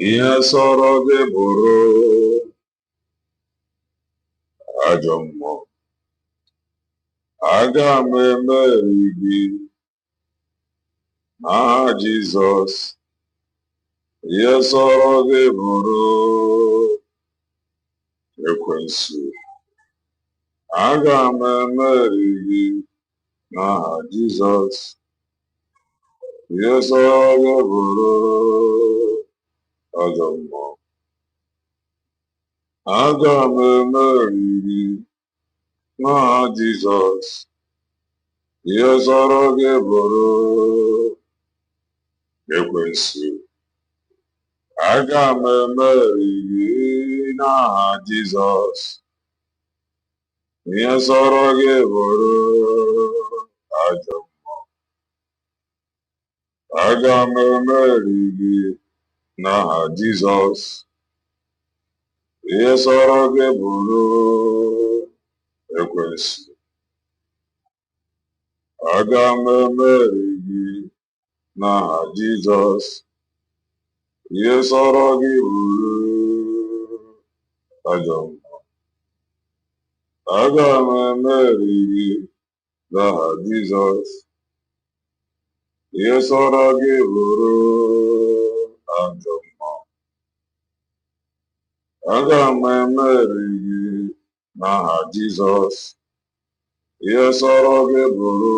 ihe sọrọ gị bụrụ ajọ mmụọ. Aga m emeri gị n'aha Jizọs. Ihe sọrọ gị bụrụ ekwensu. Aga m emeri gị n'aha Jizọs. Ihe sọrọ gị bụrụ ajọ mmụọ. Aga m emeri gị n'aha Jizọs. Ihe sọrọ gị bụrụ ekwensu. Aga m emeri gị n'aha Jizọs. Ihe sọrọ gị bụrụ ajọ mmụọ. Aga m emeri gị n'aha Jizọs. Ihe sọrọ gị bụrụ ekwensu. Aga m emeri gị n'aha Jizọs. Ihe sọrọ gị bụrụ ajọ mmụọ. Aga m emeri gị n'aha Jizọs. Ihe sọrọ gị bụrụ ajọ mmụọ. Aga m emeri gị n'aha Jizọs. Ihe sọrọ gị bụrụ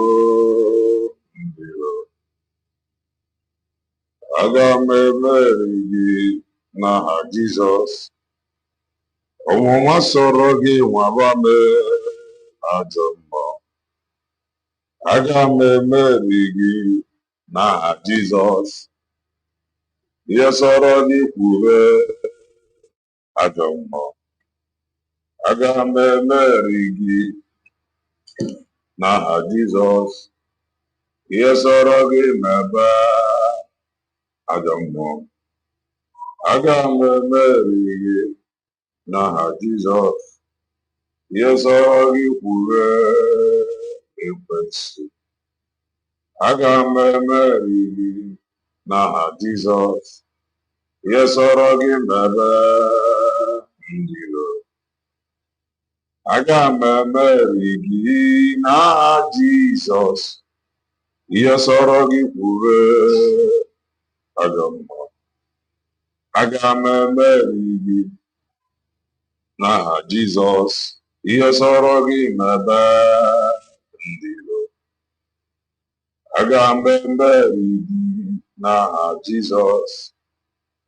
ndịro. Aga m emeri gị n'aha Jizọs. Ọnwụnwa sọrọ gị nwaba m ajọ mmụọ. Aga m emeri gị n'aha Jizọs. Ihe sọrọ gị kwube ajọ mmụọ. Aga m emeri gị n'aha Jizọs. Ihe sọrọ gị mebe ajọ mmụọ. Aga m emeri gị n'aha Jizọs. Ihe sọrọ gị kwube ekwensu. Aga m emeri gị n'aha Jizọs. Ihe sọrọ gị mebe ndịro. Aga m emeri gị n'aha Jizọs. Ihe sọrọ gị kwube ajọ mmụọ. Aga m emeri gị n'aha Jizọs. Ihe sọrọ gị mebe ndịro. Aga m emeri gị n'aha Jizọs.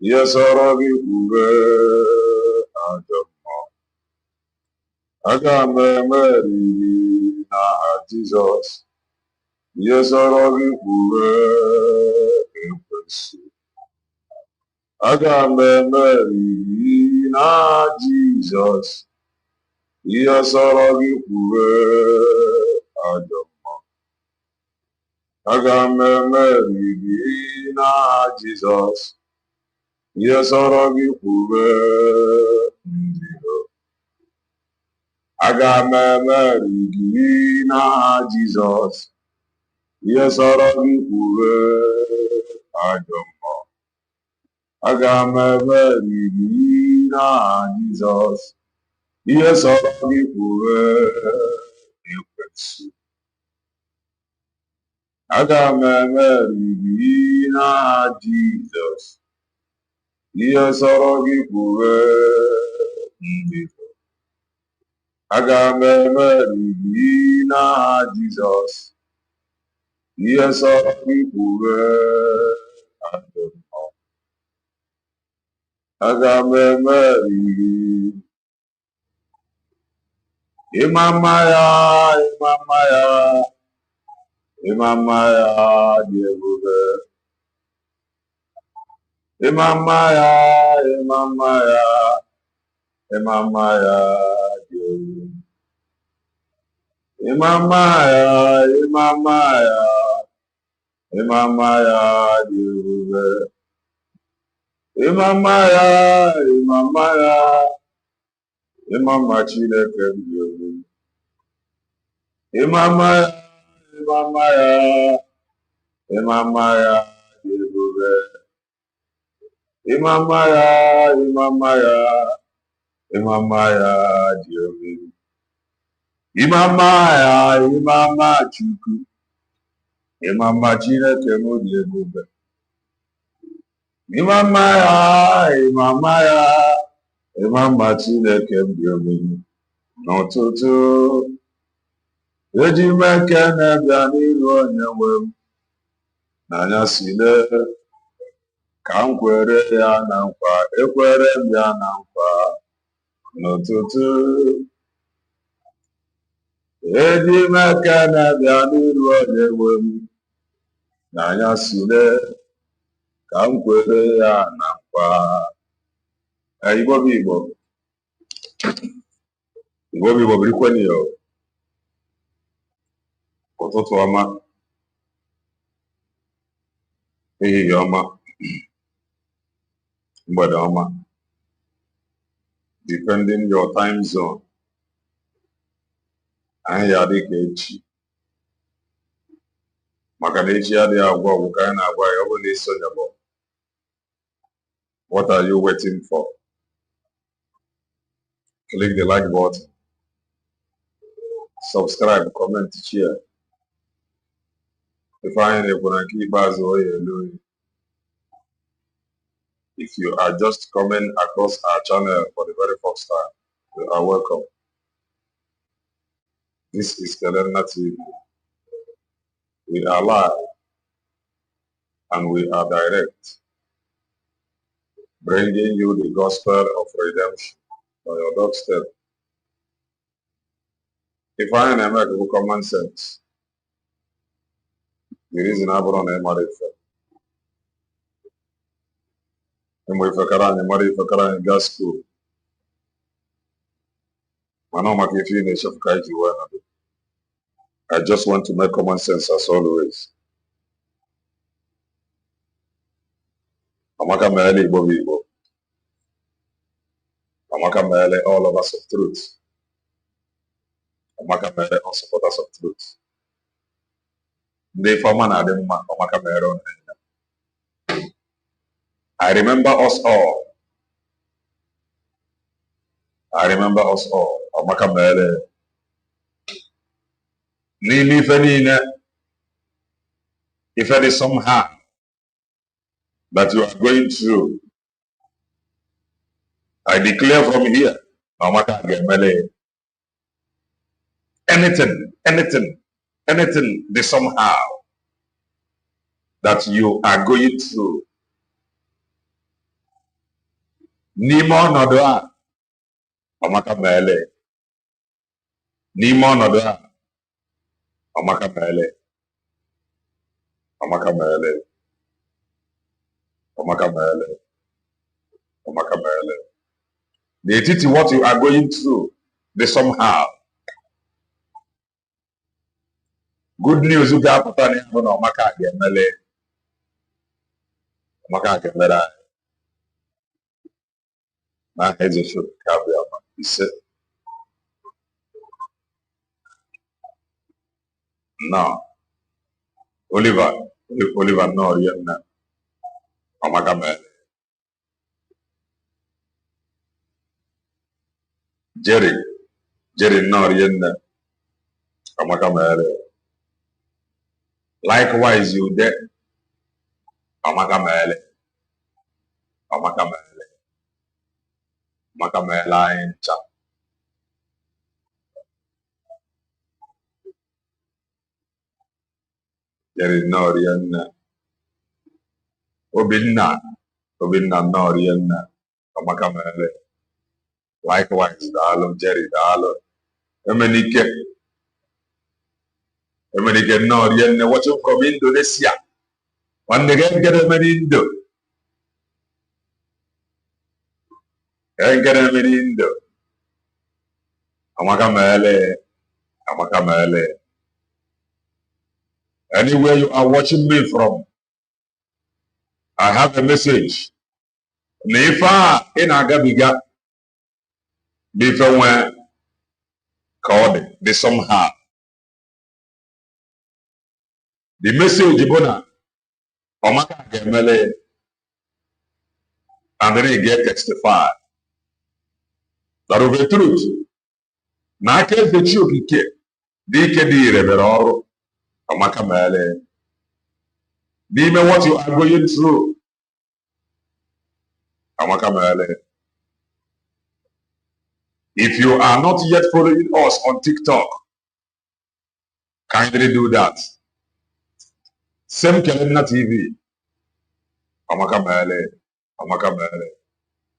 Ihe sọrọ gị kwube ajọ mmụọ. Aga m emeri gị n'aha Jizọs. Ihe sọrọ gị kwube ekwensu. Aga m emeri gị n'aha Jizọs. Ihe sọrọ gị kwube ajọ mmụọ. Aga m emeri gị n'aha Jizọs. Ihe sọrọ gị kwube ndịro. Aga m emeri gị n'aha Jizọs. Ihe sọrọ gị kwube ajọ mmụọ. Aga m emeri gị n'aha Jizọs. Ihe sọrọ gị kwube ekwensu. Aga m emeri gị n'aha Jizọs. Ihe sọrọ gị kwube ndịro. Aga m emeri gị n'aha Jizọs. Ihe sọrọ gị kwube ajọ mmụọ. Aga m emeri gị. Ịma mma ya, ịma mma ya, ịma mma ya dị ebube. Ịma mma ya, ịma mma ya, ịma mma ya dị ebube. Ịma mma ya, ịma mma ya, ịma mma ya dị ebube. Ịma mma ya, ịma mma ya, ịma mma Chineke dị ebube. Ịma mma ya, ịma mma ya, ịma mma ya dị ebube. Imamaya, Imamaya, Imamaya, Diomi. Imamaya, Imama Chuku. Imama Chineke Mudi Ebube. Imamaya, Imamaya, Imama Chineke Diomi. N'ụtụtụ eji m ekene bịa n'iru Onyenwe m n'anyasị ka m kwere ya na nkwa, ekwere m ya na nkwa. N'ụtụtụ eji m ekene bịa n'iru Onyenwe m n'anyasị ka m kwere ya na nkwa. Igbo bụ Igbo. Igbo bụ Igbo birikweni yo. Ụtụtụ ọma, ehihie ọma, mgbede ọma, depending your time zone. Anyị ya dị ka echi, maka na echi adịghị agwa ọgwụ ka anyị na-agwa ya. Ọ bụ na isonye bụ, what are you waiting for? Click the like button, subscribe, comment, share. If you are just coming across our channel for the very first time, you are welcome. This is Kelena TV. We are live and we are direct, bringing you the gospel of redemption on your doorstep. If I am a common sense, the reason I brought a marifa. And we fakara and marifa in gas school. I just want to make common sense as always. Amaka Mele Bobibo. Amaka Mele, all of us of truth. Amaka Mele, all supporters of truth. I remember us all. I remember us all. Amaka Mele. Nili Fenina. If it is somehow that you are going through, I declare from here, Amaka Mele. Anything, the somehow that you are going through. Nimo Nodoa, Amaka Mele. Nimo Nodoa, Amaka Mele. Amaka Mele. Amaka Mele. Amaka Mele. The titi what you are going through, the somehow. Good news you got put on it, no Amaka Mele. Amaka Mele. My head is should carry up. He said, no. Oliver, no, you're not. Amaka Mele. Jerry, no, you're not. Amaka Mele. Likewise, you there. Amaka Mele. Amaka Mele. Amaka Mele in chat. Jerry no, you're not. Obinna no, you're not. Amaka Mele. Likewise, Dalo, Jerry, Dalo. Emenike no, you're not. Watch you from Indonesia. One day get a Indo. Get a Indo. Amaka Mele. Amaka Mele. Anywhere you are watching me from, I have a message. Nifa in Agabiga. Before when called the somehow. The message Bona Amaka Mele. and then he get testify. That will be truth. Na case the Chukike, DKD Reverend Amaka Mele. Do you know what you are going through? Amaka Mele. If you are not yet following us on TikTok, kindly do that. Same Kelena TV. Amaka Mele. Amaka Mele.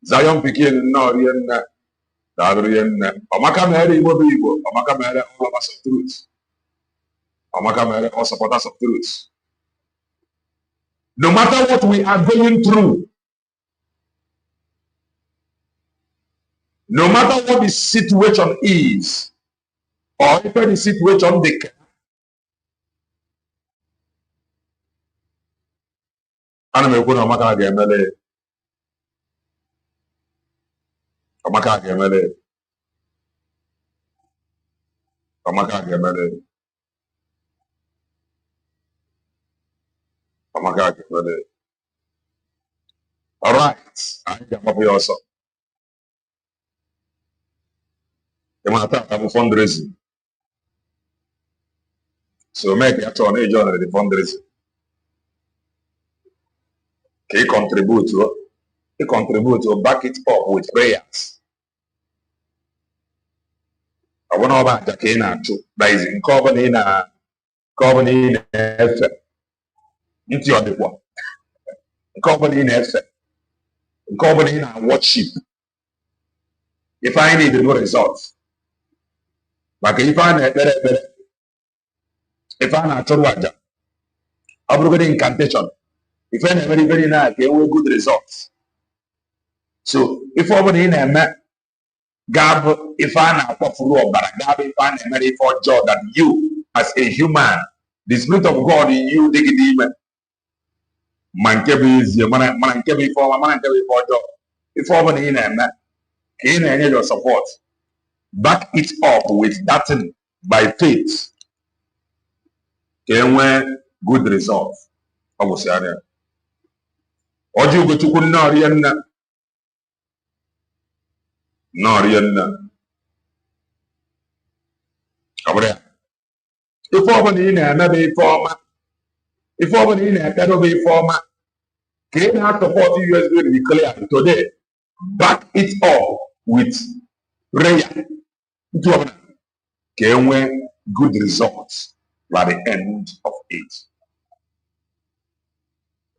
Zion Pikin no Rien. Amaka Mele Ibo. Amaka Mele all of us of truth. Amaka Mele all supporters of truth. No matter what we are going through, no matter what the situation is, or even the situation they can, Amaka Gemele. Amaka Gemele. Amaka Gemele. Amaka Gemele. All right. I am up here also. I'm fundraising. So make it on a journal the fundraising. He contribute to back it up with prayers. I want to know about Hijacking too. That is in company effort. Into your one. Company in effort. Company in worship. If I need no results. But if I need better. If I need to I'm getting incantation. If I very, very nice, get good results. So if I want in a Gab, if I na Pofuru, but Gab, if I na marry for job that you, as a human, the Spirit of God in you, dig it even. Man can be easier, man can be for job. If I want in a can I need your support? Back it up with that thing by faith. Can we good results? I was saying, or you go to Kunarian. Nigerian. If over in a former, if over in a category former, can have support US will be clear today. Back it up with prayer. Can we good results by the end of it?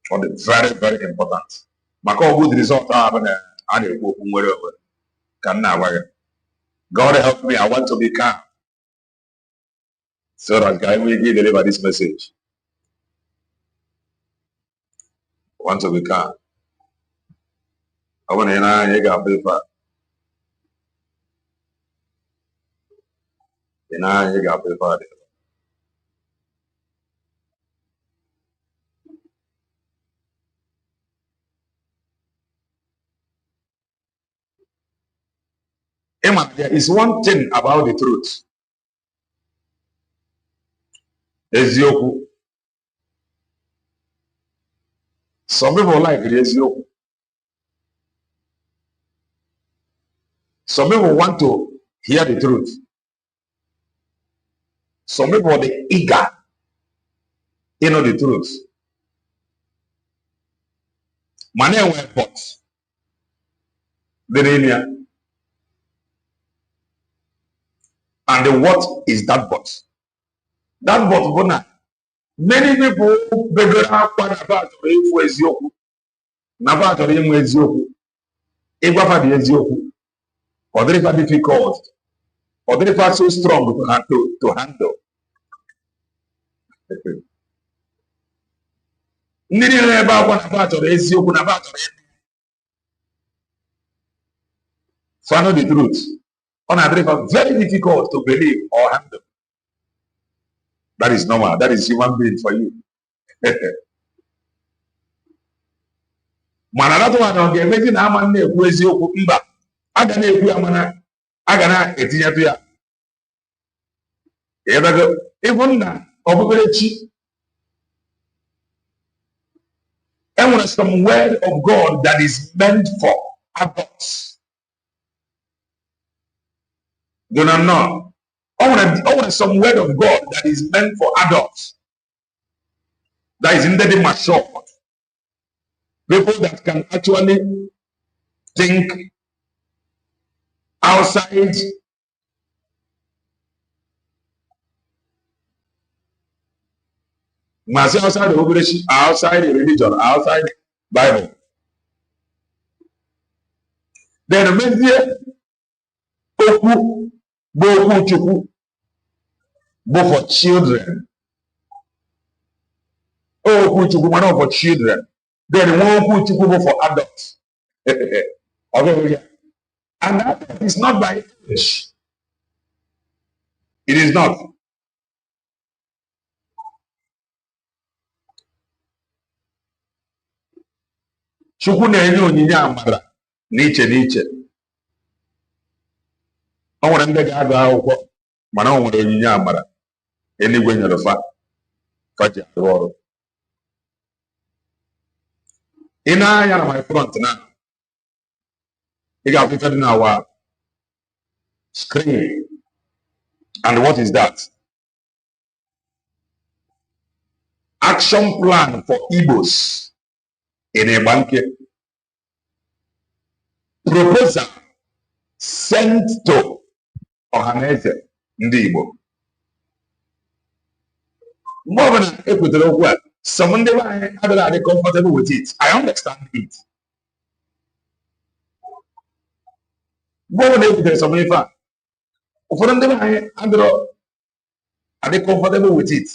For the very, very important. My good results are wherever. God help me. I want to be calm. So that can we deliver this message? I want to be calm. I want to know you got paper. You got paper. Emma, there is one thing about the truth. Ezioku. Some people like Ezioku. Some people want to hear the truth. Some people are eager to know the truth. Money went pot. And what is that bot? That bot, many people beggar about Ezioku. About Ezioku. Egwafa the Ezioku. Or they are difficult. Or they are so strong to handle. Follow the truth. On a very difficult to believe or handle. That is normal. That is human being for you. Manana one on the imagine how many Ezioku Mba. Agana Eguamana. Agana Etiapia. Even now, Obubechi. And when nwere some word of God that is meant for adults. Do not know. I want some word of God that is meant for adults. That is intended mature. People that can actually think outside outside the operation, outside the religion, outside Bible. Then for children. For children. Then one for adults. Okay, and that is not by age. It is not. Chukwu na-enye onyinye amara n'iche n'iche. O nwere ndị ga-agụ akwụkwọ mana o nwere onyinye amara eluigwe nyere fa ji arụ ọrụ. Ị na-anya na my front na ị ga-afụ ife dị na our screen. And what is that? Action plan for Igbos in a bank. Proposal sent to Ohaneze ndị Igbo. More than a some of them are comfortable with it. I understand it. More than some of them are they comfortable with it?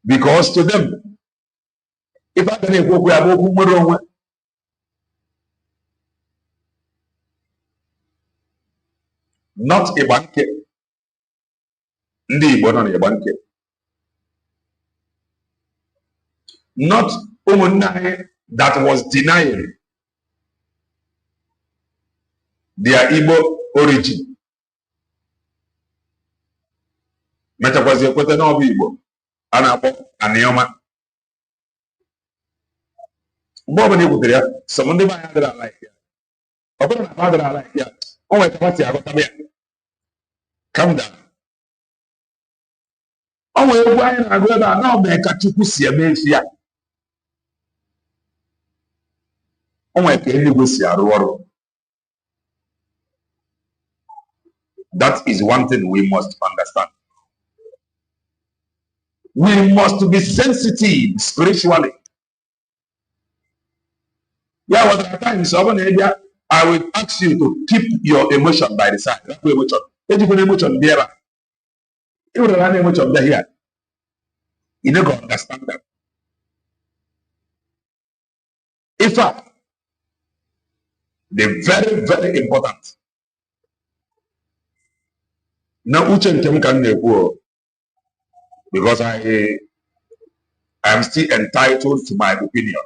Because to them, if I can go not a banker, not a banker, not that was denying their Igbo origin. Metakwasi ekwete na obi Igbo a na-akpọ Anioma. Mgbe ọbụla ekwutere ya, some ndị be anyị adịrị ala ya. Ọ bụrụ na ha adịrị ala ya, o nwere kapati aghọtaba ya. Calm down. O nwere egwu anyị na-agụ ebe a na ọ mee ka Chukwu si eme efi ya. O nwere ka eluigwe si arụ ọrụ. That is one thing we must understand. We must be sensitive spiritually. Yeah, what at times I will ask you to keep your emotion by the side. That's emotion. Emotion there. You don't have emotion there here. You never understand that. In fact, they're very, very important. Now, because I am still entitled to my opinion.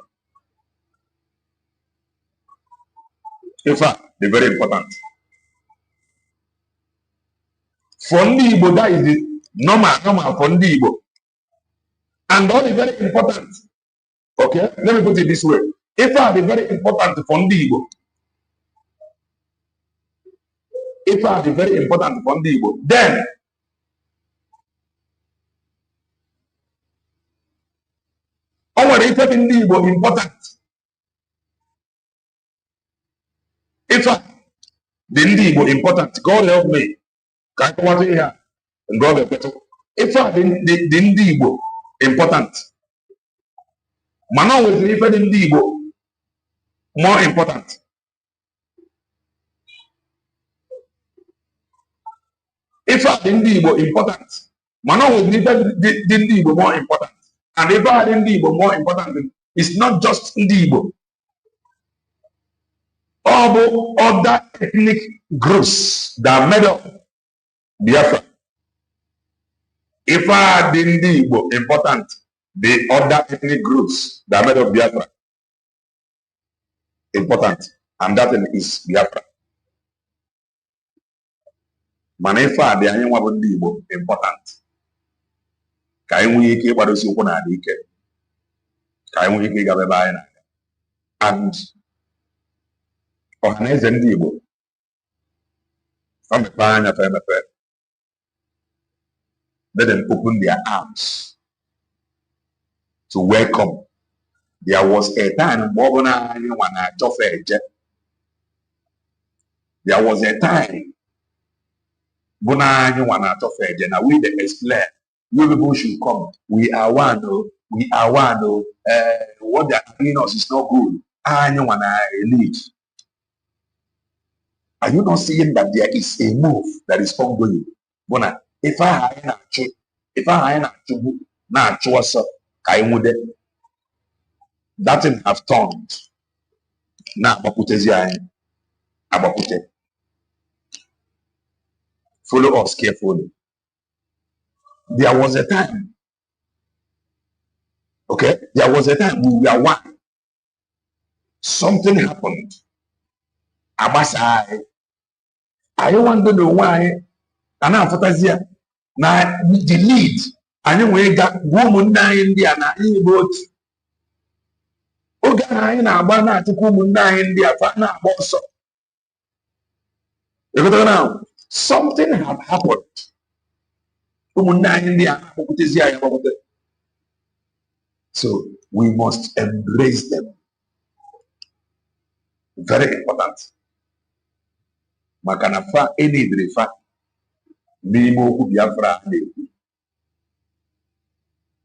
In fact, they're very important. For ndị Igbo, that is the normal for ndị Igbo. And all is very important. Okay, let me put it this way. If I be very important for ndị Igbo, if I be very important for ndị Igbo, then our effect in the Igbo important. If the Igbo important, God help me. Can I come out here and God help me? If the Igbo important, Mano will effect in the Igbo more important. If the Igbo important, Mano will effect the Igbo more important. And if I didn't Igbo more important, it's not just Igbo. All other ethnic groups that made up Biafra. If I didn't Igbo important, the other ethnic groups that made up Biafra important, and that is Biafra. Manefa the Anyanwa Igbo important. Ka anyị nwee ike ịgbadosi ụkwụ n'ala ike, ka And Ohaneze ndị Igbo let them open their arms to welcome. There was a time there was a time now we dey explain. You people should come. We are one. We are one. What they are doing us is not good. Elite. Are you not seeing that there is a move that is ongoing? If I that thing have turned. Now, follow us carefully. There was a time, okay? There was a time we were one. Something happened. I want to know why. And now, now the lead. And we got woman India na vote. Okay, na abana to woman India na boss. Now, something have happened. So we must embrace them. Very important. Makanafa any drifa minimo Biafra.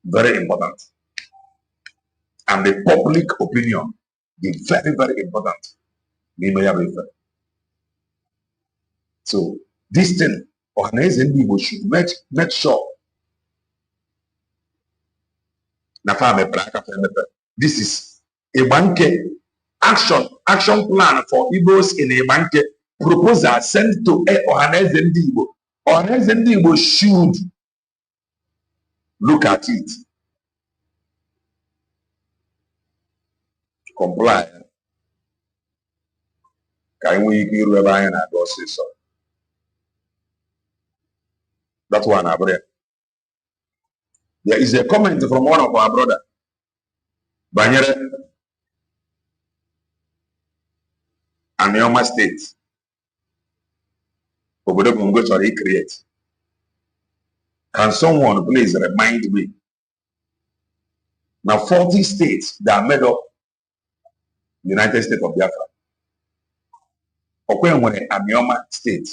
Very important. And the public opinion is very, very important. So this thing, we should make sure. This is a banque action plan for Igbos in a banque proposal sent to Ohanezendibo. Ohanezendibo should look at it, comply. Can we give Rabbi and so? That's one I bring. There is a comment from one of our brother, Banyere, Anioma State. Obodo Bongo Chori create. Can someone please remind me? Now 40 states that are made up United States of Biafra. Okwenwere Anioma State.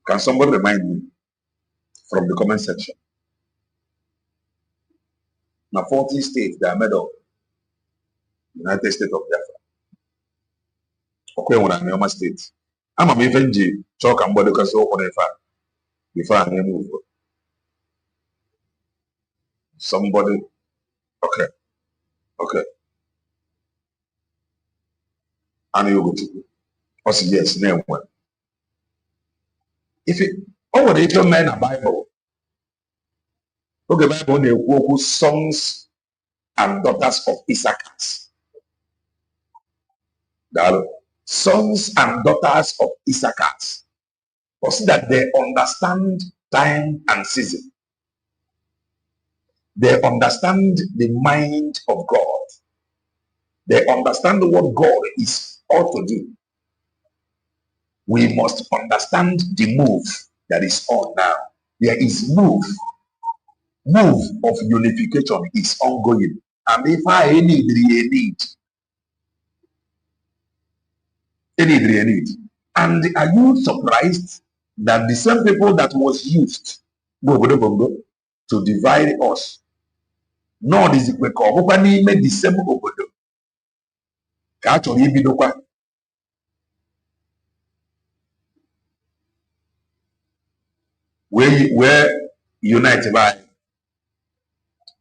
Can somebody remind me from the comment section? Now 40 states that are made of United States of Biafra. Okwenwere Anioma State. I'm a even talk and body because before I move. Somebody, okay. And you go to yes, name one. If it over the men a Bible, okay, Bible they walk sons and daughters of Issachar. Sons and daughters of Issachar. Consider that they understand time and season. They understand the mind of God. They understand what God is ought to do. We must understand the move that is on now. There is move of unification is ongoing. And if I need. And are you surprised that the same people that was used to divide us, no, this is the same obodo. Where unite by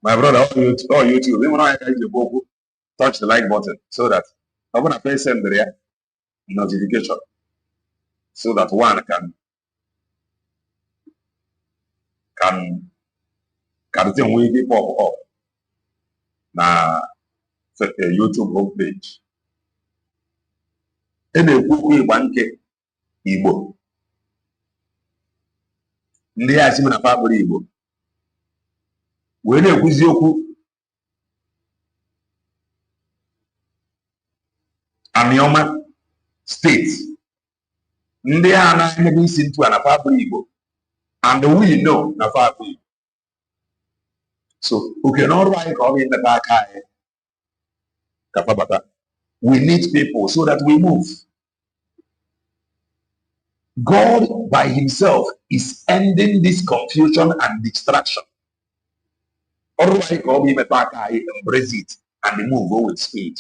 my brother, all you too. Touch the like button so that I'm gonna press send there notification so that one can think we pop up na YouTube homepage. Any banke Igbo. Ndị a sị na fabri Igbo wee na-ekwuzi okwu Anioma State. Ndị a na-eme isi ntu a na fabri Igbo, and we know na fabri Igbo. So okay, n'ọrụ anyị ka ọ ga-emepe aka anyị ka fabata. We need people so that we move. God by himself is ending this confusion and distraction. Ọrụ anyị ka ọ ga-emepe aka anyị, embrace it and move with speed.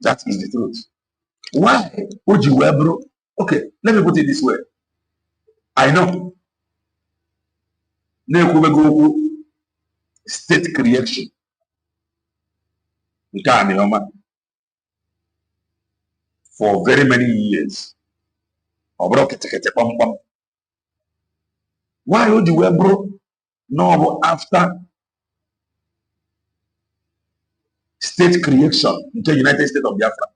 That is the truth. Why would you wear bro? Okay, let me put it this way. I know. State creation. For very many years. Why would you wear bro? No, after state creation in the United States of Biafra.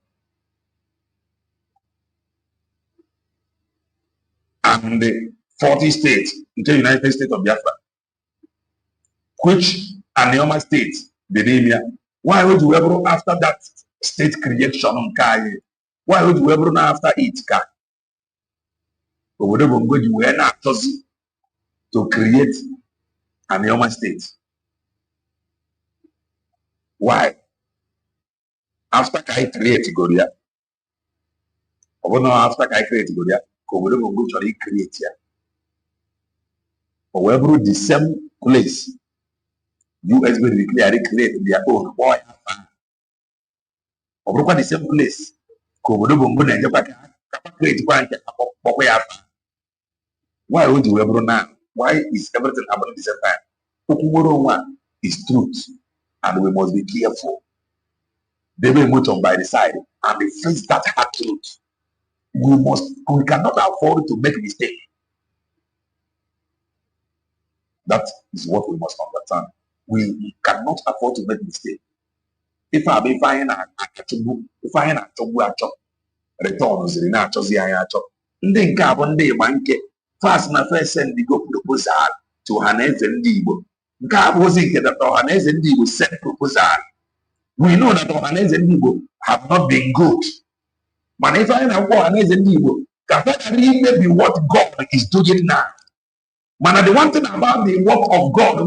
And the 40 states in the United States of Biafra, which Anioma State, the name. Why would you ever after that state creation on Kai? Why would you ever after it? But whatever you were not to create Anioma State. Why? After Kai create Goria, or no after Kai create Goria, whatever go to create here. However, the same place, US will declare create their own boy. Or the same place, why would you ever now? Why is everything happening at the same time? Okumoro is truth, and we must be careful. They will move on by the side and they face that hard truth. We cannot afford to make mistake. That is what we must understand. We cannot afford to make mistake. If I be fine a returns in a chosi ayacho. Ndị nke abụ ndị ịgba nke fast na first send the go proposal to Ọhaneze ndị Igbo. Nke abụzi nke that Ọhaneze ndị Igbo send proposal. We know that Ọhaneze ndị Igbo have not been good. But if I know Ọhaneze ndị Igbo, can maybe what God is doing now. Man, the one thing about the work of God,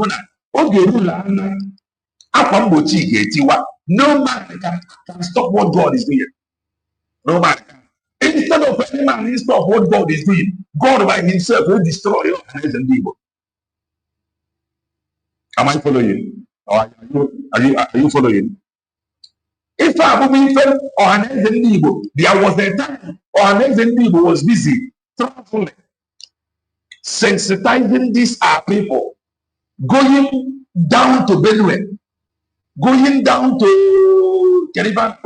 no man can stop what God is doing. No man can. Instead of any man stop what God is doing, God by himself will destroy your hands and evil. Am I following? Or are you following? If I moving or an evil, there was a time or an evil was busy traveling, sensitizing these our people, going down to Benue, going down to Keriban,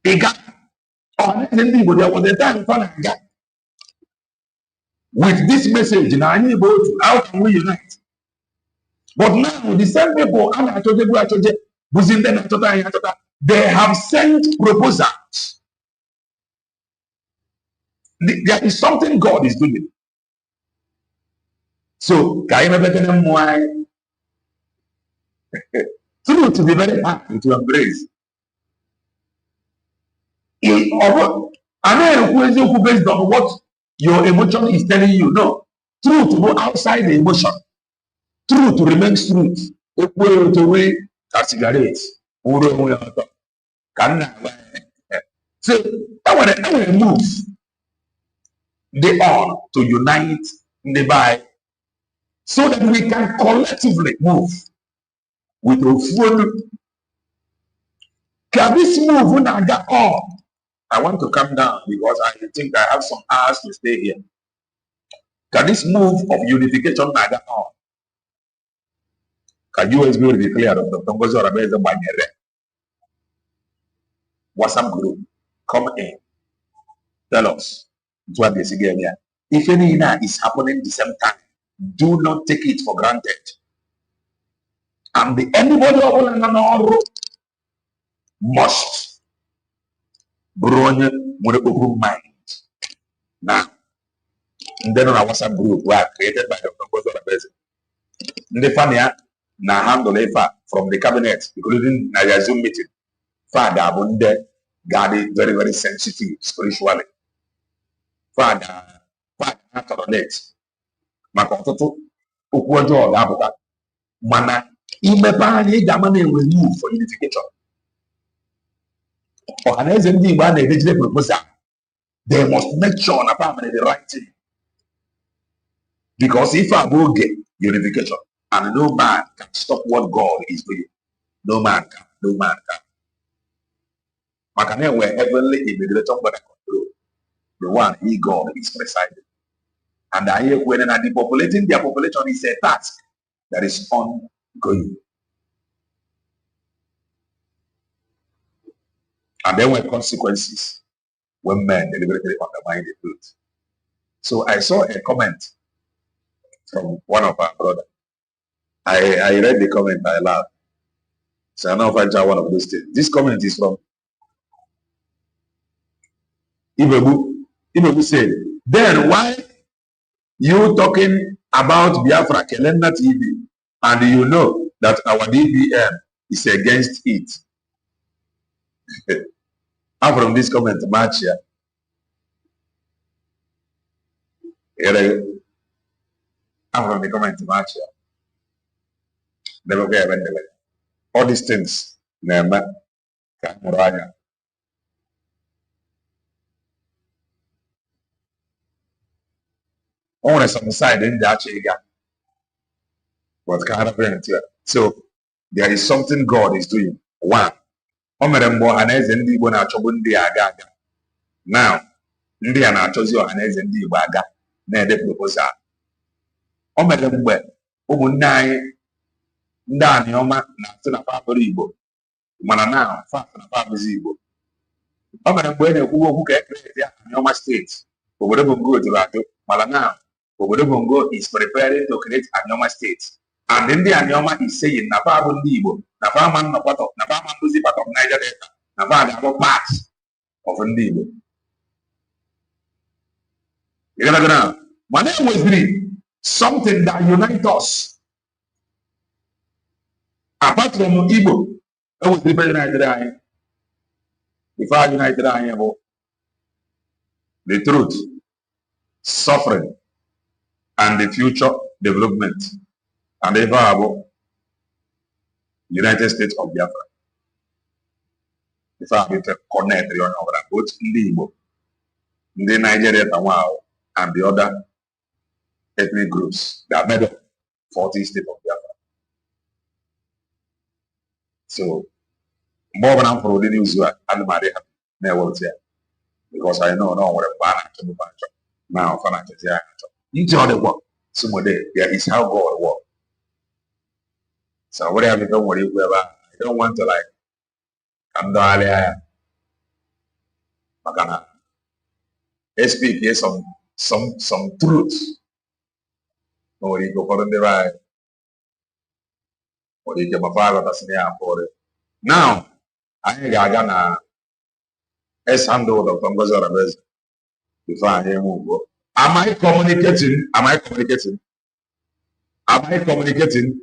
Iga, or there was a time with this message, how can we unite? But now the same people, they have sent proposals. There is something God is doing. So, to be very happy to embrace. Based on what your emotion is telling you. No. Truth to go outside the emotion. Truth remains truth. So, I want to move. They are to unite the body so that we can collectively move with a full. Can this move when I got on? I want to come down because I think I have some hours to stay here. Can this move of unification I got on? Can US be declared of the Tongozo Rabeza Banyere? WhatsApp group, come in, tell us. What they say here. If any is happening at the same time, do not take it for granted. And anybody must bring with an open mind. Now, And then on our WhatsApp group were created by Dr. Ngozi. The Fania na handle from the cabinet, including Nigerian Zoom meeting. Father Abunde guarded very, very sensitive spiritually. Father tolerate. Makototo Ukwojo Abuka. Mana imepani gamane remove for unification. Or an SMD man a digital proposal. They must make sure on a family the right thing. Because if I will get unification, and no man can stop what God is doing. No man can. No man can. Makane were heavenly immigrator by the control. The one he God is presiding. And I hear when they depopulating their population is a task that is ongoing. And there were consequences when men deliberately undermined the truth. So I saw a comment from one of our brothers. I read the comment aloud. So I know if I try one of those things. This comment is from Ibebu. Ibebu said, then why you talking about Biafra Kelenda TV and you know that our DPM is against it? I'm from this comment match here. I'm from the comment match here. Never get all these things. Never. On some side in the Achiga. But kind of so there is something God is doing. One. Omerembo Hanez and Igbo na Chobundi Agaga. Now, India na Chosi Hanez and Igbo Aga. Na de proposal. Omerembo Umunai Ndani Oma na Tina Papa Igbo. Mana now, fast na Papa Igbo. Omerembo ene who can create Anyoma State. Obodo Bongo to Rato. Mala now, Obodo Bongo is preparing to create Anyoma State. And then the Anyoma is saying Napa Igbo. Napa man no part of Napa man lose part of Niger Delta. Napa the part of Igbo. You gotta go now. My name was really something that unites us. Apart from Igbo, I was the United. If I united I am the truth, suffering, and the future development. And ever about United States of Biafra. If I have to connect both in the Igbo, in the Nigerian and the other ethnic groups that made up 40 states of Biafra. So, more than for the news, I'm married never here because I know no what a banner now financial. Into other work, somewhere there is how God works. So what have you done? I don't want to like come down there. Makana. Speak here some truths. No, you go for the right. Or you get my father that's near for it. Now, I ain't gonna handle the Congress before I hear move. Am I communicating? Am I communicating? Am I communicating?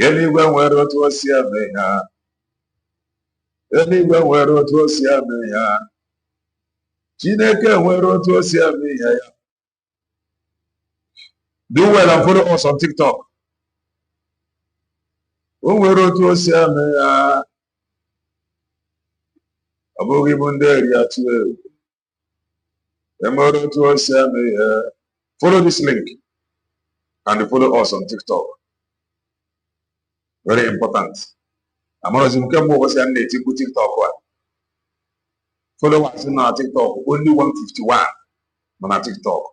Anywhere where it was here, anywhere where it was here, Chineke where it was here, do well and follow us on TikTok. Where it was here, Abogi Bunderia too. Follow this link and follow us on TikTok. Very important. I'm going to TikTok. Follow us on our TikTok. Only 151 on our TikTok.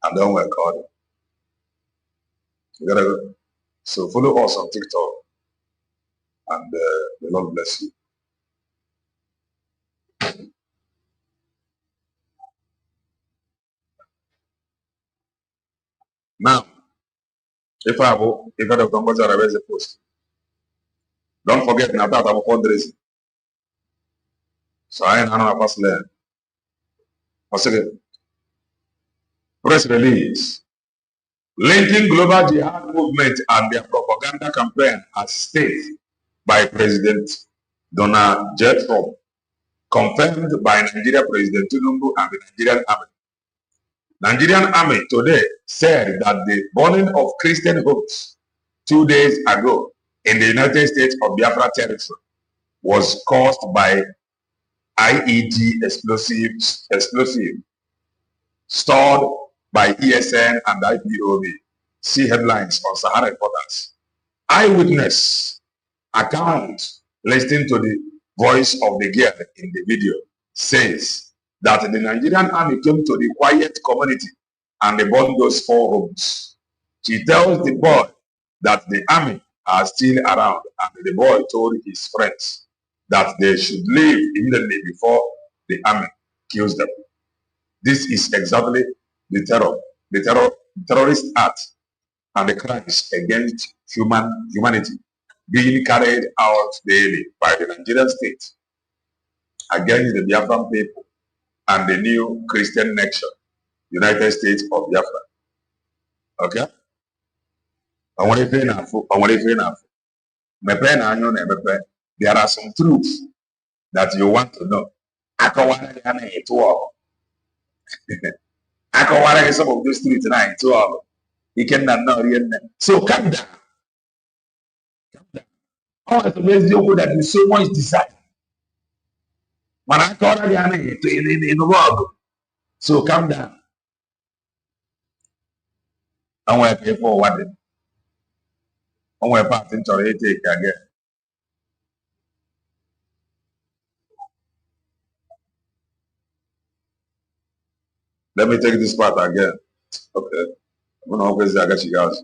And don't work hard. You gotta go. So follow us on TikTok. And the Lord bless you. Now, if I have done what I raise a post, don't forget now that I'm fundraising. So I ain't another person there. Once again, Press release. Linking global jihad movement and their propaganda campaign as state by President Donald J. Trump, confirmed by Nigeria President Tinubu and the Nigerian army. Nigerian army today said that the burning of Christian homes 2 days ago in the United States of Biafra territory was caused by IED explosives stored by ESN and IPOB. See headlines on Sahara Reporters. Eyewitness account listening to the voice of the girl in the video says that the Nigerian army came to the quiet community and they burned those 4 homes. She tells the boy that the army are still around, and the boy told his friends that they should leave immediately before the army kills them. This is exactly the terrorist act and the crimes against humanity being carried out daily by the Nigerian state against the Biafran people and the new Christian nation, United States of Biafra. Okay? There are some truths that you want to know. I can some of those truths tonight. You cannot know. So calm down. Calm down. Oh, it's amazing that is so much desire. Man, I call in the world. So calm down. I want to pay for what? I want to pass into it again. Let me take this part again. Okay. I'm going to open the you guys.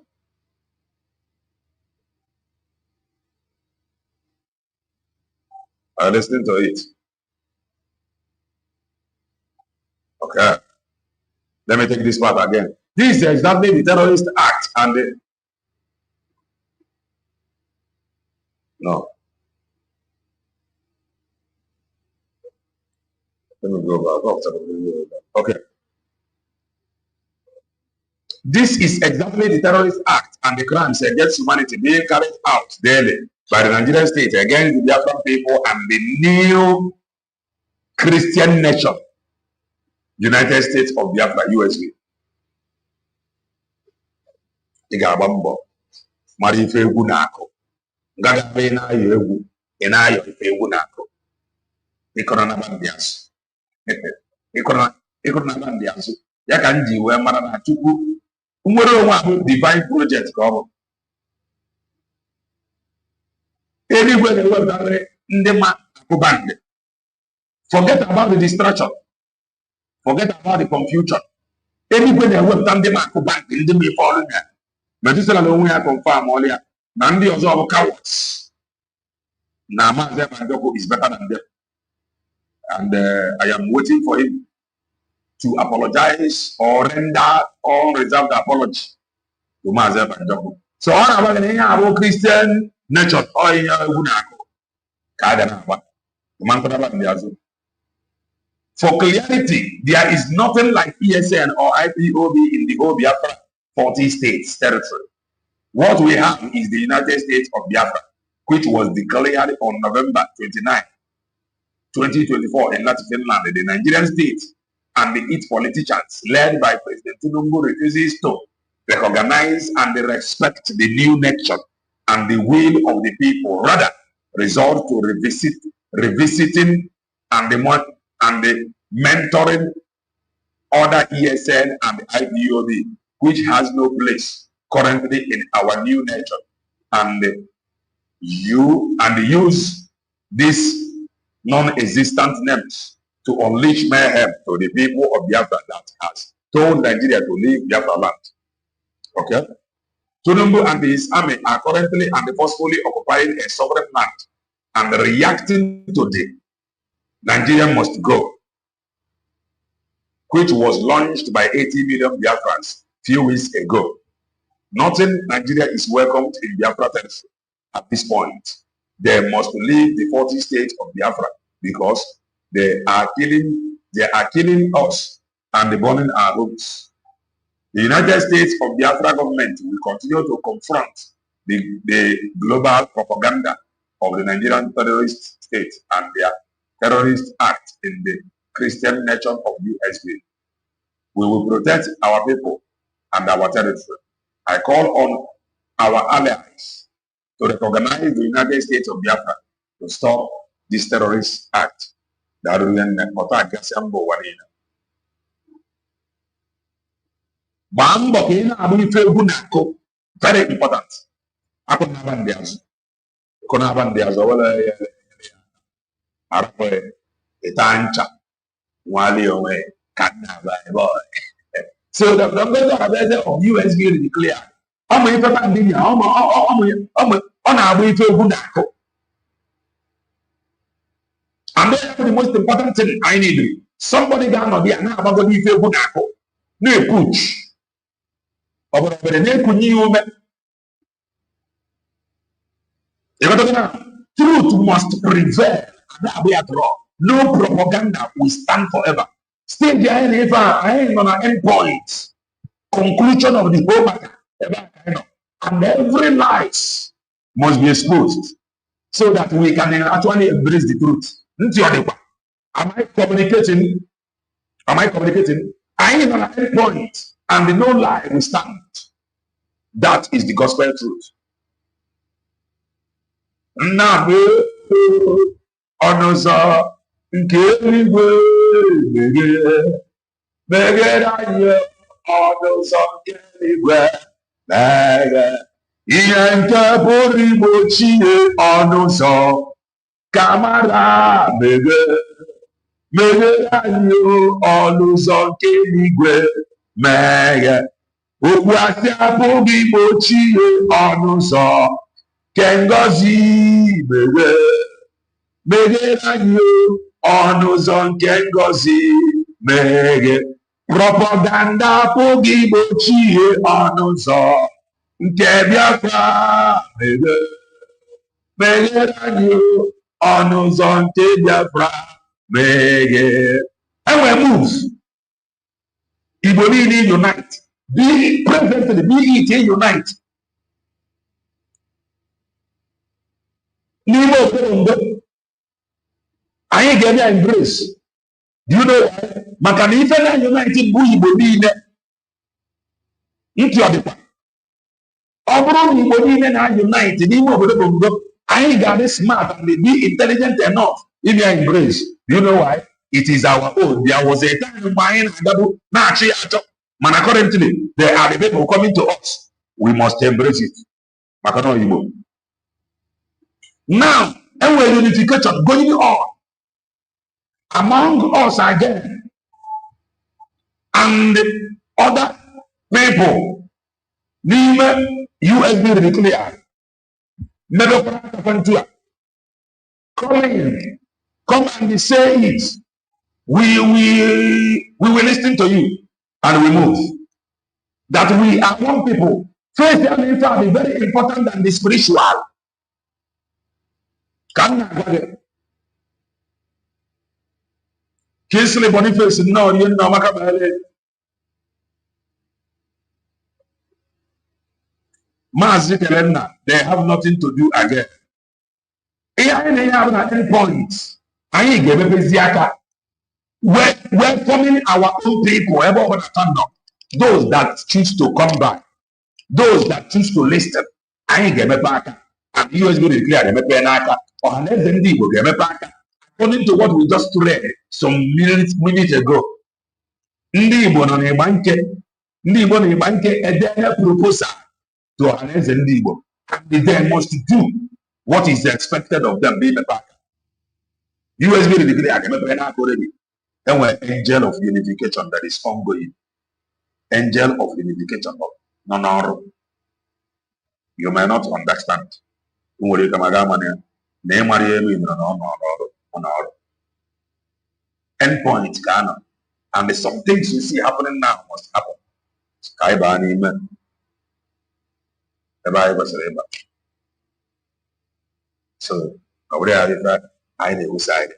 I listening to it. Okay. Let me take this part again. This is exactly the terrorist act and the... No. Let me go back. Okay. This is exactly the terrorist act and the crimes against humanity being carried out daily by the Nigerian state against the Biafran people and the new Christian nation, United States of Biafra, USA. Igabambo, Marife Gunako, Gagabena Yegu, Enayo Gunako, Economic Bandias, Economic Bandias, Yakanji, where Marana Chuku. Divine project come. Anywhere they were in the band. Forget about the distraction. Forget about the confusion. Anywhere they were done the Marco Bank in the me following that. Medicine alone we are confirmed earlier. Nandi also cowards. Nama Zepandoko is better than them. And I am waiting for him to apologize or render unreserved apology to myself and Joko. So on about Christian nature or in for clarity, there is nothing like ESN or IPOB in the whole Biafra 40 states territory. What we have is the United States of Biafra, which was declared on November 29, 2024 in Latin Finland. The Nigerian state and its politicians, led by President Tinubu, refuses to recognize and respect the new nation and the will of the people. Rather, resort to revisiting and the mentoring other ESN and IPOB, which has no place currently in our new nation, and use these non-existent names to unleash mayhem to the people of Biafra that has told Nigeria to leave Biafra land. Okay? Tinubu and his army are currently and forcefully occupying a sovereign land and reacting to the Nigeria Must Go, which was launched by 80 million Biafrans few weeks ago. Nothing Nigeria is welcomed in Biafra territory at this point. They must leave the 40 states of Biafra because they are killing us and burning our homes. The United States of Biafra government will continue to confront the global propaganda of the Nigerian terrorist state and their terrorist act in the Christian nation of USB. We will protect our people and our territory. I call on our allies to recognize the United States of Biafra to stop this terrorist act. Very important. So the government of USB declared, and then the most important thing I need, somebody down on there now about the Ife no push. Truth must prevail. No propaganda will stand forever. Still behind I ain't on an end point. Conclusion of the whole matter. And every lies must be exposed so that we can actually embrace the truth. Am I communicating? I ain't on an end point, and no lie will stand. That is the gospel truth. Now, Onosa, Kamara Megeranyo Onuzo Kenigwe Mege Ukwasya Pogi Mochi Onuzo Kengozi Megeranyo Onuzo Kengozi Mege Propaganda Pogi Mochi Onuzo Nkebiafra Megeranyo Onuzo Nkebiafra Mege. And we move. Igbo niile unite. Be presently, be it unite. N'ime okpuru mgbe anyị ga-eme embrace. Do you know why? Maka na ife na unite bụ Igbo niile. Ntị ọ dịkwa. Ọ bụrụ na Igbo niile na unite n'ime obodo bụ mgbe anyị ga-adị smart and be intelligent enough ime embrace. Do you know why? It is our own. There was a time buying and currently there are the people coming to us. We must embrace it. Now, and when unification going on among us again and other people, name USB declared, never calling, come and say it. We will listen to you and we move. That we are one people. Faith and info is very important than the spiritual. Kingsley Boniface, no, you know, they have nothing to do again. Any point. We're welcoming our own people, those that choose to come back, those that choose to listen. I ain't get back. And you is going to declare them or unless them will get back. According to what we just read some minutes ago. Ndi Igbo no na banke a proposal to harness Ndi Igbo. And they must do what is expected of them. Be back. USB declare them already. And we're angel of unification that is ongoing. Angel of unification. No. You may not understand. Endpoint, Ghana. And there's some things you see happening now must happen. So, I know side.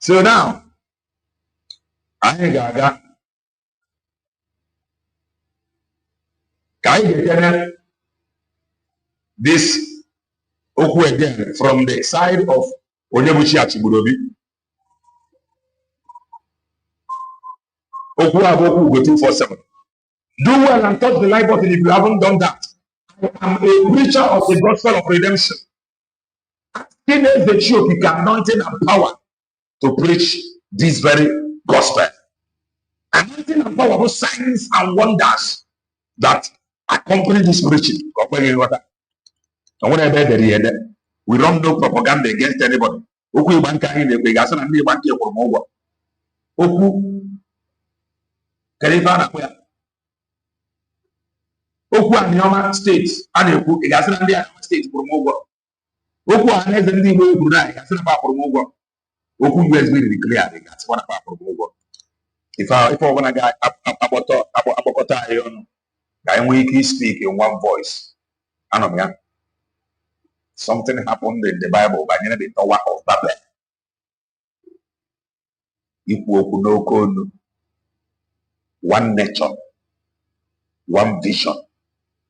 So now, I got I get this Oku again from the side of Onyebuchi Achiburobi. Oku Aboku UGO247. Do well and touch the like button if you haven't done that. I am a preacher of the gospel of redemption. Asking the church anointing and power to preach this very gospel. Anointing and powerful signs and wonders that accompany this preaching. We don't know propaganda against anybody. Oku Oku Anioma State, Aneku, Igasandia State Promogo. Oku Anes and the Brunei, Gasanapa Promogo. Oku USB declared that's one about Promogo. If I want to get Abokota, I weekly speak in one voice. Anomia. Something happened in the Bible by the Tower of Babel. One nature, one vision,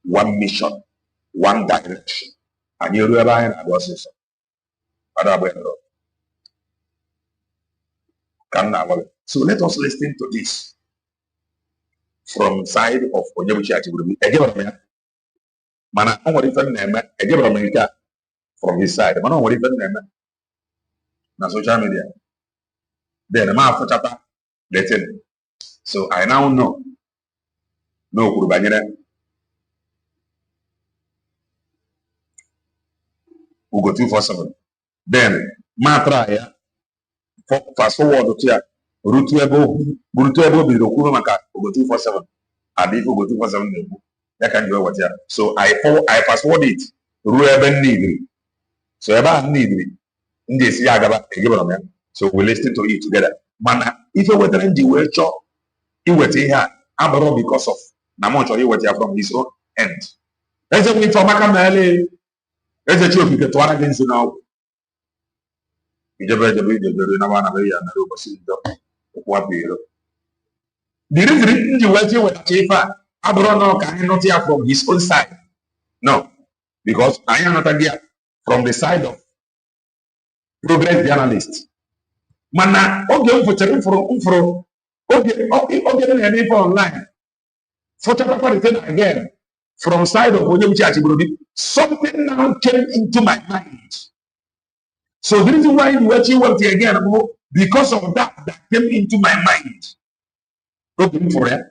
one mission, one direction. And you realize I was so let us listen to this from side of Onyebuchi Achiburobi. Mana on different name, from his side. Man on different name na social media. Then ma for chapter letting. So I now know. No Kurubanyere. UGO247. Then ma try fast forward to ya. Rutuebo bi dokuru maka UGO247. And if UGO247 that can do what ya. So I fast forward it. Rueben need. So eba need me. So we listen to it together. Mana if you were in the way chop, he were here. Abro because of Namoncho he were here from his own end. Let's say we from Makamele. Let's say you get to against now. The reason the way you were cheaper, Abro no can not hear from his own side. No, because I am not here from the side of progress journalist. Mana okay for okay online. Photographer again from side of Onyebuchi Achiburobi. Something now came into my mind. So the reason why you went again because of that came into my mind. Looking for it.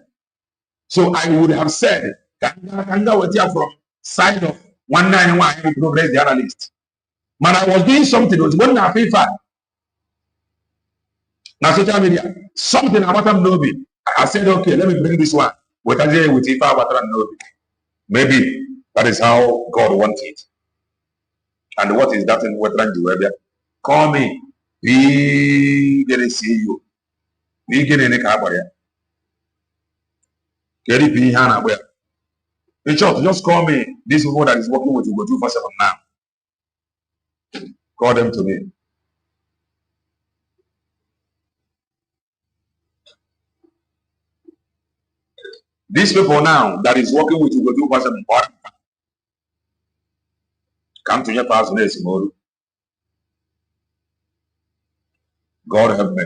So I would have said Kanga from side of 191 progress journalist. Man, I was doing something. It was one FIFA. Now social media, something about Nobi. I said, okay, let me bring this one. With FIFA, about Nobi. Maybe that is how God wants it. And what is that in Wetland Arabia? Call me. We gonna see you. We get in a car. Get it be Hannah. In short, just call me. This people that is working with UGO247 now. Call them to me. These people now that is working with UGO247 come to your past days tomorrow. God help me.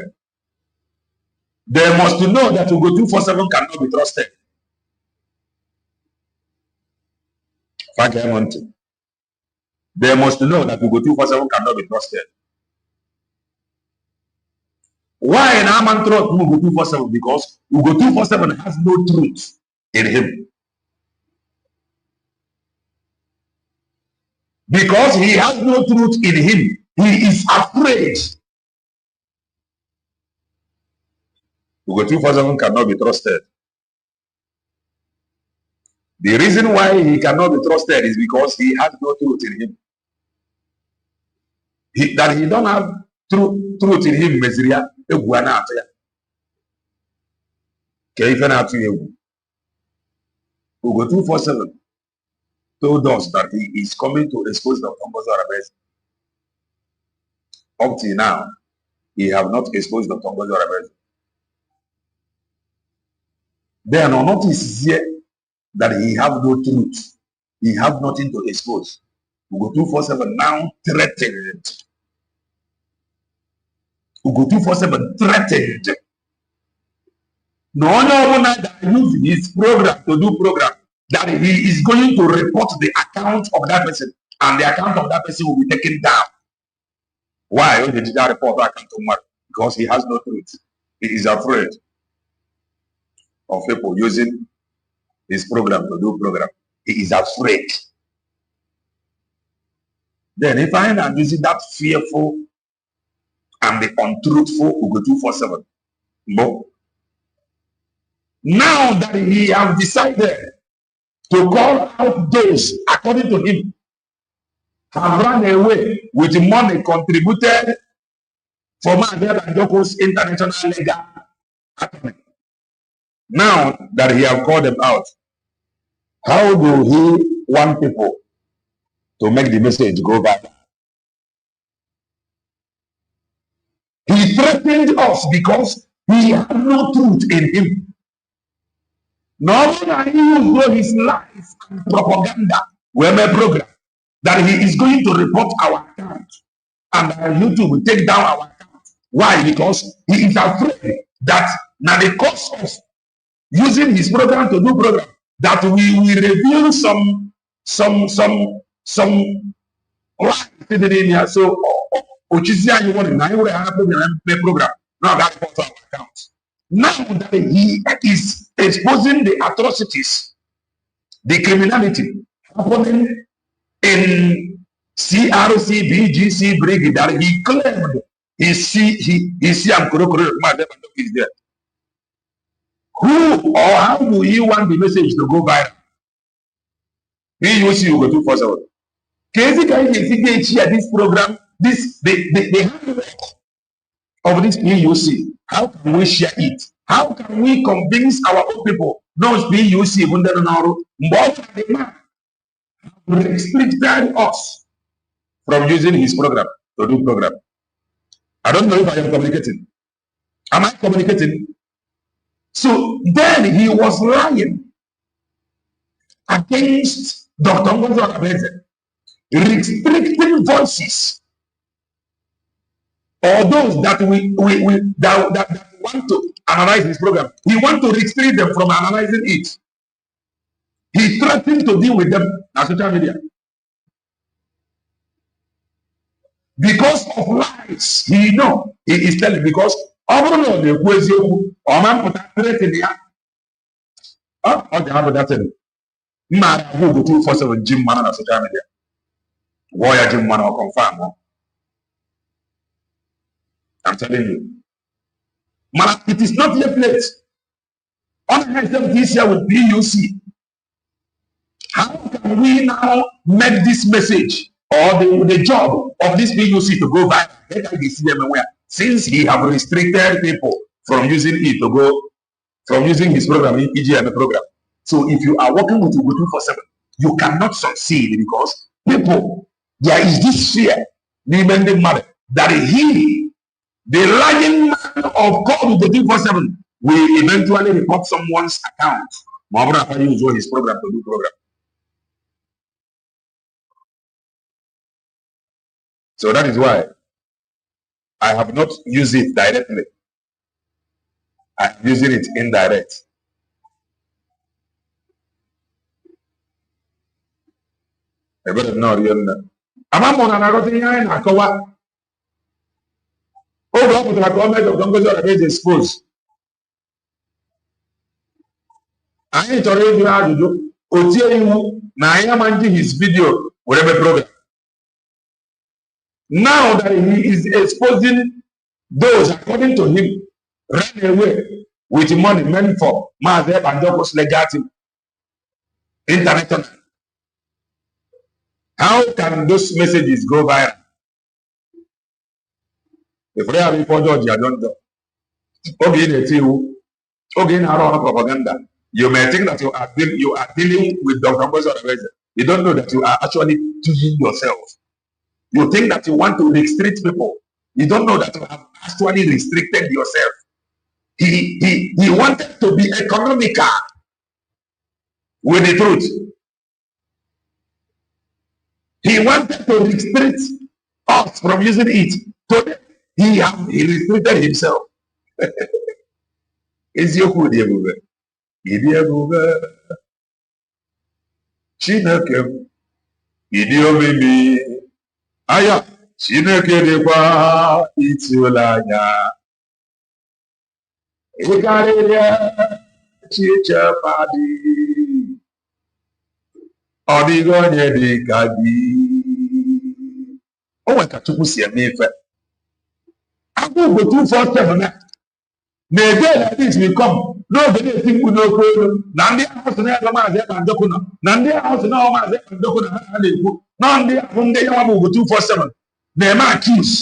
They must know that UGO247 cannot be trusted. They must know that UGO247 cannot be trusted. Why an Aman trust UGO247? Because UGO247 has no truth in him. Because he has no truth in him, he is afraid. UGO247 cannot be trusted. The reason why he cannot be trusted is because he has no truth in him. That he don't have truth in him, Mesiria, UGO247 told us that he is coming to expose the Tongozo Arabes. Up till now, he have not exposed the Tongozo Arabes. They are not here. that he have no truth. He have nothing to expose. UGO247 now threatened. UGO247 threatened. No one that use his program to do program, that he is going to report the account of that person, and the account of that person will be taken down. Why did that report account to Mark? Because he has no truth. He is afraid of people using his program to do program. He is afraid. Then if I am using that fearful and the untruthful UGO247, no. Now that he has decided to call out those, according to him, have run away with money contributed for Nwayi Isiocha's international legal attorney. Now that he have called them out, how do he want people to make the message go back? He threatened us because he had no truth in him. Nor can he use his life and propaganda web program that he is going to report our account and YouTube will take down our account. Why? Because he is afraid that now the cost of using his program to do program that we will reveal some lies in here. So you want to program. Now that was our account. Now that he is exposing the atrocities, the criminality happening in CRC, BGC brigade that he claimed is there. Who or how do you want the message to go viral? We use UGO247. This program, the handwork of this PUC. How can we share it? How can we convince our own people? No PUC restricted us from using his program to do program. I don't know if I am communicating. Am I communicating? So then he was lying against Dr. Nwayi restricting voices or those that that want to analyze his program. He want to restrict them from analyzing it. He threatened to deal with them on social media. Because of lies, he is telling because UGO247 Jim man on social media. Warrior Jim man or confirm. I'm telling you. Man, it is not yet late. On this year with PUC. How can we now make this message or the job of this PUC to go viral? Since he have restricted people from using it to go, from using his program, EGM program. So if you are working with UGO247, you cannot succeed because people, there is this fear, that he, the lying man of God UGO247, will eventually report someone's account. Use his program to do program. So that is why I have not used it directly. I'm using it indirect. I better know you. I'm on another thing. I know. Oh, the government of Congo is exposed. I ain't already how to do. Otiyu, now I am managing his video, whatever program. Now that he is exposing those, according to him, ran away with money meant for Nwayi Isiocha's legal international. How can those messages go viral? If they are before George, I don't know. Okay, propaganda. You may think that you are dealing with Dr. Nwayi. You don't know that you are actually choosing yourself. You think that you want to restrict people. You don't know that you have actually restricted yourself. He wanted to be economical. with the truth. He wanted to restrict us from using it. Today, he restricted himself. Eziokwu dị ebube, ịdị ebube, Chineke m, ịdị omimi, aya, Chineke dịkwa ịtụnanya. Ị karịrị echiche mmadụ, ọ dịghị onye dị ka gị. O nwere ka Chukwu si eme ife. Agụ UGO247 na-ede like this will come. N'oge na-eti mkpu n'okwu elu na ndị ahụ sị na ebe Maazị Ekpanjọkụ nọ, na ndị ahụ sị na Maazị Ekpanjọkụ na ha na-ekwu na ndị ahụ ndị ya bụ UGO247 na-eme accuse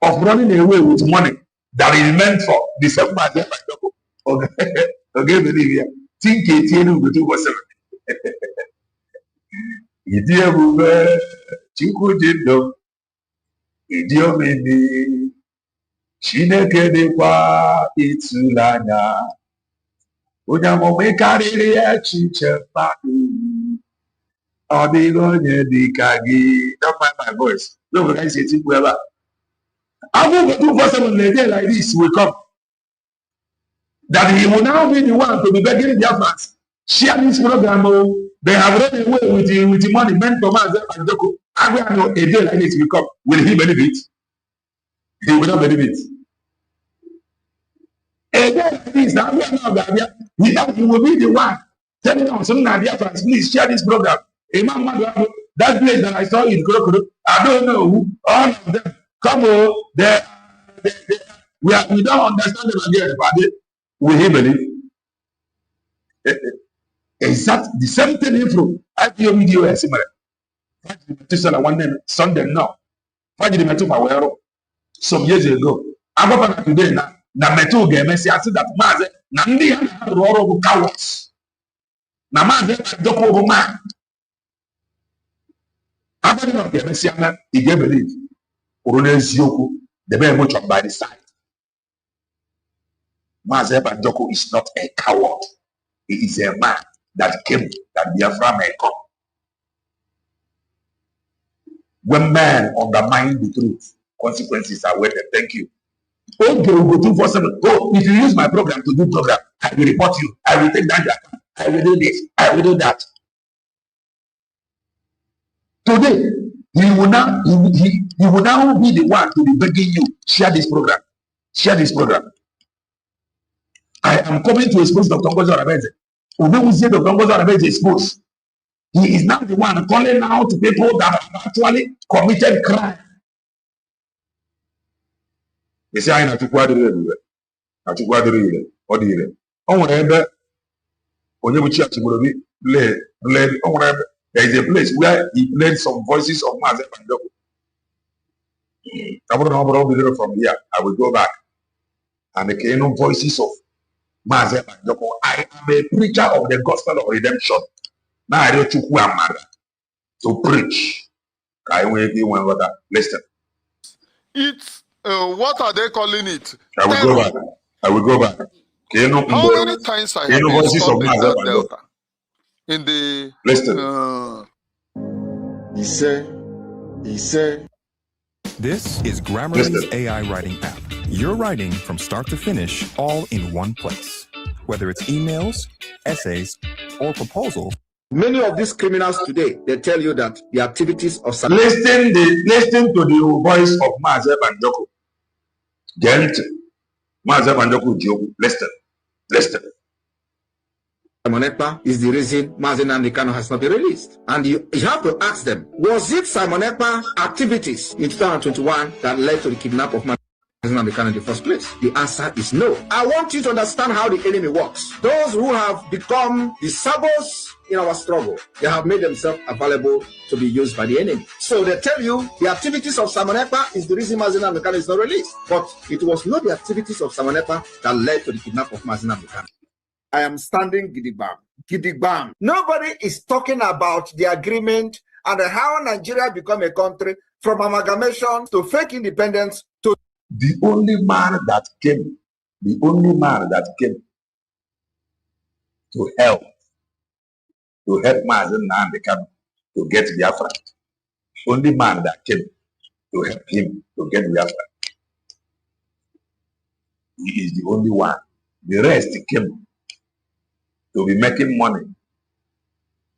of running away with money that is meant for the same Maazị Ekpanjọkụ. Oge believe ya, think etie na UGO247. Ịdị ebube, Chukwu dị ndụ, ịdị omimi, Chineke dịkwa ịtụnanya. Onye amụma ị karịrị echiche mmadụ, ọ dịghị onye dị ka gị. Don't mind my voice. Don't forget to say whoever. Agụ UGO247 na-ede like this will come. That he will now be the one to be begging their fans. Share this program. They have run away with the money meant for Maazị Ekpanjọkụ. A day like this will come. Will he believe it? He will not believe it. A day like this, he will be the one telling us, please share this program. That place that I saw in Kurokoro, I don't know who, all of them. Come on, we don't understand them again, but will he believe? Is that the same thing from IPO video is similar? Sunday now. Some years ago, I'm going today now. Na metu ga-emesi asị that Maazị na ndị ha na-arụ ọrụ bụ cowards. Na Maazị Ekpanjọkụ bụ man. Abadị na ga-emesi anya, ị ga-ebelieve. Kwuru n'eziokwu, debe emotion by the side. Maazị Ekpanjọkụ is not a coward. He is a man that came, that Biafra may come. When men undermine the truth, consequences are waited. Thank you. Okay, UGO247. Oh, if you use my program to do program, I will report you. I will take down your account. I will do this. I will do that. Today, he will now be the one to be begging you, share this program. Share this program. I am coming to expose Dr. Ngozi Arabeze. When we say Dr. Ngozi Arabeze exposed, he is now the one calling out people that have actually committed crime. They say, I know what to do. I took what to do. What do you do? Oh, whatever. When you church, there is a place where he played some voices of Maazị Ekpanjọkụ. I wouldn't know from here. I will go back. And the Kano voices of Maazị Ekpanjọkụ. I am a preacher of the gospel of redemption. Now I don't to preach. I will give one word. Listen. It's what are they calling it? I will go back. I will go back. How many times I have been stopped in that Delta? In the listen. He said. This is Grammarly's AI writing app. You're writing from start to finish all in one place. Whether it's emails, essays, or proposals. Many of these criminals today, they tell you that the activities of listen to the voice of Maazị Ekpanjọkụ. Gent, Maazị Ekpanjọkụ Jobu. Listen. Simon Ekpa is the reason Maazị Nnamdi Kanu has not been released. And you have to ask them, was it Simon Ekpa activities in 2021 that led to the kidnap of Maazị Nnamdi Kanu in the first place? The answer is no. I want you to understand how the enemy works. Those who have become the sabos in our struggle, they have made themselves available to be used by the enemy. So they tell you the activities of Simon Ekpa is the reason Maazị Nnamdi Kanu is not released. But it was not the activities of Simon Ekpa that led to the kidnap of Maazị Nnamdi Kanu. I am standing gidigbam. Gidigbam. Nobody is talking about the agreement and how Nigeria become a country from amalgamation to fake independence to the only man that came to help to help Mazen Nnamdi Kanu to get Biafra. Only man that came to help him to get Biafra. He is the only one. The rest came to be making money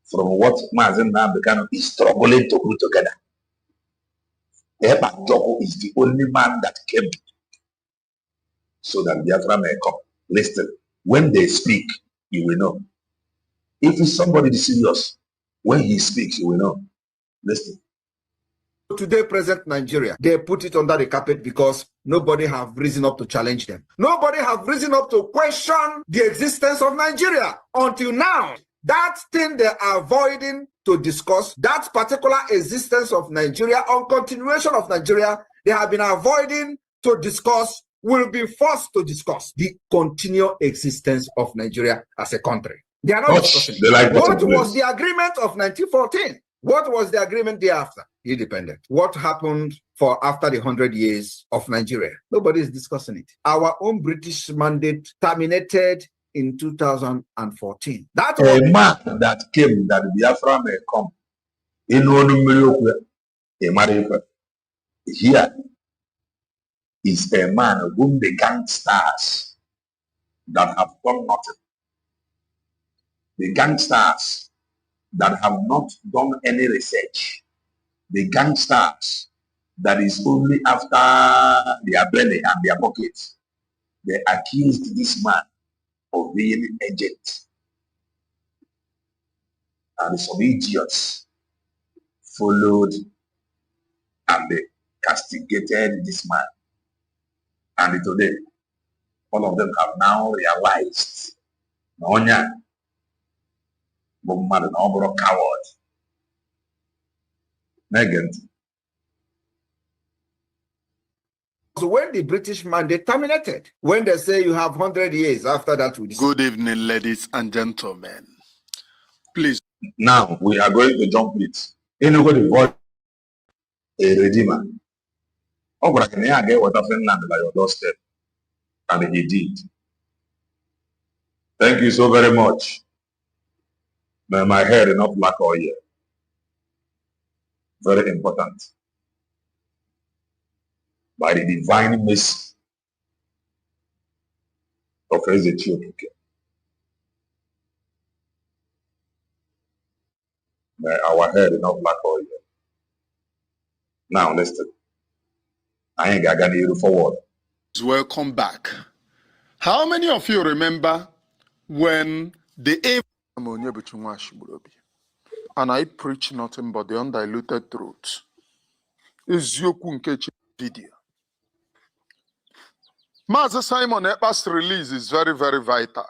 from what Mazen Nnamdi Kanu is struggling to put together. Eba Joko is the only man that came so that Biafra may come. Listen, when they speak, you will know. If it's somebody serious, when he speaks, you will know. Listen. Today, present Nigeria, they put it under the carpet because nobody have risen up to challenge them. Nobody have risen up to question the existence of Nigeria. Until now, that thing they are avoiding to discuss, that particular existence of Nigeria, or continuation of Nigeria, they have been avoiding to discuss, will be forced to discuss the continued existence of Nigeria as a country. They are not discussing it. What was the agreement of 1914? What was the agreement thereafter? Independent. What happened for after the 100 years of Nigeria? Nobody is discussing it. Our own British mandate terminated in 2014. That was a man that came that Biafra may come. Here is a man whom the gangsters that have done nothing. The gangsters that have not done any research. The gangsters that is only after their belly and their pockets. They accused this man of being an agent. And some idiots followed and they castigated this man. And today, all of them have now realized Nonya, Bumman, no coward. Megan. So when the British mandate terminated, when they say you have 100 years after that. Good evening, ladies and gentlemen. Please. Now we are going to jump it. Anybody vote a redeemer? Oh, but I can get what I've done by your doorstep. And he did. Thank you so very much. May my hair not black oil. Very important. By the divine mercy of Hijacking. May our hair not black oil. Now listen. I ain't got you forward. Welcome back. How many of you remember when the and I preach nothing but the undiluted truth? Is video. Master Simon Ekpa's release is very, very vital.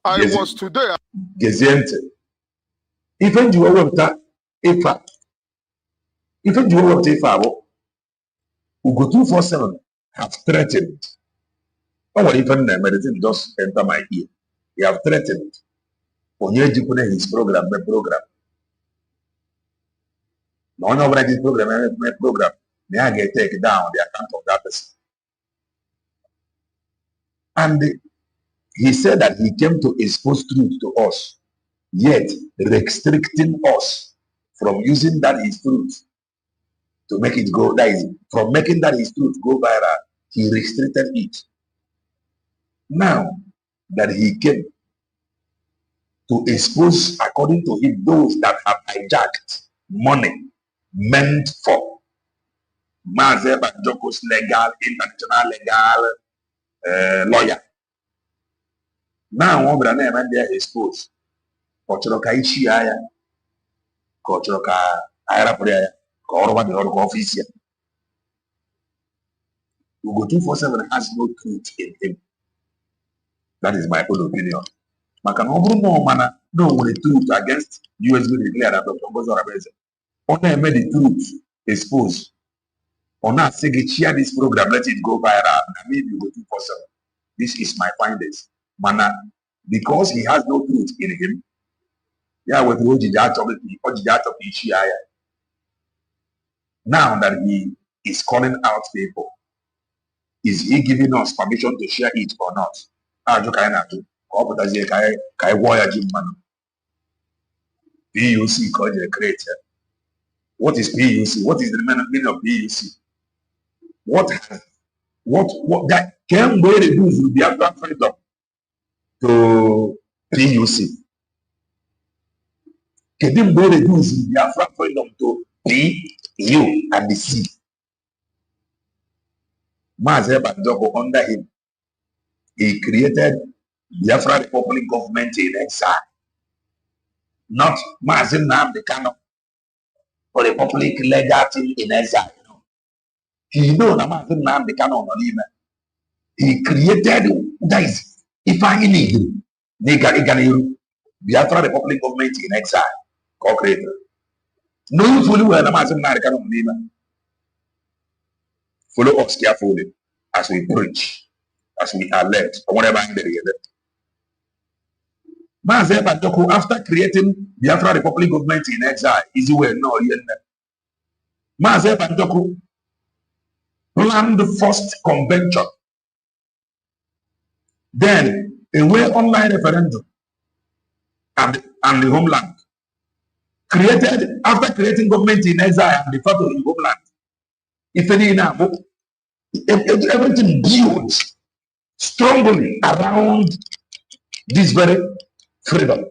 I was today. Even you were that Ifa. Even you were Ifa. UGO247 have threatened. Oh, even the medicine just enter my ear. They have threatened. For his program, my program. No one over this program, my program. May I get taken down the account of that person. And he said that he came to expose truth to us, yet restricting us from using that his truth to make it go, that is, from making that his truth go viral, he restricted it. Now that he came to expose, according to him, those that have hijacked money meant for Mazeba Joko's legal, international legal lawyer. Now, one brother and they are exposed. Kochoroka Ishiaya, Kochoroka Irapuria, Korova the Lord office. UGO247 has no truth in him. That is my own opinion. No truth against USB declared that Dr. Gozorabeze. Only made the truth exposed. On that, say share this program, let it go viral. I mean, UGO247. This is my findings. Mana, because he has no truth in him. Yeah, with now that he is calling out people, is he giving us permission to share it or not? PUC called the creator. What is PUC? What is the meaning of PUC? What that can be reduced with the Biafra freedom to PUC? Can be reduced with the Biafra freedom to PU and the C? Mazen Banjoko under him, he created Biafra Republic government in exile. Not Mazen Nnamdi Kanu or Republic legal team in exile. He know that Mazen Nnamdi Kanu on him. He created guys. If I need Biafra Republic government in exile. Co-creator. Knowing fully well that Mazen Nnamdi Kanu on him. Follow us carefully as we preach, as we alert, or whatever in the together. Mazen Banjoko, after creating Biafra Republic government in exile, is well no yet. Mazen Banjoko planned the first convention. Then a way online referendum and the homeland. Created after creating government in exile and the fact of the homeland. If any now, everything built strongly around this very freedom.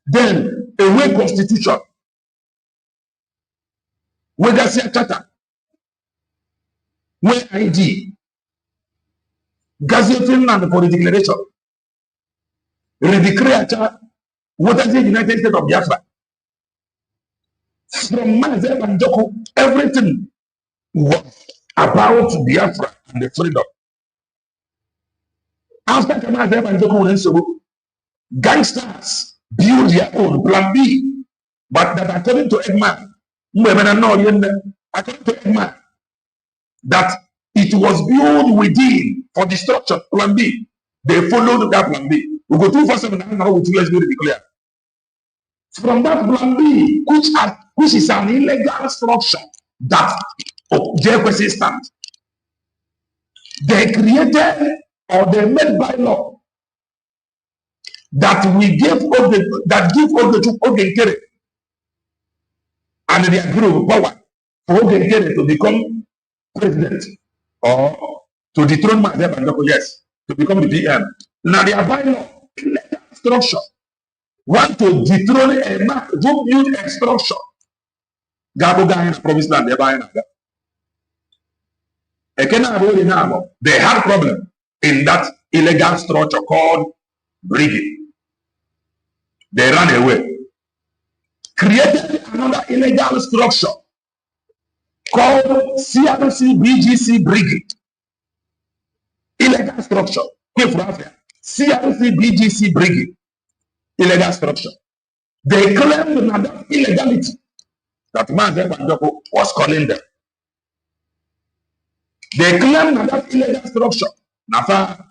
Then a way constitution, whether say charter, where ID, Gazette Finland for the declaration, redeclare what is the United States of Biafra. From Mazen Banjoko, everything was about Biafra and the freedom. After Mazen Banjoko went so, gangsters build their own plan B, but that according to Eggman, according to Eggman, that it was built within for destruction, plan B. They followed that plan B. UGO247 now with US be declared. From that plan B, which is an illegal structure that JQC stands, they created or they made by law that we give all the Ogenkere and their group power for Ogenkere to become president or to dethrone Mazen Banjoko, yes, to become the PM. Now they are by law, illegal structure. Want to dethrone a man who build a structure. Gabo guy in the promised land, they're buying that. They had problem in that illegal structure called brigade. They ran away. Created another illegal structure called CRC BGC Brigade. Illegal structure. Here for Africa. CRC BGC Brigade. Illegal structure. They claimed another illegality that Mazen Banjoko was calling them. They claimed another illegal structure. Nafa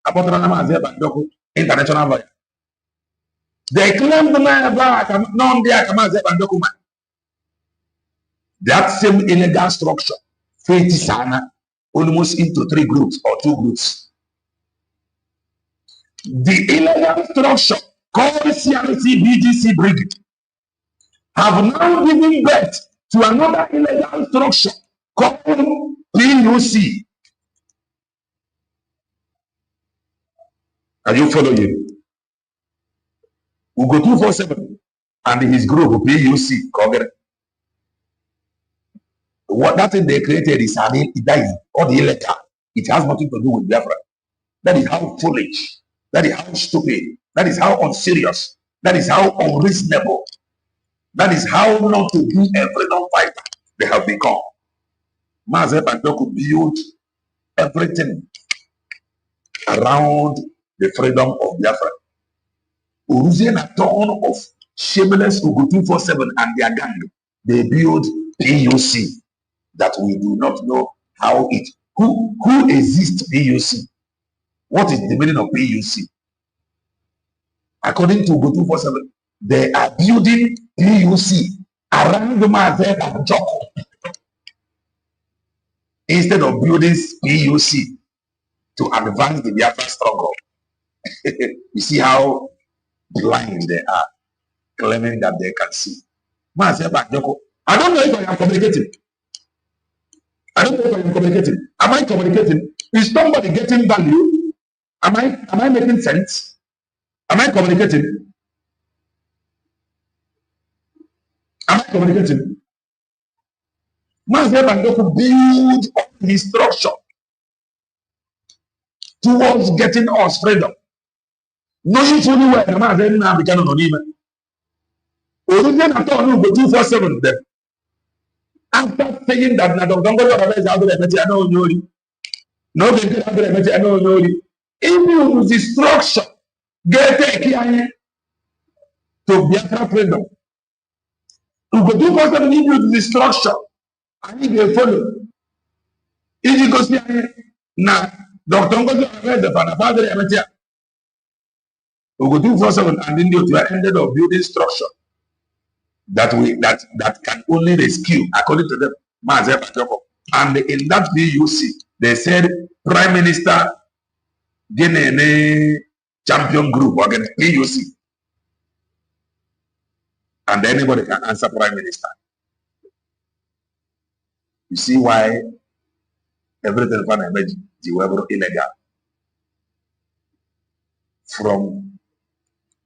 Apotrana Mazen Banjoko international lawyer. They claimed that same illegal structure fate sana almost into 3 groups or 2 groups. The illegal structure called CRC BGC Brigade have now given birth to another illegal structure called PUC. Are you following? UGO247 and his group PUC. What that thing they created is or the illegal. It has nothing to do with Biafra. That is how foolish. That is how stupid. That is how unserious. That is how unreasonable. That is how not to be a freedom fighter they have become. Mazen Banjoko built everything around the freedom of Biafra. Using a ton of shameless UGO247 and their gang, they build PUC that we do not know how it, who exists PUC. What is the meaning of PUC? According to UGO247, they are building PUC around the Mazen Banjoko instead of building PUC to advance the Biafra struggle. You see how blind they are, claiming that they can see. I don't know if I am communicating. I don't know if I am communicating. Am I communicating? Is somebody getting value? Am I making sense? Am I communicating? Am I communicating? Mazi Banjoko build his structure towards getting us freedom. Knowing fully well the Mazi now became anonymous. Originally, I thought UGO247 them. After saying that na don't go to is out there, I know you. No, they get out there, I know you. Even the structure, get a to Biafra freedom. UGO247 even the structure. I need to follow. If you go see now, Dr. Ngozi the father amateur. UGO247 and India ended up building structure that can only rescue, according to them, Mazi Banjoko. And in that VUC, they said Prime Minister Guinea champion group against VUC. And anybody can answer Prime Minister. You see why everything from emergency were illegal. From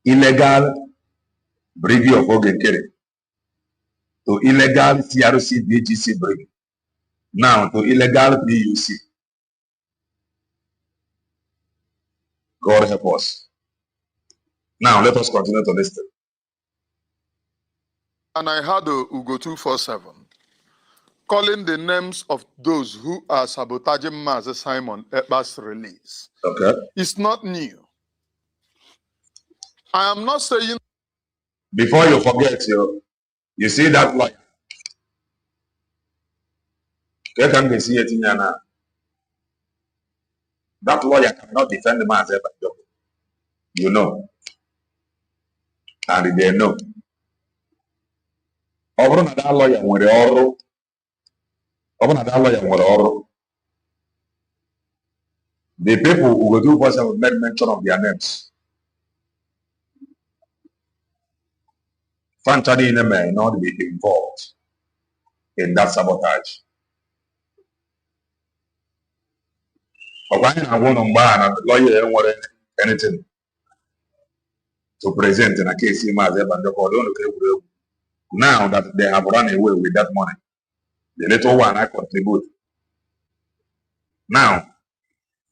illegal breeding of organ carry to illegal CRC BGC breeding. Now to illegal VUC. God help us. Now let us continue to listen. And I had a UGO247 calling the names of those who are sabotaging Mazi Simon Ekpa's release. Okay. It's not new. I am not saying. Before you forget, you see that lawyer. You can see it in now. That lawyer cannot defend the Mazi Banjoko. You know. And they know. Over that lawyer with the people who will do was made mention of their names. Fantani may not be involved in that sabotage. But when I want to ban and the lawyer don't want anything to present in a case in Mazi Banjoko. Now that they have run away with that money, the little one I contribute. Now,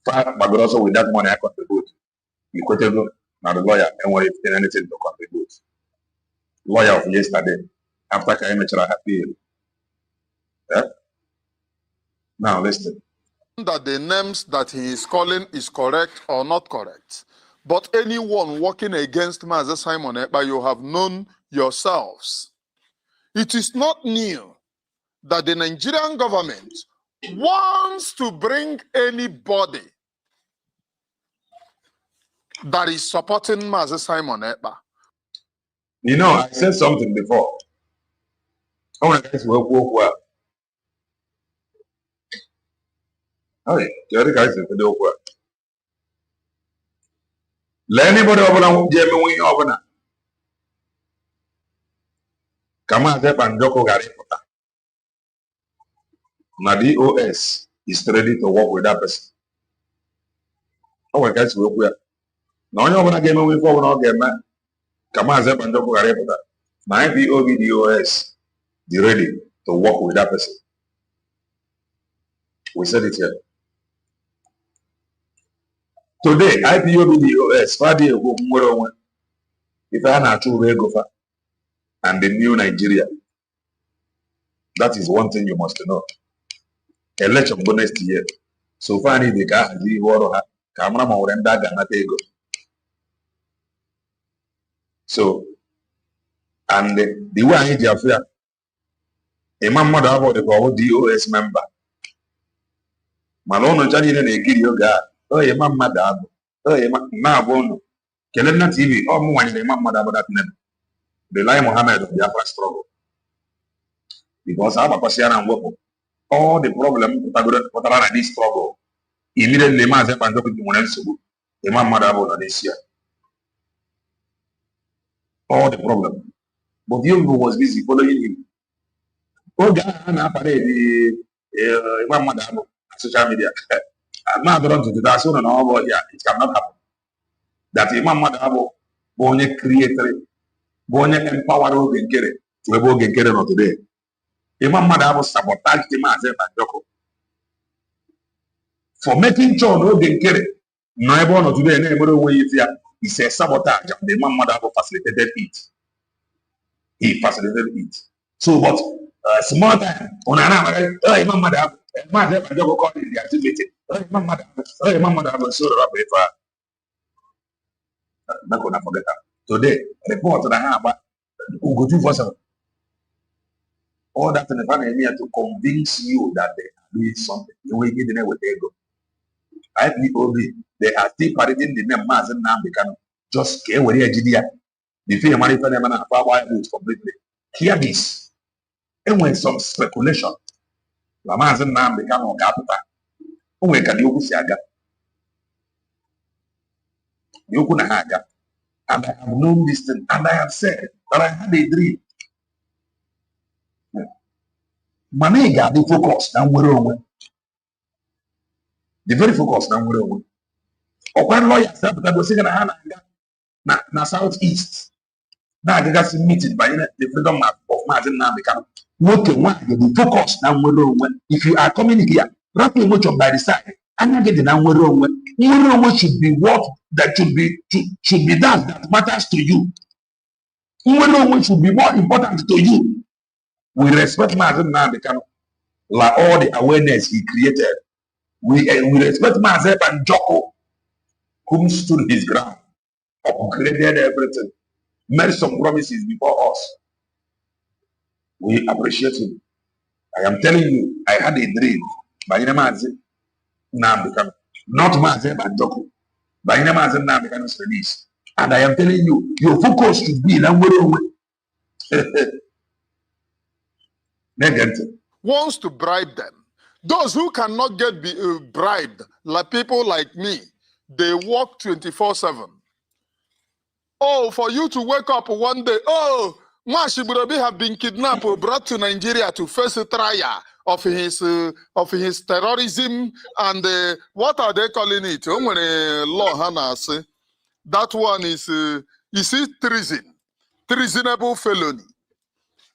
but also with that money I contribute. Equitable, now the lawyer don't want anything to contribute. Lawyer of yesterday, after Kaimetra appeal. Yeah? Now listen. That the names that he is calling is correct or not correct. But anyone working against Mazi Simon Ekpa, you have known yourselves. It is not new that the Nigerian government wants to bring anybody that is supporting Mazi Simon Ekpa. You know, I said something before. I want to guys work well. Oh, yeah, the guys will work. Let anybody over Jamie over. Mazi Banjoko got it. Now DOS is ready to work with that person. Oh, guys work well. Now you're gonna get me for one game, man. Mazi Banjoko got it. Now DOS is ready to work with that person. We said it here. Today, IPOBDOS, Friday, if I had to go and the new Nigeria. That is one thing you must know. Election go next year. So far, the car has the camera morenda ganatego. So, and the one in Jafia, a man mother about the DOS member. Malone Johnny and a kid yoga. Oh, a mamma dab. Oh, a man, Kelena TV, or more than a mamma about that name. The Lai Mohammed of the Afra struggle. Because I'm a Pasiana and Woko. All the problem what are this struggle. Immediately, Mazi Banjoko to Monensu, the mamma about this year. all the problem. But the UGO was busy following him. Oh, God, I'm social media. I'm not going to do that. So, no, yeah, it cannot happen. That Imam Madabo, born a creator, born an empowered Genkere, to a Genkere not today. Imam Madabo sabotaged him as a Joko. For making sure no Genkere, no one or today, anybody way he says sabotage, and the Imam Madabo facilitated it. He facilitated it. So, but small time, on an Imam Madabo, Madabo Joko called in the activity. Imam Madabo, so the not gonna forget that. Today, report that I have about UGO247. All that in the family here to convince you that they are doing something. You will get the name with ego. IPOB, they are still parading the name Mazen Nambikan. Just care where you are. The fear money for them and power is completely. Hear this. And when some speculation, the Mazen Nambikan or Capita, who can you see a gap? You couldn't have a gap. And I have known this thing, and I have said that I had a dream. Manega, the focus, now we're on. The very focus, now we're on. Or when lawyers said that was saying, na Southeast. Now I got meeting by the freedom of Martin now become working one, the focus, now we're on. If you are coming here, wrapping much on by the side, and not getting now we're on. What should be what that should be done that matters to you. What should be more important to you. We respect Martin now become like all the awareness he created. We respect Mazep and Joko, whom stood his ground, upgraded everything, made some promises before us. We appreciate him. I am telling you, I had a dream. By Mazep now become not Mazep and Joko. By Mazep now become released. And I am telling you, your focus should be negative. Wants to bribe them. Those who cannot get bribed, like people like me, they work 24/7. Oh, for you to wake up one day, oh, Mwashiburabi have been kidnapped or brought to Nigeria to face a trial of his terrorism and what are they calling it? Law Hannah say that one is treason, treasonable felony.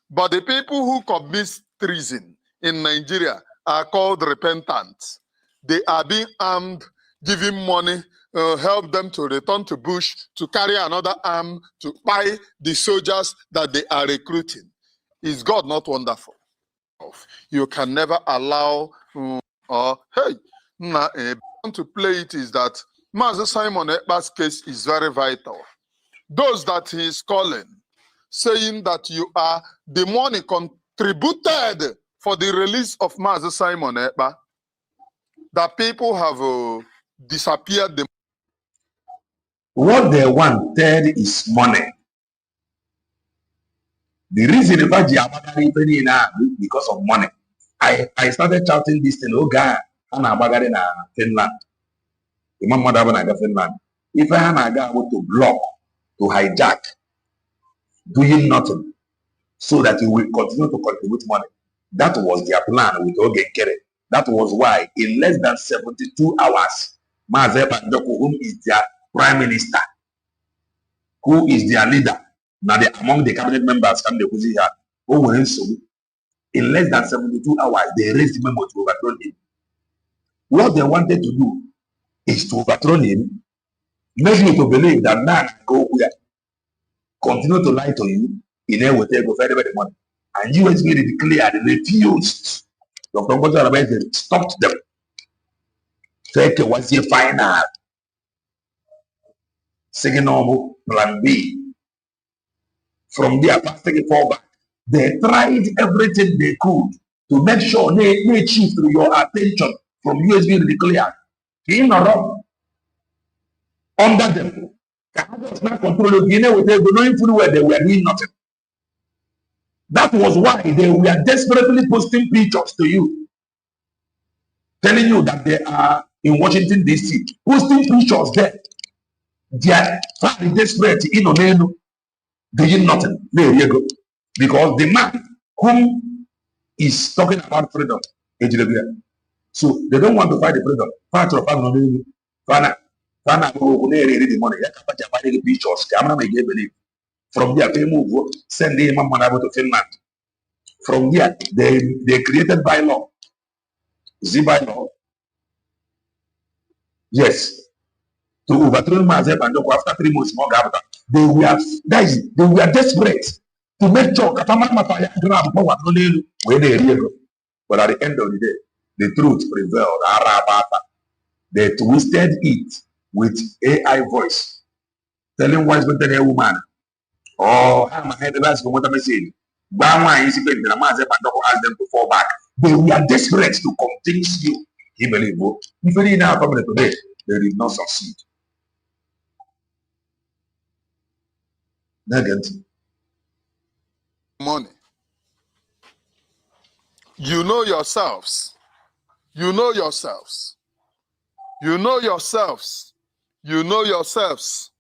But the people who commit treason in Nigeria are called repentants. They are being armed, giving money, help them to return to bush, to carry another arm, to buy the soldiers that they are recruiting. Is God not wonderful? You can never allow, hey, to play it is that Master Simon Ekpa's case is very vital. Those that he is calling, saying that you are the money contributed for the release of Master Simon Ekpa, that people have disappeared. What they wanted is money. The reason if because of money. I started shouting this thing, oh God, I'm in Finland. Imam Madaba Finland. If I go to block, to hijack, doing nothing, so that you will continue to contribute money. That was their plan with Ogenkere. That was why in less than 72 hours, Mazep and Joko, whom is their prime minister, who is their leader, now among the cabinet members, in less than 72 hours, they raised memo to overthrow him. What they wanted to do is to overthrow him, make you to believe that man go where, continue to lie to you, in a way they go for the money. And USB declared, refused. Dr. Mboja stopped them. Take was your final signal plan B. From there, take it forward. They tried everything they could to make sure they shift your attention from USB declared. In or wrong. Under them. Canada not control Guinea with them knowing fully where they were doing nothing. That was why they were desperately posting pictures to you, telling you that they are in Washington, D.C., posting pictures there. They are very desperate in Onenu. doing nothing. There you go. Because the man whom is talking about freedom, so they don't want to fight the freedom. Part of the money. From there, they move, send the money to Finland. From there, they created bylaw. The bylaw. Yes. To overthrow Mazep and after 3 months more after. They were desperate to make sure where they go. But at the end of the day, the truth prevailed. They twisted it with AI voice, telling what's going to be a woman. Oh, I'm a head of us for what I'm saying. Ask them to fall back. They were desperate to convince you. He believed. If you now come today, they did not succeed. Money. You know yourselves. You know yourselves. You know yourselves. You know yourselves.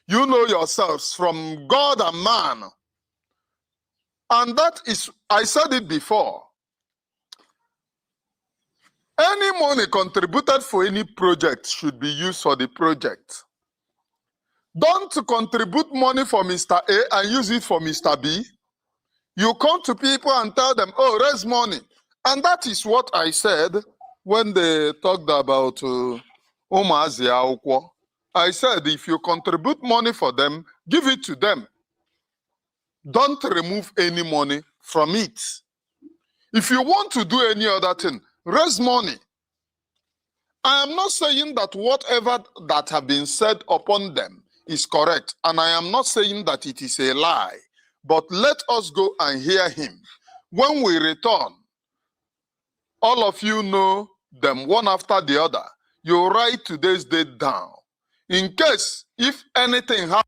You know yourselves from God and man. And that is, I said it before. Any money contributed for any project should be used for the project. Don't contribute money for Mr. A and use it for Mr. B. You come to people and tell them, oh, raise money. And that is what I said when they talked about Umazi Aukwo. I said, if you contribute money for them, give it to them. Don't remove any money from it. If you want to do any other thing, raise money. I am not saying that whatever that have been said upon them is correct, and I am not saying that it is a lie, but let us go and hear him. When we return, all of you know them one after the other. You write today's date down. In case, if anything happens,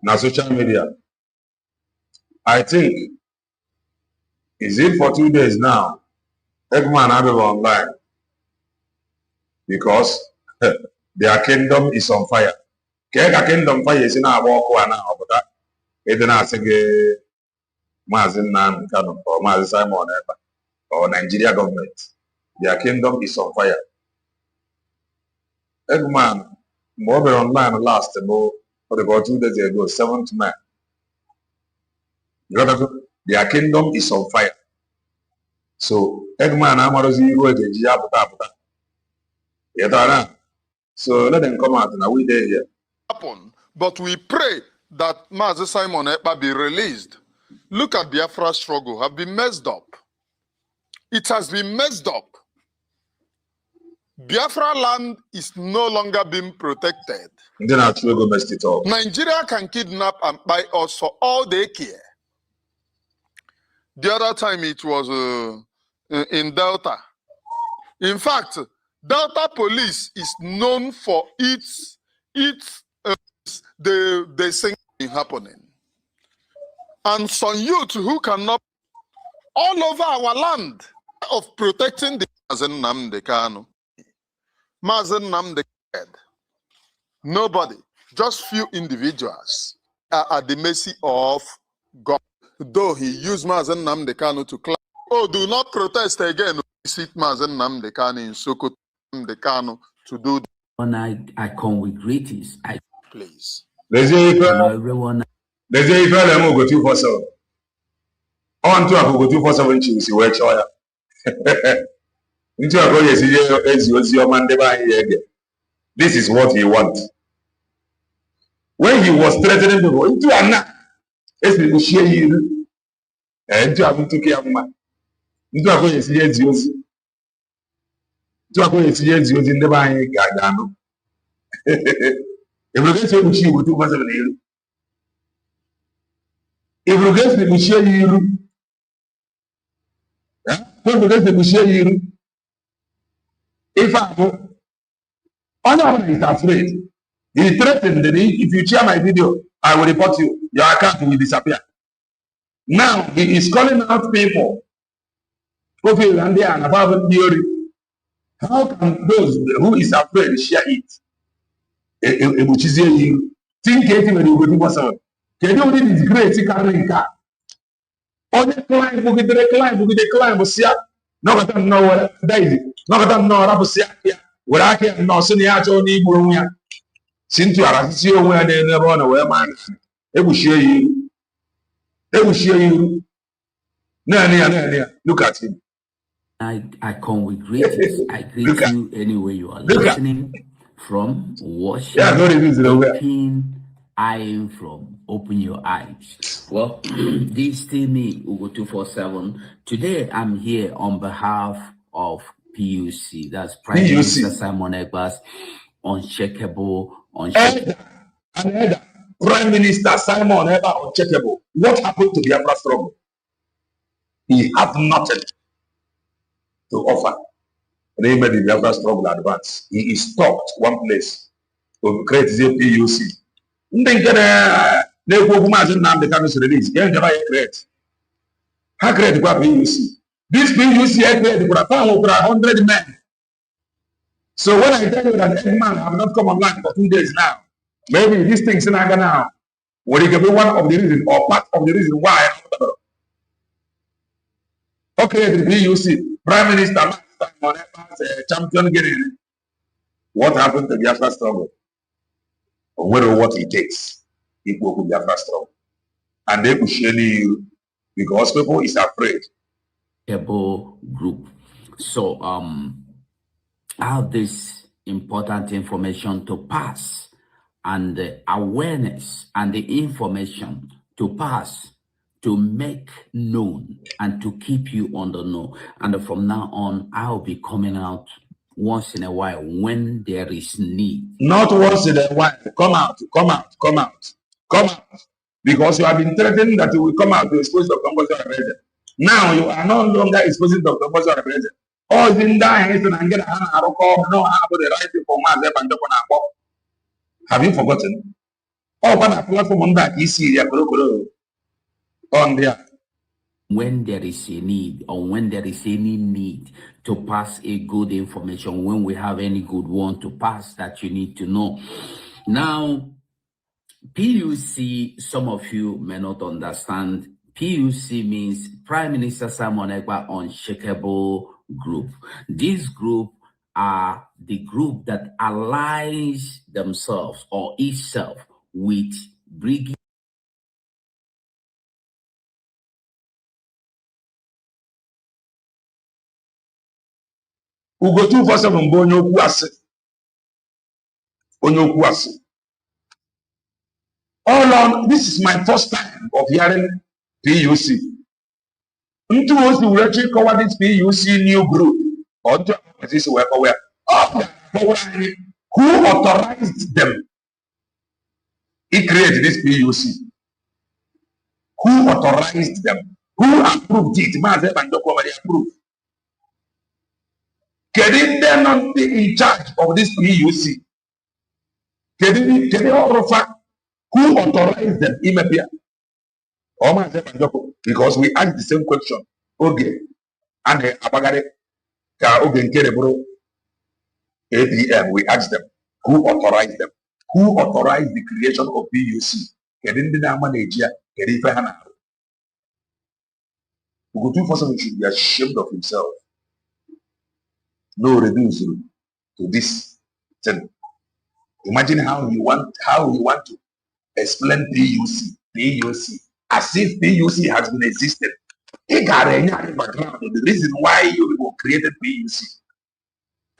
na social media. I think, is it for 2 days now? Eggman have it online because their kingdom is on fire. Kega kingdom fire is in our walk now, but that it didn't say Mazin Nam or Mazin Simon or Nigeria government. Their kingdom is on fire. Eggman, more online last about 2 days ago, 7th man. Their kingdom is on fire. So Eggman Amarozi so let them come out and we there here. But we pray that Mazi Simon Ekpa be released. Look at Biafra's struggle, have been messed up. It has been messed up. Biafra land is no longer being protected. Then our struggle messed it up. Nigeria can kidnap and buy us for all they care. The other time it was in Delta. In fact, Delta police is known for its the same thing happening. And some youth who cannot all over our land of protecting the Mazen Nnamdi Kanu. Mazen Nnamdi Kanu. Nobody, just few individuals are at the mercy of God. Though he used Mazen Nnamdi Kanu to claim, oh, do not protest again. Visit Mazen Nnamdi Kanu in Sokoto Nnamdi Kanu to do that. When I come with greetings, Please. There's everyone. There's a fellow who go 247. On to go 247 choose you watch oil. Into a go yes, your man again. This is what he wants. When he was threatening to go into Anna, it's been share you and to have to care of man. Into a go yes, to a go yes, in the buying Gagano. If you get to she will 247. If you get to share you, don't forget to share you. If I go, Honor is afraid. He threatened that if you share my video, I will report you. Your account will disappear. Now he is calling out people. How can those who is afraid share it? think it when you go to person. Can you this great carrying car? On the climb, we get the climb, see ya. No, I don't know what that is. No, I don't know what I see ya. What I can know, so the actual need Burunia. Since you are see you where they never run away, man. They will share you. They will share you. No. Look at him. I come with greetings. I greet you anywhere you are listening from, watching, looking, eyeing from. Open your eyes. Well, this is still me, UGO247. Today I'm here on behalf of PUC. That's Prime Minister Simon Ekpa's uncheckable. Prime Minister Simon Ekpa uncheckable. What happened to Biafra struggle? He had nothing to offer. They made the Biafra struggle advance. He is stopped one place to create the PUC. They go to the country's release. They never create. How create the PUC? This PUC created 100 men. So when I tell you that the man have not come online for 2 days now, maybe these things in Aga now, well, it can be one of the reasons or part of the reason why. Okay, the PUC, Prime Minister champion getting. What happened to Biafra struggle? Or whether what it takes, it will be Biafra struggle. And they will share you because people is afraid. Group. So I have this important information to pass, and the awareness and the information to pass, to make known and to keep you on the know. And from now on, I'll be coming out once in a while when there is need. Not once in a while. Come out. Because you have been threatening that you will come out to expose the compulsory representative. Now you are no longer exposing the compulsory representative. Oh, in that and get a no have the right for myself and have you forgotten? Oh, but I platform on that easy on there. When there is a need, or when there is any need to pass a good information, when we have any good one to pass that you need to know. Now, PUC, some of you may not understand. PUC means Prime Minister Simon Ekpa Unshakable Group. This group are the group that aligns themselves or itself with bringing UGO247 onyokwase. All on, this is my first time of hearing PUC. Ntuosi will actually cover this PUC new group. Or this where who authorized them? He created this PUC. Who authorized them? Who approved it? Mazep and Dokwamari approved. Can they not be in charge of this PUC? Can they all fact who authorized them? Because we asked the same question. Okay. And Abagare APM, we asked them who authorized them? Who authorized the creation of PUC? UGO247 should be ashamed of himself. No reduce to this thing. Imagine how he want to explain PUC as if PUC has been existed. Background, the reason why you people created PUC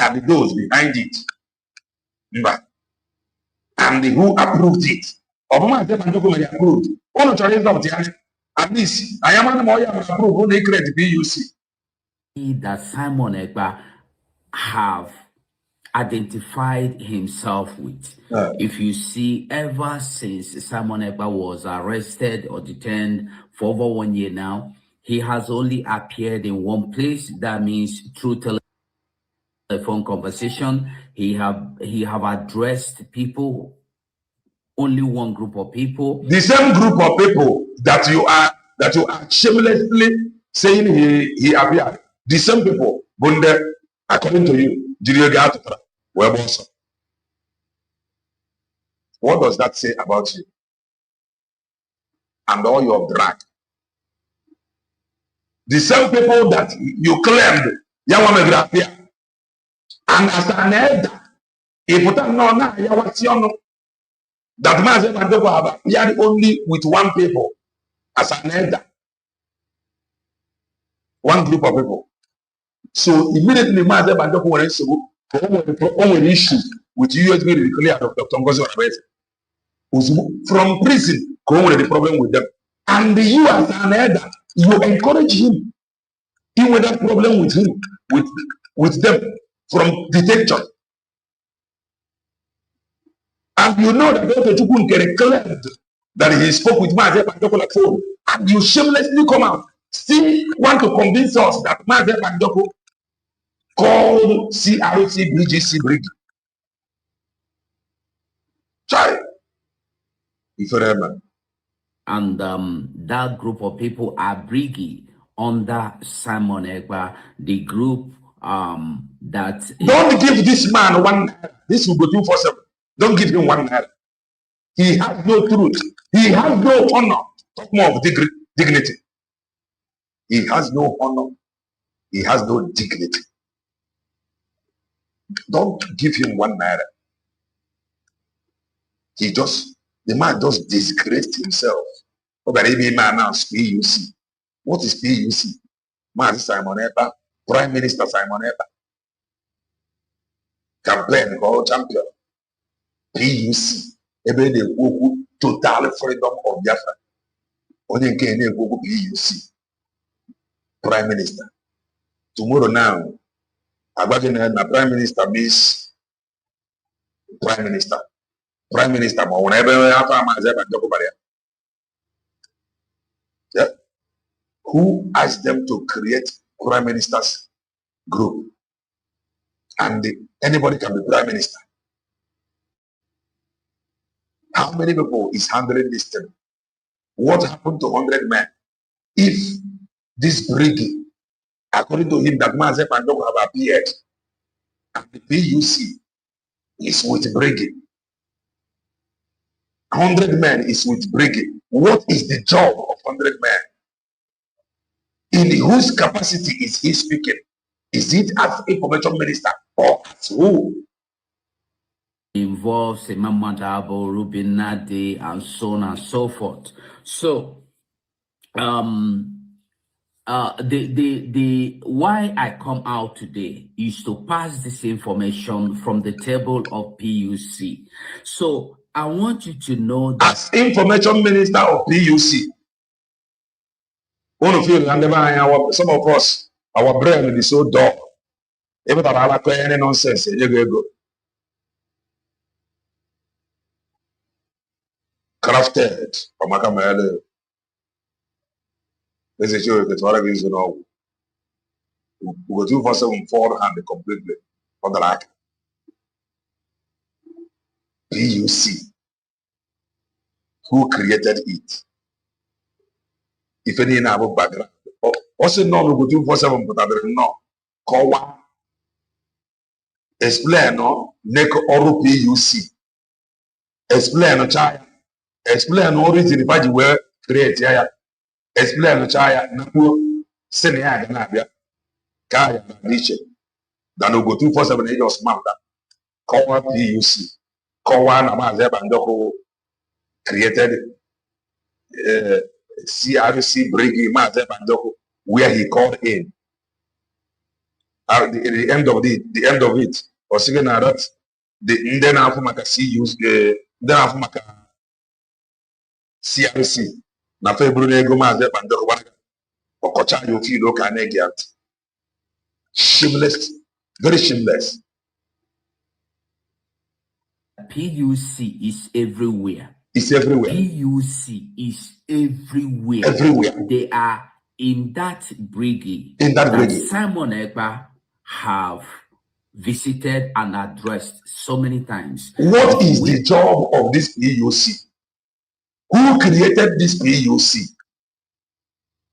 and those behind it. And who approved it. Approved. At least I am approved when they create PUC. That Simon Ekpa have identified himself with. If you see, ever since Simon Ekpa was arrested or detained for over 1 year now, he has only appeared in one place. That means through telephone conversation. He have addressed people, only one group of people. The same group of people that you are shamelessly saying he appeared. The same people, Bunde, according to you, What does that say about you? And all your drag. The same people that you claimed, and as an elder, if you don't know now, that Mazi Bandoko have appeared only with one people as an elder, one group of people. So immediately Mazi Bandoko went to issue with USB declared of Dr. Ngozi from prison, the problem with them. And you as an elder, you encourage him. He would have problem with him, with them from detection. And you know that Dr. Chukun claimed that he spoke with Mazi Bandoko on the phone. And you shamelessly come out, still want to convince us that Mazi Bandoko called CRC BGC Brig. Try. If you remember. And that group of people are Briggy under Simon Ekpa, the group that... Don't give this man one naira. This will go 247. Don't give him one naira. He has no truth. He has no honor. Talk more of dignity. He has no honor. He has no dignity. Don't give him one naira. The man just disgraced himself. What is PUC? Man, Simon Ekpa, Prime Minister Simon Ekpa. Campaign called champion. PUC. Ebe de woku total freedom of Biafra. Only can woku PUC. Prime Minister. Tomorrow now, my Prime Minister means Prime Minister. Prime Minister, but whenever who asked them to create Prime Minister's group? And anybody can be Prime Minister. How many people is handling this thing? What happened to 100 men? If this brigade, according to him, that Mazi Bandoko have appeared, and the PUC is with brigade, 100 men is with brigade. What is the job of 100 men? In whose capacity is he speaking? Is it as information minister or as who? Involves Imam Dabo, Ruben Nadi, and so on and so forth. So, the why I come out today is to pass this information from the table of PUC. So I want you to know that as information minister of PUC, some of us, our brain is so dull. Even that I like any nonsense, you go. Crafted from Makamele. This is sure that what is know. We go 247 forehand completely on the rack. PUC. Who created it? If any in our background. Also, no, we go 247, but I don't know. Kowa. Explain, no? Neko Oru PUC. Explain, no, Chaya. Explain, no, reason if I were create, yeah. Explain, no, Chaya. Naku, Senia, Ganabia. Kaya, Niche. Then we go 247, they just map that. Kowa PUC. Kowa, Namazi Bandoko created CRC Brigade Mazi Bandoko, where he called in. At the end of it, or second that the then Afumaka use the then Afumaka CRC. Na February go Mazi Bandoko or Kocha Yoki Loka Negiat. Shameless, very shameless. PUC is everywhere. It's everywhere. PUC is everywhere. Everywhere. They are in that brigade. In that brigade. Simon Ekpa have visited and addressed so many times. What is the job of this PUC? Who created this PUC?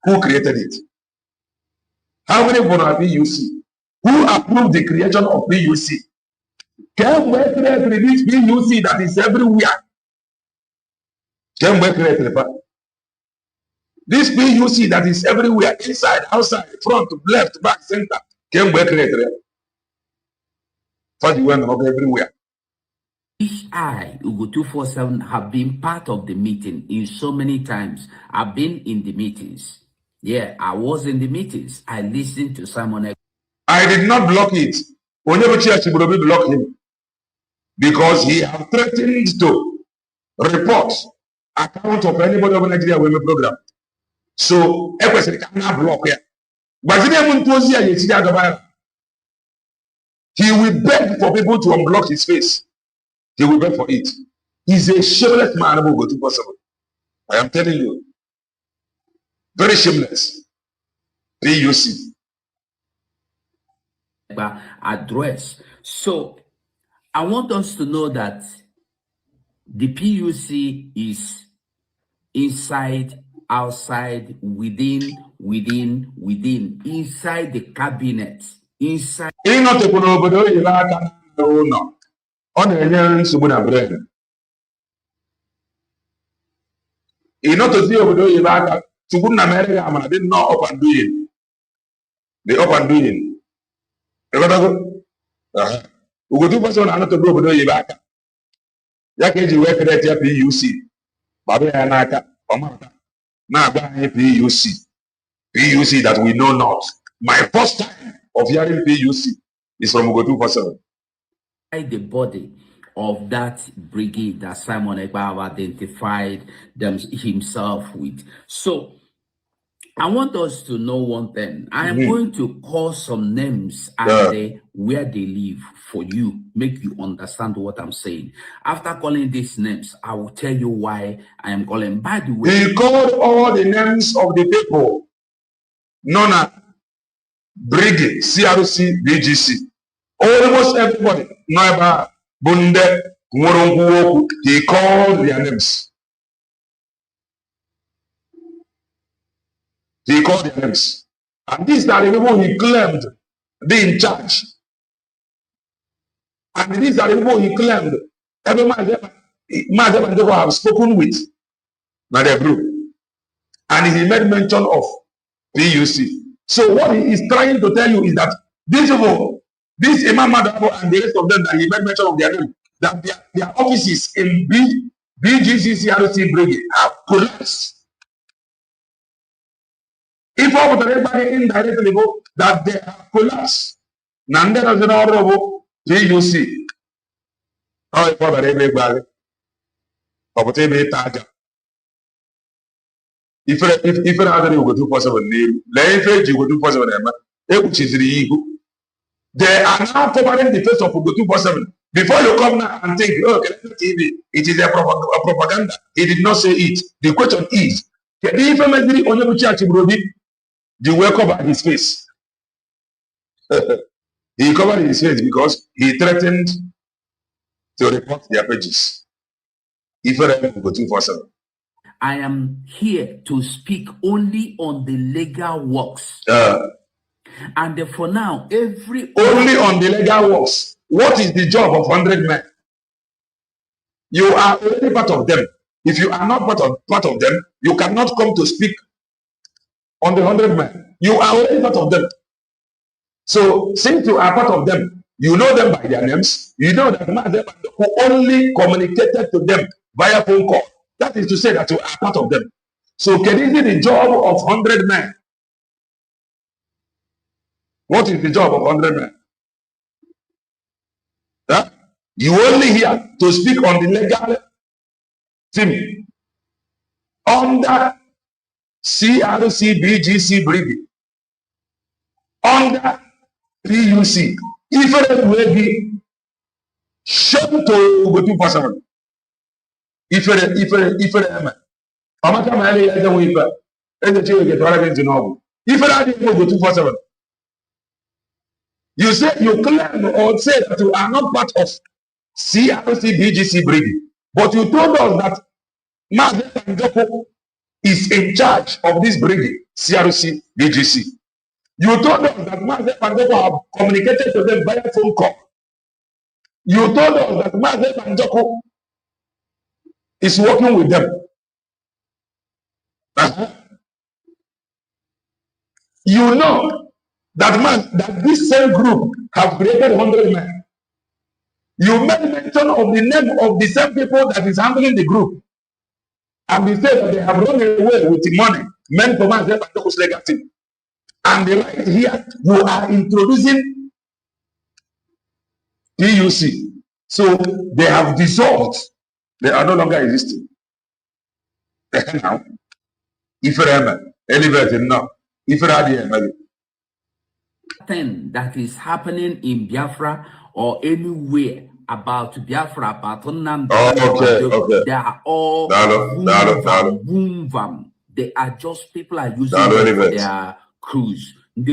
Who created it? How many people are PUC? Who approved the creation of PUC? Can we create this PUC that is everywhere? This PUC that is everywhere, inside, outside, front, left, back, center, everywhere. I, UGO247, have been part of the meeting in so many times. I've been in the meetings. Yeah, I was in the meetings. I listened to Simon. I did not block it. Onyebuchi Achiburobi blocked him because he have threatened to report account of anybody of Nigeria women program. So, Ekwesiri cannot block here. He will beg for people to unblock his face. He will beg for it. He's a shameless man who go to possible. I am telling you. Very shameless. PUC. Address. So, I want us to know that the PUC is inside, outside, within, inside the cabinet, inside. On the Subuna brain. Not to see over the Subuna America, I didn't know up and doing. The up and doing. UGO247 are not to go over the Yibaka. Yakaji work at the PUC. Babi Anaka, Omata. Now, PUC. PUC that we know not. My first time of hearing PUC is from UGO247. The body of that brigade that Simon Ekpa identified himself with. So I want us to know one thing. I am going to call some names and where they live for you, make you understand what I'm saying. After calling these names, I will tell you why I am calling. By the way, he called all the names of the people. Nona, Brigade, CRC, BGC. Almost everybody, Noiba, Bunde, Murungu, he called their names. He called their names. And these are the people he claimed be in charge. And these are the people he claimed every man have spoken with. Now they're group. And he made mention of PUC. So what he is trying to tell you is that these people, this Imam Madabo and the rest of them that he made mention of their name, that their offices in BGC CRC Brigade have collapsed. If all of everybody indirectly go that they have collapsed, Nande does not robo PUC. How if all everybody of the Taja. If I had UGO247 name, let UGO247, which is the ego. They are now covering the face of UGO247. Before you come now and think, oh, TV, it is a propaganda. He did not say it. The question is, can he even make the Onyebuchi Achiburobi the way cover his face? He covered his face because he threatened to report their pages. If I had UGO247. I am here to speak only on the legal works. And for now, only on the legal works. What is the job of 100 men? You are already part of them. If you are not part of them, you cannot come to speak on the 100 men. You are already part of them. So since you are part of them, you know them by their names. You know that who only communicated to them via phone call. That is to say that you are part of them. So can it be the job of 100 men? What is the job of 100 men? Huh? You only here to speak on the legal team under CRC BGC Brigade, under PUC. If it will be shown to UGO247. If it I'm not coming here to weep. And the children get what I mean to know. If I didn't go to 247, you say you claim or say that you are not part of CRC BGC Brigade, but you told us that Mazen Panjoko is in charge of this brigade, CRC BGC. You told us that Mazen Panjoko have communicated to them via phone call. You told us that Mazen Panjoko is working with them. You know that this same group have created 100 men. You made mention of the name of the same people that is handling the group. And they say that they have run away with the money meant for myself and those legacy. And right here, you are introducing PUC. So they have dissolved. They are no longer existing. Now, if you remember, elevated now, if you are thing that is happening in Biafra or anywhere about Biafra, about okay. They are all boom vam. They are just people are using them for their cruise. The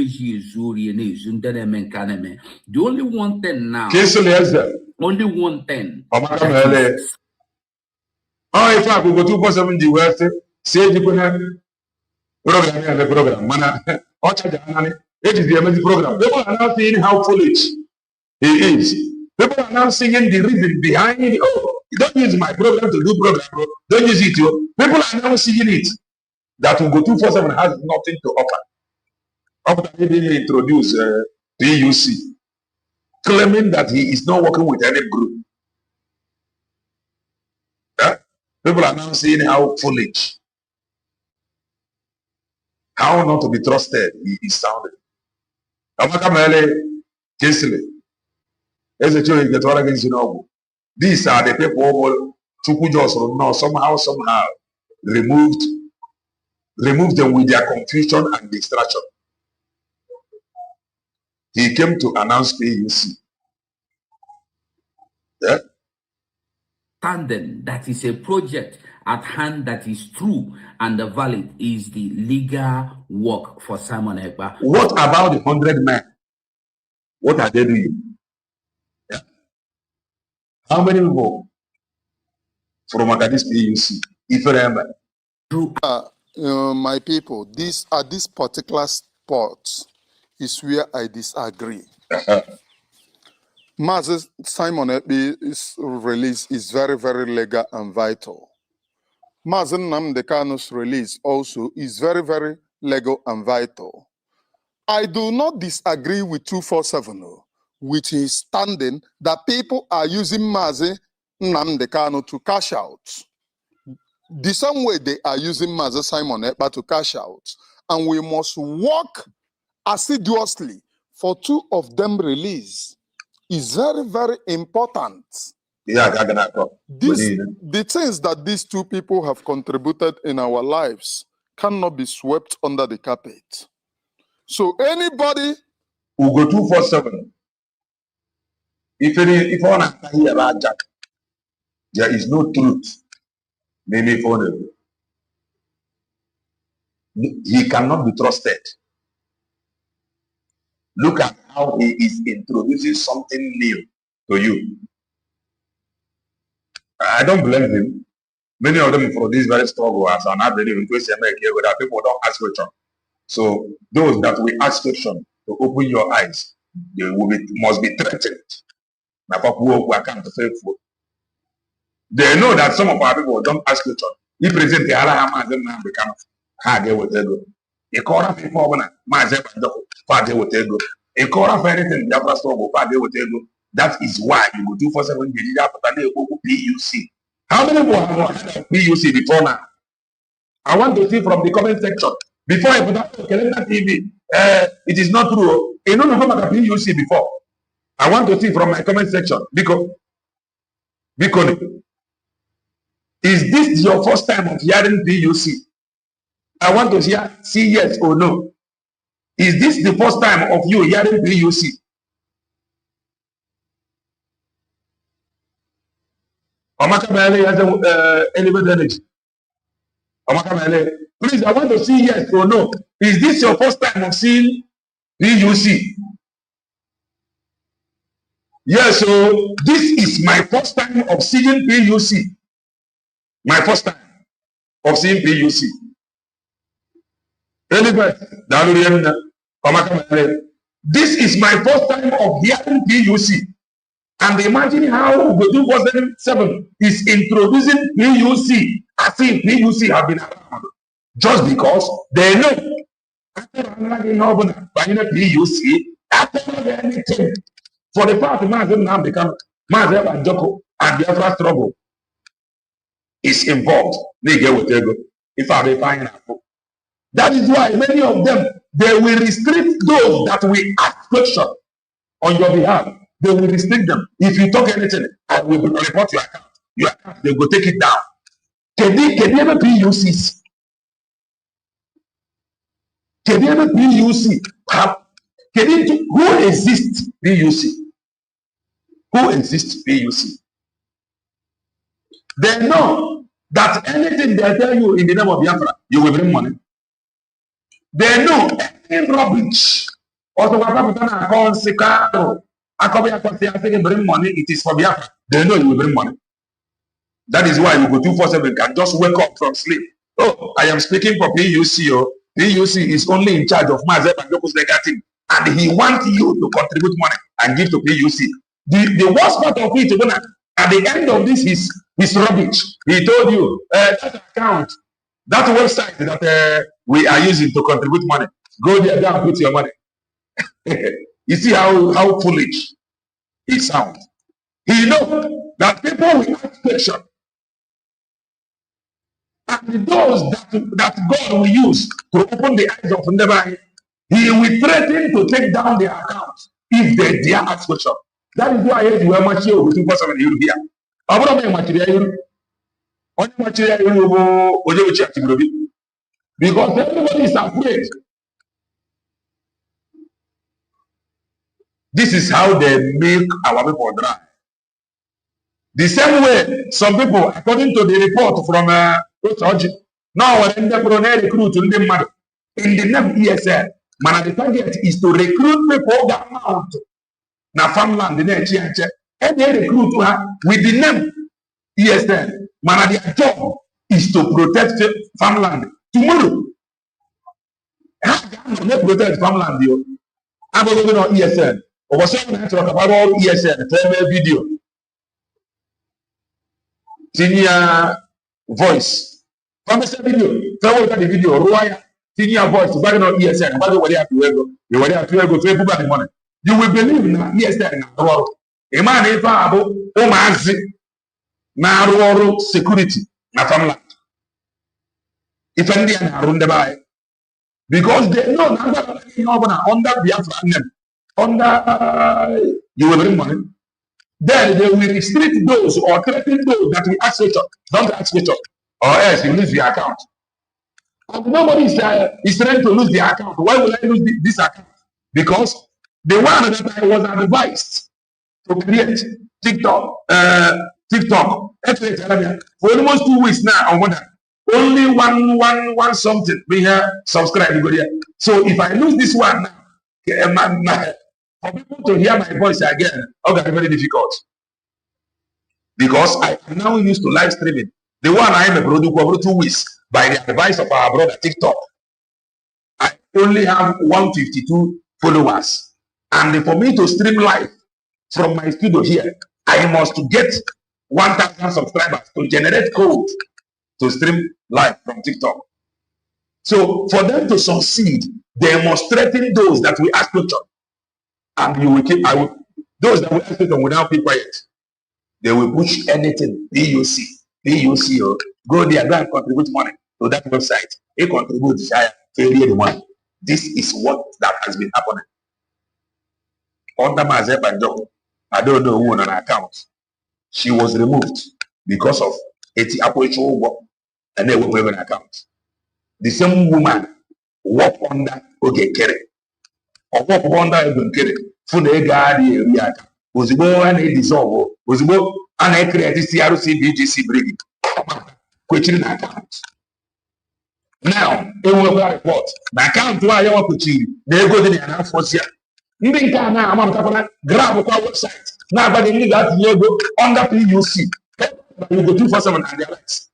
only one thing now. Only one thing. Oh, if I could go 247 the West, say you could program, man. It is the amazing program. People are now seeing how foolish he is. People are now seeing the reason behind it. Oh, don't use my program to do program, bro. Don't use it. People are now seeing it. That UGO247 has nothing to offer. After he introduced PUC, claiming that he is not working with any group. Yeah? People are now seeing how foolish, how not to be trusted he is sounding. These are the people who just know somehow removed them with their confusion and distraction. He came to announce PUC. Yeah? Standing that is a project at hand that is true and valid is the legal work for Simon Ekpa. What about the 100 men? What are they doing? Yeah. How many people from this PUC? If you remember. My people, this particular spot is where I disagree. Mazi Simon Ekpa's release is very, very legal and vital. Mazi Nnamdi Kanu's release also is very, very legal and vital. I do not disagree with 247 with his standing that people are using Mazi Nnamdi Kanu to cash out. The same way they are using Mazi Simon Ekpa to cash out. And we must work assiduously for two of them release. Is very, very important. Yeah, the things that these two people have contributed in our lives cannot be swept under the carpet. So anybody UGO247, if one after here about Jack, there is no truth. Maybe for him. He cannot be trusted. Look at how he is introducing something new to you. I don't blame him. Many of them for this very struggle as an average that people don't ask questions. So those that will ask questions to open your eyes, they must be threatened. They know that some of our people don't ask questions. He present the Allah become hard with ego. A quarter people myself and with ego. A quarter of anything that struggle with ego. That is why UGO247 PUC. How many people have heard of PUC before now? I want to see from the comment section. Before I put up Calendar TV, it is not true. You don't know about PUC before. I want to see from my comment section. Because is this your first time of hearing PUC? I want to see yes or no. Is this the first time of you hearing PUC? Elevated energy. Please, I want to see yes or no. Is this your first time of seeing PUC? Yes, so this is my first time of seeing PUC. My first time of seeing PUC. This is my first time of hearing PUC. And imagine how UGO247 is introducing PUC as if PUC have been around. just because they know PUC after anything for the fact Mazen now become Mazen and Joko and the other struggle is involved. They get what they go. If I find out. That is why many of them they will restrict those that will ask questions on your behalf. They will restrict them. If you talk anything, I will report your account. Your account, they go take it down. Can they ever PUCs? Can they ever PUC? Who exists PUC? Who exists PUC? They know that anything they tell you in the name of Biafra, you will bring money. They know any rubbish. Also, bring money, it is for Biafra. They know you will bring money. That is why UGO247 can just wake up from sleep. Oh, I am speaking for PUC. PUC is only in charge of Mazep and Joko's negative. And he wants you to contribute money and give to PUC. The worst part of it, at the end of this is rubbish. He told you, that account, that website that we are using to contribute money, go there and put your money. You see how foolish it sounds. He knows that people will ask questions. And those that God will use to open the eyes of Nwayi, he will threaten to take down their accounts if they dare ask questions. That is why you are much here with 247 here. Because everybody is afraid. This is how they make our people dry. The same way, some people, according to the report from now when they recruit in the name ESL, man, the target is to recruit people that amount na farmland in the and they recruit with the name ESL. Man, their job is to protect farmland. Tomorrow, how can they protect farmland? I'm going to ESL. I was saying to talk about all ESL, the video. Senior voice. From the video, tell the video, Roya, senior voice, back on ESN, about the way to go. You were there to go to everybody money. You will believe in ESN. A man, if I have Omazi, Narrow security, na family. If any are run the by, because they know under Biafra, under you will bring money. Then they will restrict those or threaten those that will ask question. Don't ask question, or else you lose your account. And nobody is trying to lose their account. Why will I lose this account? Because the one that I was advised to create TikTok, for almost 2 weeks now, or more than only one something. We have subscribe. So if I lose this one now, for people to hear my voice again, okay, very difficult. Because I am now used to live streaming. The one I am a producer over 2 weeks by the advice of our brother TikTok. I only have 152 followers. And for me to stream live from my studio here, I must get 1,000 subscribers to generate code to stream live from TikTok. So for them to succeed, they must threaten those that we ask questions. And you will keep, those that will ask them without be quiet. They will push anything, PUC, go there, go and contribute money to that website. They contribute failure the money. This is what that has been happening. Under Mazep and Joko, I don't know who on an account. She was removed because of 80 approachable work and they will have an account. The same woman worked under Ogekere. Or work under Ogekere. For the guard area. Ozugbo and a dissolve. Ozugbo and I created CRC BGC bringing. Question account. Now, they will report. The account why you want to they go to the announce here. Even now, I'm going to grab a website. Now, but they got go under PUC. You go 247 and their rights.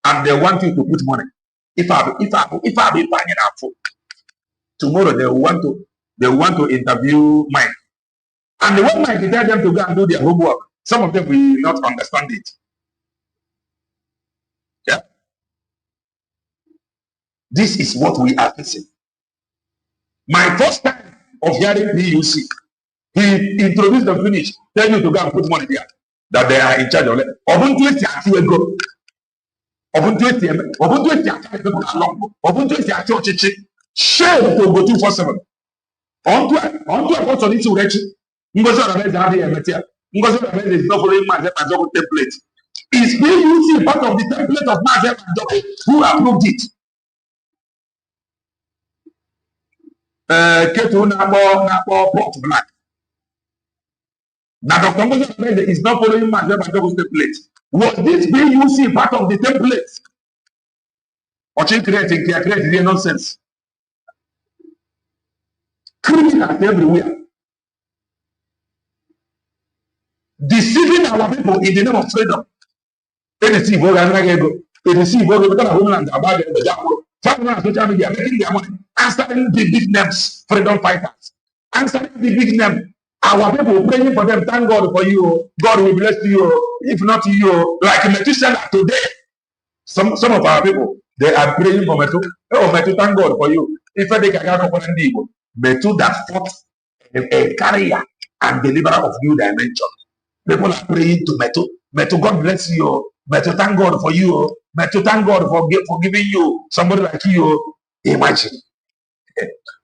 And they want you to put money. If I be buying up for tomorrow, they want to interview Mike. And the one Mike tell them to go and do their homework. Some of them will not understand it. Yeah. This is what we are facing. My first time of hearing PUC, he introduced the finish, tell you to go and put money there, that they are in charge of it. Shame to go 247. Onto a person into direction. Ngozi Orameze had a material. Ngozi Orameze is not following Mazep and Joko template. Is PUC part of the template of Mazep and Joko? Who approved it? Ketu Nabo Port Black. Now Dr. Ngozi Orameze is not following Mazep and Joko's template. Was this PUC part of the template? Or creating nonsense? Criminals everywhere. Deceiving our people in the name of freedom. They deceive because of homeland about the social media, making their money, answering the big names, freedom fighters, answering the big name. Our people praying for them, thank God for you. God will bless you. If not you, like Methuselah today. Some of our people, they are praying for Metu. Oh, Metu, thank God for you. If they can get up on Metu that fought a carrier and deliverer of new dimension. People are praying to Metu. Metu, God bless you. Metu, thank God for you. Metu, thank God for giving you somebody like you. Imagine.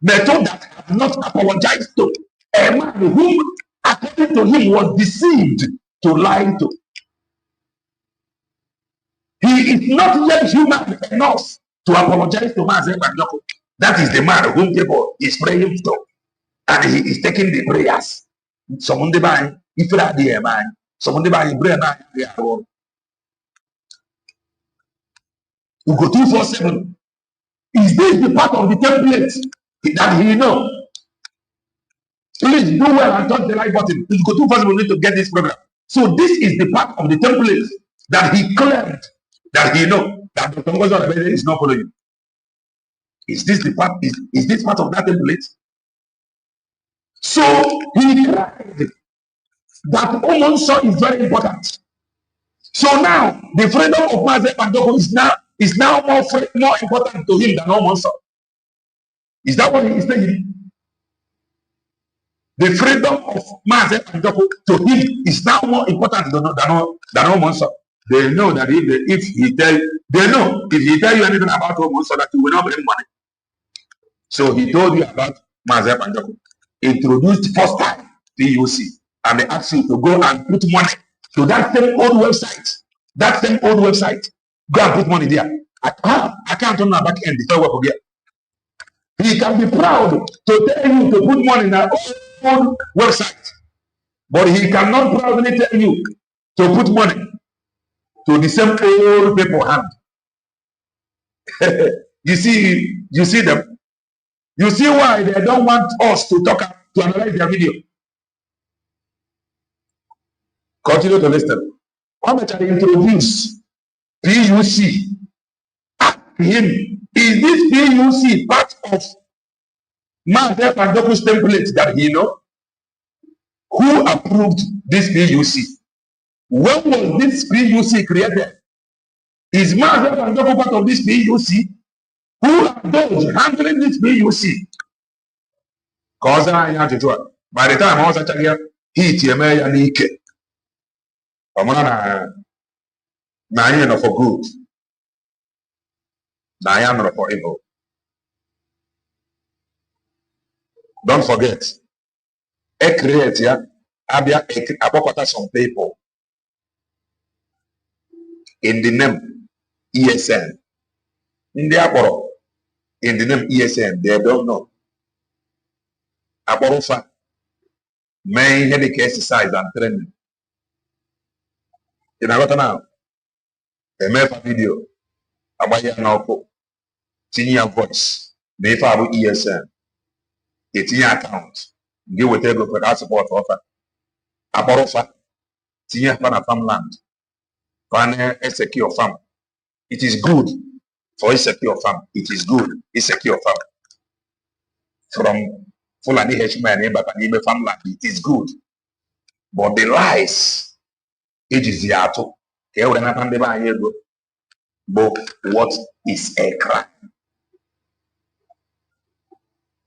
Metu that have not apologized to a man whom, according to him, was deceived to lie to. He is not yet human enough to apologize to Mazep and Joko. That is the man whom people is praying to. And he is taking the prayers. Someone divine, if you are the man, someone divine, UGO 247. Is this the part of the template that he know? Please do well and touch the like button. UGO 247 need to get this program. So this is the part of the template that he claimed that he know that Dr. Ngozi Orameze is not following. Is this the part? Is this part of that template? So he cried that Omonso is very important. So now the freedom of Mazep and Joko is now more important to him than Omonso. Is that what he is saying? The freedom of Mazep and Joko to him is now more important than Omonso. They know that if he tell you anything about Omonso, that he will not bring money. So he told you about Mazep and Joko. Introduced first time PUC, and they asked you to go and put money to that same old website. That same old website. Go and put money there. I can't turn my back end before we forget. He can be proud to tell you to put money in that old website, but he cannot proudly tell you to put money to the same old paper hand. You see them. You see why they don't want us to analyze their video. Continue to listen. How much I introduce PUC? Ask him, is this PUC part of Mazep and Joko's template that he know? Who approved this PUC? When was this PUC created? Is Mazep and Joko part of this PUC? Who are those handling this PUC? By the time I was actually here, he TMA and Ike. I am for good. I am for evil. Don't forget. I create here. I some people in the name ESN. In the name ESN, they don't know. Aborofa, main headache exercise and training. In a now, a MEFA video, Abaya Nauko, senior voice, MEFA ESN, a senior account, give with able for that support offer. Aborofa, senior farmland, farm a secure farm. It is good for a secure farm. It is good, a secure farm. From Fulani Hman, but an farmland, it is good. But the lies, it is the ato. But what is a crime?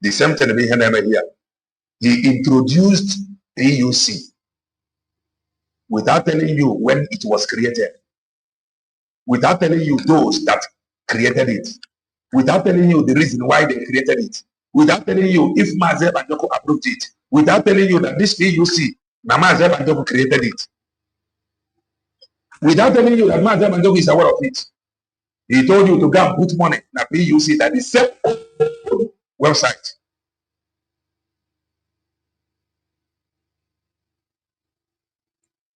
The same thing here. He introduced PUC without telling you when it was created, without telling you those that created it, without telling you the reason why they created it, without telling you if Mazi Banjoko approved it, without telling you that this PUC, Mazi Banjoko created it, without telling you that Mazi Banjoko is aware of it. He told you to go and put money in a PUC that is same website.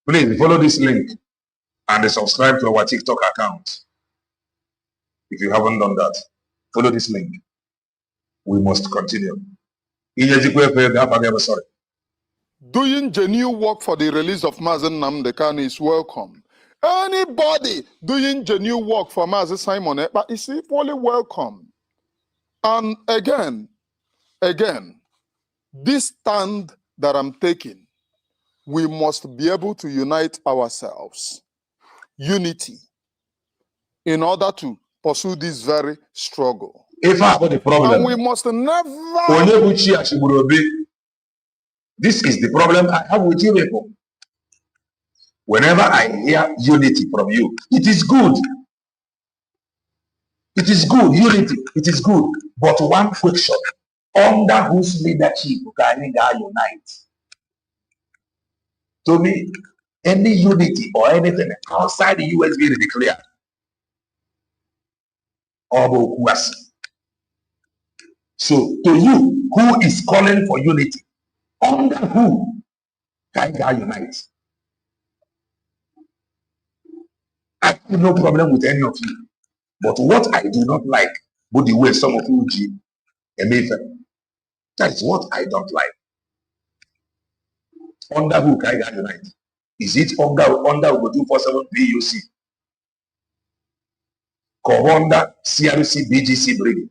Please follow this link and subscribe to our TikTok account. If you haven't done that, follow this link. We must continue. Sorry. Doing genuine work for the release of Mazi Nnamdi Kanu is welcome. Anybody doing genuine work for Mazi Simon Ekpa is equally welcome. And again, this stand that I'm taking, we must be able to unite ourselves. Unity. In order to pursue this very struggle. If I have the problem, and we must never. This is the problem I have with you people. Whenever I hear unity from you, it is good. It is good, unity, it is good. But one question, under whose leadership can we unite? To me, any unity or anything outside the US being declared, so to you, who is calling for unity? Under who can we unite? I have no problem with any of you. But what I do not like, but the way some of you do, that is what I don't like. Under who can I unite? Is it under UGO247 PUC? Commander CRC BGC bring.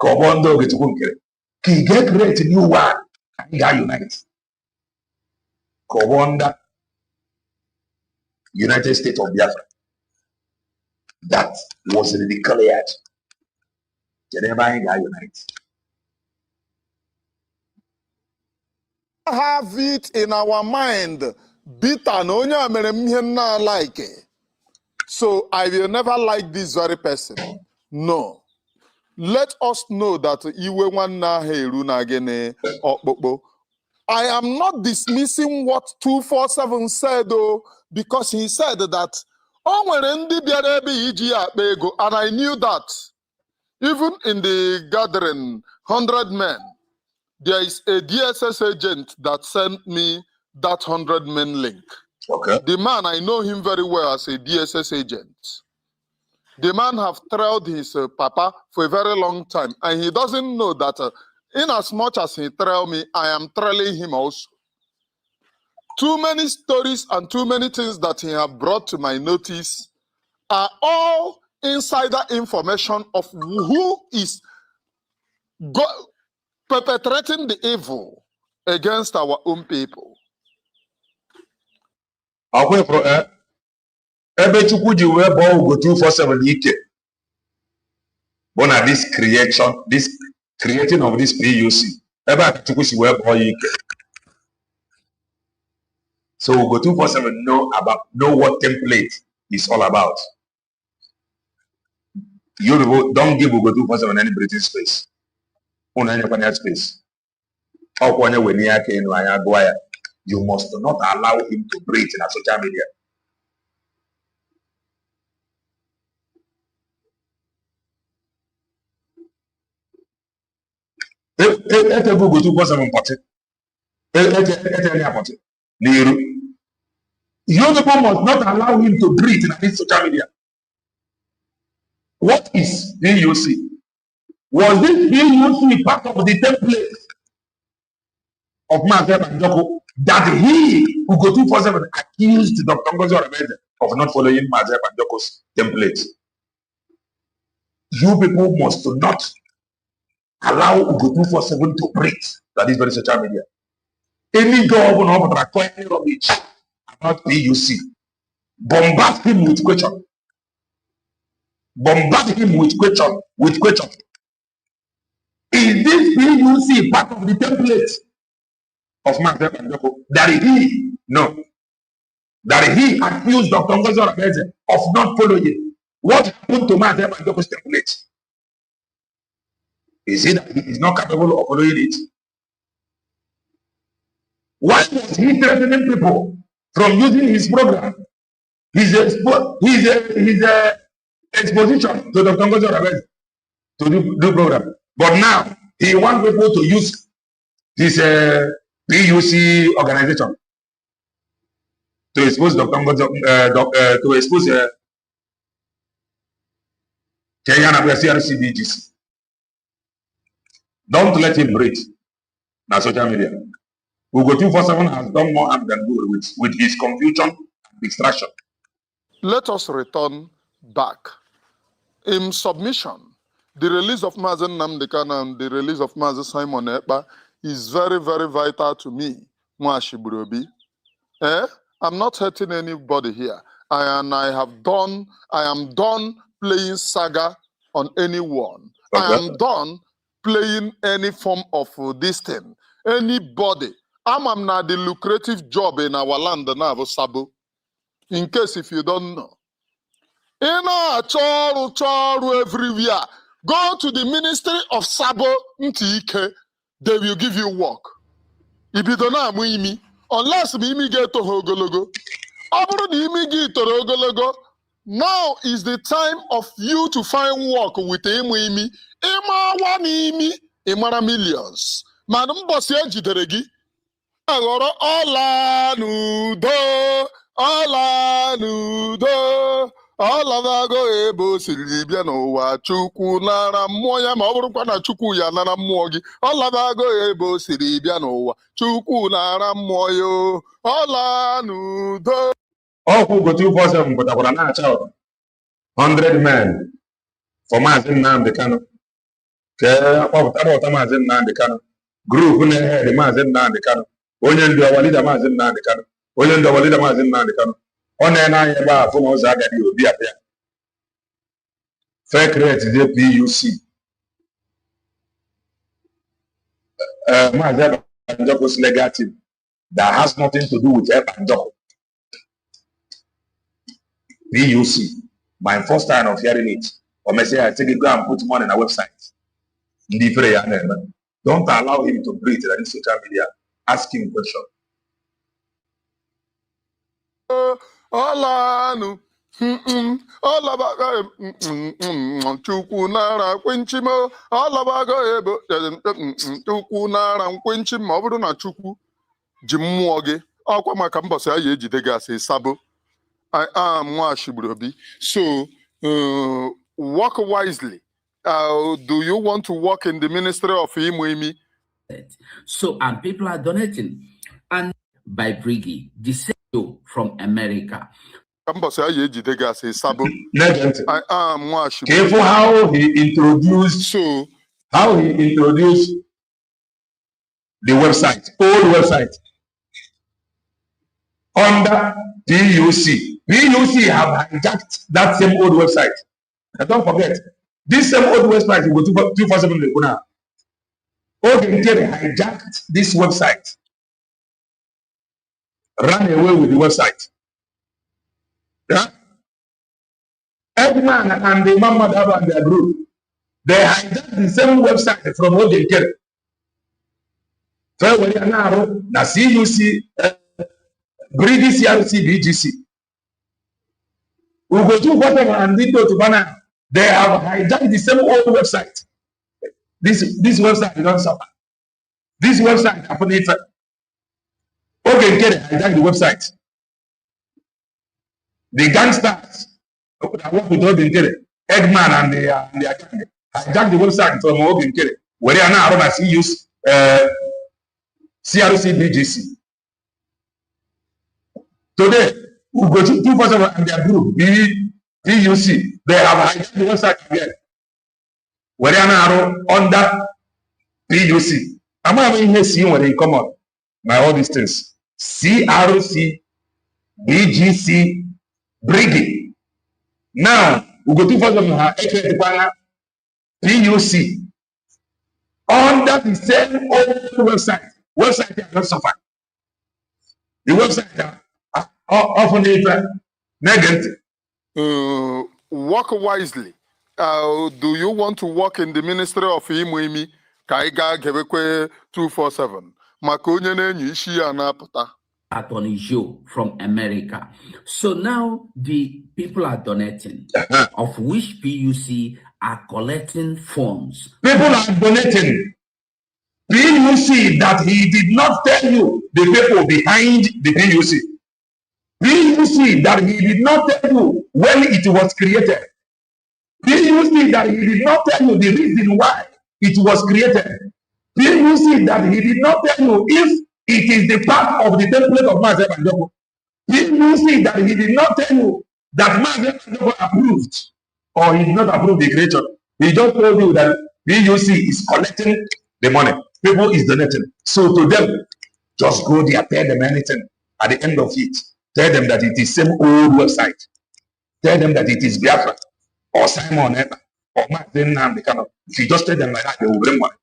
Commander Getukunkere. Can get great new one can I unite? Commander United States of Biafra. That was declared. Geneva unite. Have it in our mind. Like. So I will never like this very person. No. Let us know that I am not dismissing what 247 said, though, because he said that and I knew that even in the gathering, 100 men, there is a DSS agent that sent me that 100 men link. Okay. The man, I know him very well as a DSS agent. The man have trailed his papa for a very long time, and he doesn't know that in as much as he trailed me, I am trailing him also. Too many stories and too many things that he have brought to my notice are all insider information of who is perpetrating the evil against our own people. UGO247 this creating of this PUC. So UGO247 know what template is all about. You don't give UGO247 any breathing space. Any space. You must not allow him to breathe in a social media. You people must not allow him to breathe in this social media. What is PUC? Was this PUC part of the template of Mazi Banjoko that he, UGO247, accused Dr. Ngozi Orameze of not following Mazi Banjoko's template? You people must not allow UGO247 to breathe that is very social media. Any governor that acquire any rubbish about PUC, bombard him with question. Bombard him with question. Is this PUC part of the template of Mazen Banjoko? That he, no. That he accused Dr. Ngozi Orameze of not following. What happened to Mazen Banjoko's template? Is it that he is not capable of following it? Why was he threatening people from using his program, his exposition to Dr. Ngozi Orameze to do program? But now he wants people to use his PUC organization to expose Dr. Ngozi, to expose Kenyan CRCBGC. Don't let him breathe. Now social media. UGO247 has done more harm than good with his confusion and distraction. Let us return back. In submission, the release of Mazen Nnamdi Kanu and the release of Mazen Simon Ekpa is very, very vital to me, Nwashi Burobi. I'm not hurting anybody here. I am done playing saga on anyone. Okay. I am done playing any form of this thing. Anybody. I'm not the lucrative job in our land now, Sabo. In case if you don't know. In a choru everywhere. Go to the Ministry of Sabo Ntike. They will give you work. If you don't know me, unless me get to Hogologo. Now is the time of you to find work with Imwimi. Imara millions. Madam Bossy Jiteregi. Ola nudo. Olavago ebo silibia no wa chuku nara moya ma oburu na chuku ya nara mogi. Olavago ebo silibia no wa chuku nara moyo. Ola nudo. Oh, UGO247 but I na child. 100 men for Mazen Nnamdi Kanu. About Mazen Nnamdi Kanu. Group na head Mazen Nnamdi Kanu. Onye ndu awalida Mazen Nnamdi Kanu. Onye ndu awalida Mazen Nnamdi Kanu. Onye na anya ba afọ na ụzọ agadi obi apịa. Fake rate the PUC. Mazen Banjoko's legal team that has nothing to do with Banjoko. PUC. My first time of hearing it. Or may say I take it, go and put money on a website. Don't allow him to breathe on social media. Ask him questions. Olanu. Olabaga chukunara kwinchimo. Olabaga ebo chukunara kwinchimo. Obodo na chuku jimmụọ gị. Ọkwa maka mbọsị anyị ejide gị asị Sabo. I am Nwashi Burobi. So work wisely. Do you want to work in the Ministry of Imwimi? So, and people are donating. And by Briggy, the CEO from America. I am Nwashi. Careful how he introduced. So, how he introduced the website, old website, under PUC. PUC have hijacked that same old website. And don't forget, this same old website will go to 247. Ogenkere hijacked this website, ran away with the website. Yeah? Edman and the Imam and their group, they hijacked the same website from Ogenkere. So when you now, the CUC, British CRC, BGC, UGO247 and Dito to Bana, they have hijacked the same old website. This website is not suffer. This website happened. Okay, get it. Hijack the website. The gangsters that work with Ogenkere, Edman and the hijack the website from Ogenkere. Where they are now run as use CRC BGC. Today, UGO247 and their group, PUC, they have hijacked the website again. Where they are now under PUC. I'm having here seeing where they come on. My all these things. CRC, BGC, Briggy. Now, UGO247 have PUC under the same old website they have not suffered. The website often negative. Work wisely. Do you want to work in the Ministry of Imwimi? Kaiga Gewekwe 247. Makonye nenyu ishi ya napata. Attorney Joe from America. So now the people are donating, of which PUC are collecting funds. People are donating. PUC that he did not tell you the people behind the PUC. PUC that he did not tell you when it was created. PUC that he did not tell you the reason why it was created. PUC that he did not tell you if it is the part of the template of Mazi Banjoko. PUC that he did not tell you that Mazi Banjoko approved or he did not approve the creation. He just told you that PUC is collecting the money. People is donating. So to them, just go there, tell them anything. At the end of it, tell them that it is same old website. Tell them that it is Biafra or Simon Eba or Mazi Nnamdi. If you just tell them like that, they will bring money.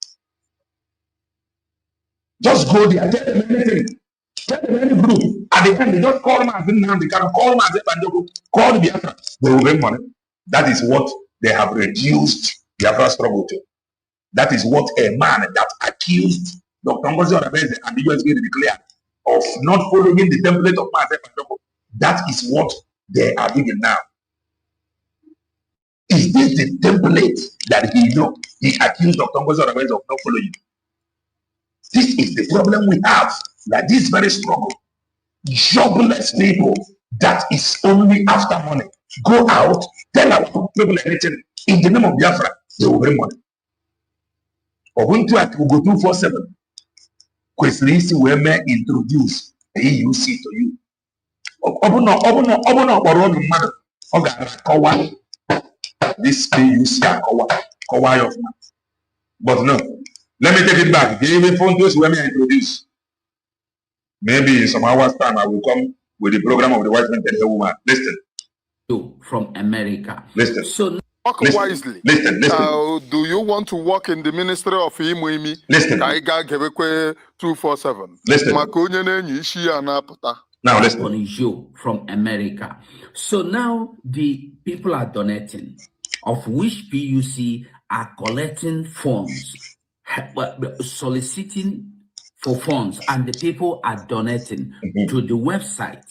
Just go there, tell them anything. Tell them any group. At the end, they just call Mazi Nnamdi, call Mazi Banjoko, call the Biafra. They will bring money. That is what they have reduced Biafra struggle to. That is what a man that accused Dr. Ngozi Orebeze and the US declared of not following the template of Mazi Banjoko. That is what they are doing now. Is this the template that he accused Dr. Ngozi Orebeze of not following? This is the problem we have, that this very struggle, jobless people that is only after money, go out, tell our people anything in the name of Biafra, they will bring money. UGO247, kwesịrị where may introduce the EUC to you. This EUC kowa of man. But no, let me take it back. Give me phone to where may I introduce. Maybe in some hours time I will come with the program of the white man and the woman. Listen. From America. Listen. So work wisely. Listen. Do you want to work in the Ministry of Imwimi? Listen. Kaiga Gewekwe 247. Listen. Makonye nenyu ishi ya napata. Now listen. Joe from America. So now the people are donating, of which PUC are collecting funds, soliciting for funds, and the people are donating to the website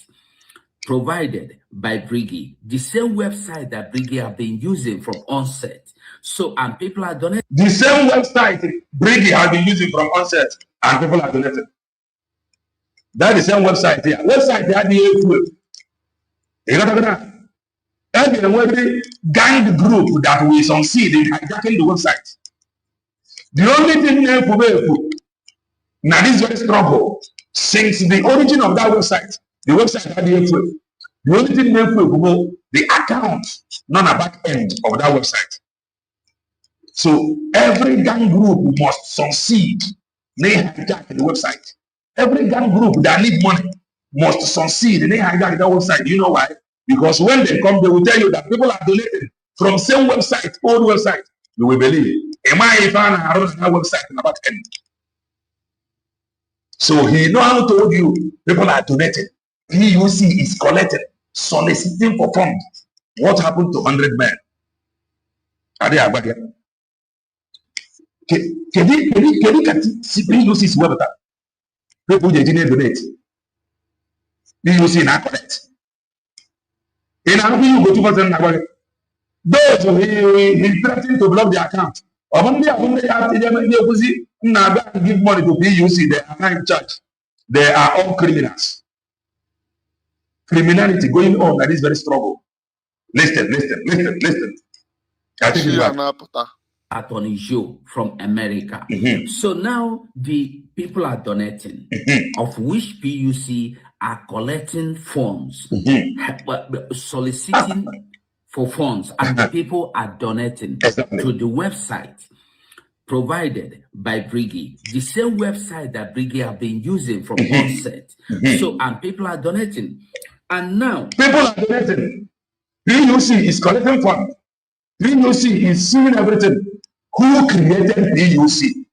provided by Briggy, the same website that Briggy have been using from onset. So, and people are donating. The same website Briggy has been using from onset, and people are donating. That's the same website here. Website there, every gang group that will succeed in hijacking the website. The only thing now this very struggle since the origin of that website, the website had the only thing the account, not a back end of that website. So every gang group must succeed. They hijack the website. Every gang group that need money must succeed. They hijack that website. You know why? Because when they come, they will tell you that people are donating from same website, old website. You will believe. Am I found that website in the back end? So he know how told you people are donating. PUC is collecting, soliciting for funds. What happened to 100 men? Are they about here? Can you see PUC's website? People didn't donate. PUC not collect. In our UGO247, those he threatened to block the account. Only after they give money to PUC, they are not in charge. They are all criminals. Criminality going on at this very struggle. Listen. I think it's Attorney Joe from America. So now the people are donating, of which PUC are collecting funds, soliciting for funds, and the people are donating to the website provided by Briggy, the same website that Briggy have been using from onset. So, and people are donating. And now people are donating. PUC is collecting funds. PUC is seeing everything. Who created PUC?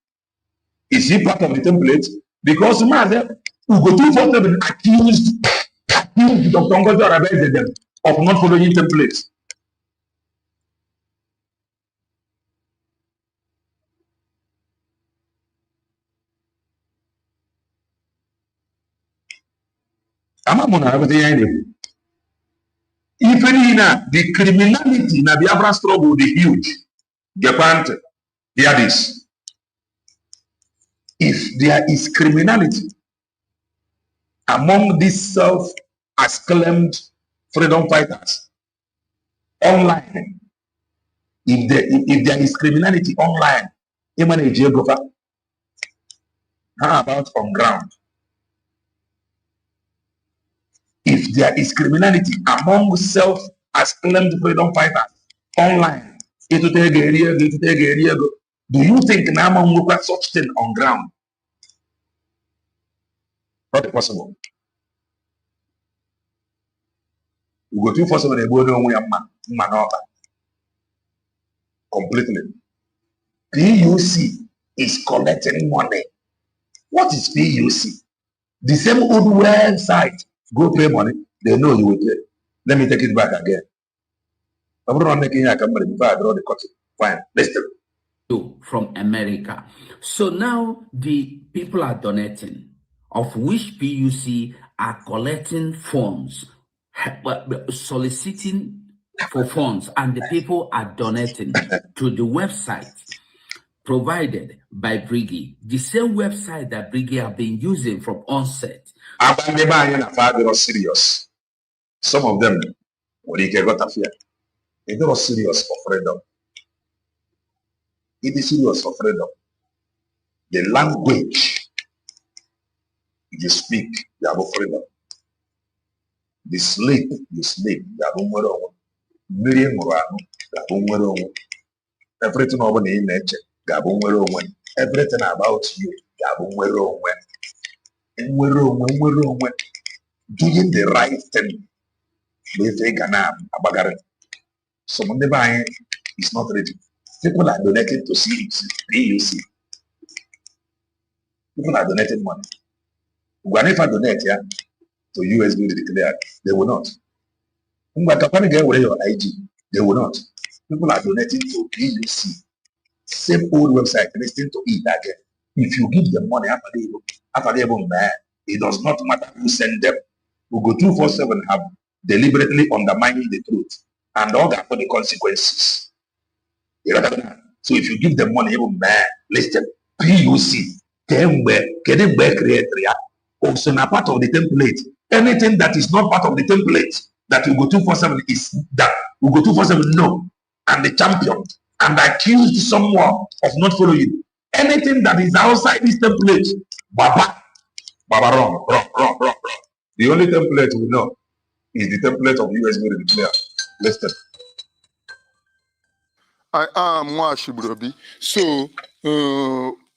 Is he part of the template? Because UGO247 accused Dr. Ngozi Orazede of not following templates. Even in the criminality in the Biafra struggle, the huge. Hear this. If there is criminality among these self-acclaimed freedom fighters online, if there is criminality online, how about on ground? If there is criminality among self-acclaimed freedom fighters online, do you think Nama will look such thing on ground? Not possible. UGO247 completely. PUC is collecting money. What is PUC? The same old website. Go pay money. They know you will pay. Let me take it back again. I'm not making a camera before I draw the curtain. Fine. Listen. From America. So now the people are donating, of which PUC are collecting funds, soliciting for funds, and the people are donating to the website provided by Briggy, the same website that Briggy have been using from onset. Serious. Some of them, when they got a fear, they got serious for freedom. It is serious for freedom. The language you speak, you have freedom. The sleep you sleep, you have million everything over the nature, everything about you, doing the right thing. Some of the buying is not ready. People are donating to PUC. People are donating money. Whenever donate to USB declared, they will not. Your IG, they will not. People are donating to PUC. Same old website, listening to it again. If you give them money after they it does not matter who send them. UGO247 have deliberately undermined the truth and all that for the consequences. So if you give them money, listen, PUC, also not part of the template. Anything that is not part of the template that UGO247 is that UGO247 no, and the champion and accused someone of not following. Anything that is outside this template, Baba, wrong. The only template we know is the template of USB declare. Listen. I am Mwashibrobi. So,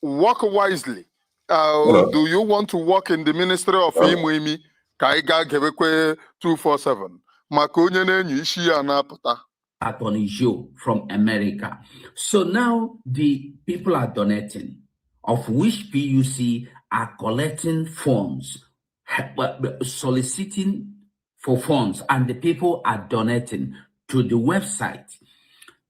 work wisely. Do you want to work in the Ministry of Imwimi? Kaiga Gewekwe 247. Makonye nenyu ishi anapata. Attorney Joe from America. So now the people are donating, of which PUC are collecting funds, soliciting for funds, and the people are donating to the website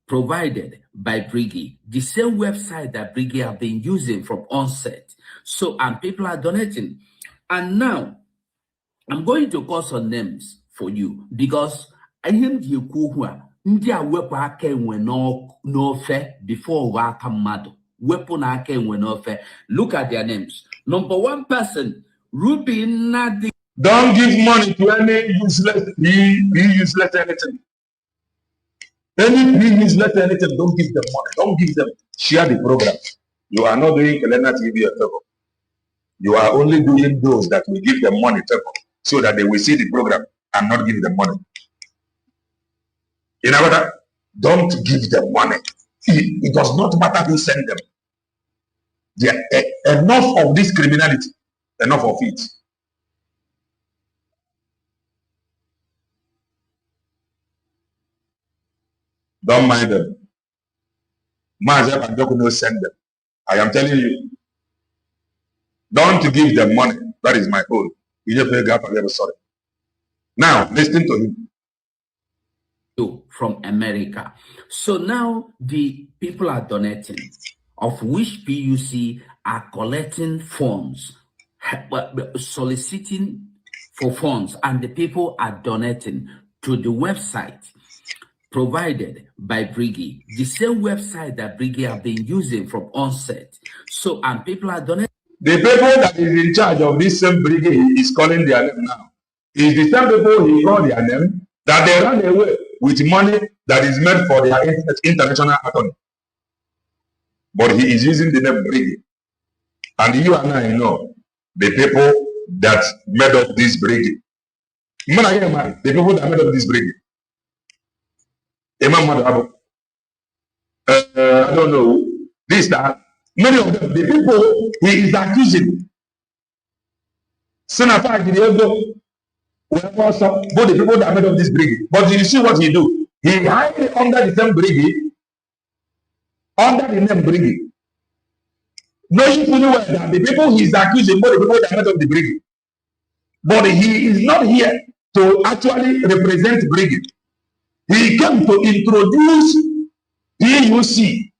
provided by Briggy, the same website that Briggy have been using from onset. So, and people are donating. And now, I'm going to call some names for you because I am the Kuhua. Ndia wepo aka enwe n'ofe before waka mmadụ. Wepo na aka enwe n'ofe. Look at their names. Number one person, Ruby Nadi. Don't give money to any useless, useless anything. Any useless anything, don't give them money. Don't give them. Share the program. You are not doing Kelena TV at all. You are only doing those that will give them money so that they will see the program and not give them money. In other words, don't give them money. It does not matter who send them. Enough of this criminality. Enough of it. Don't mind them. Mazep and Dokuno send them. I am telling you. Don't give them money. That is my own. Sorry. Now, listen to him. From America. So now the people are donating, of which PUC are collecting funds, soliciting for funds, and the people are donating to the website provided by Briggy, the same website that Briggy have been using from onset. So, and people are donating. The people that is in charge of this same Briggy is calling their name now. Is the same people he called their name that they ran away with money that is meant for their international attorney. But he is using the name Briggy. And you and I know the people that made up this Briggy. The people that made up this Briggy. I don't know. This, that. Many of them, the people he is accusing. Senator Diego, both the people that made up this Briggy. But you see what he do? He hide under the same Briggy, under the name Briggy. Knowing fully well that the people he is accusing, both the people that made up the Briggy. But he is not here to actually represent Briggy. He came to introduce PUC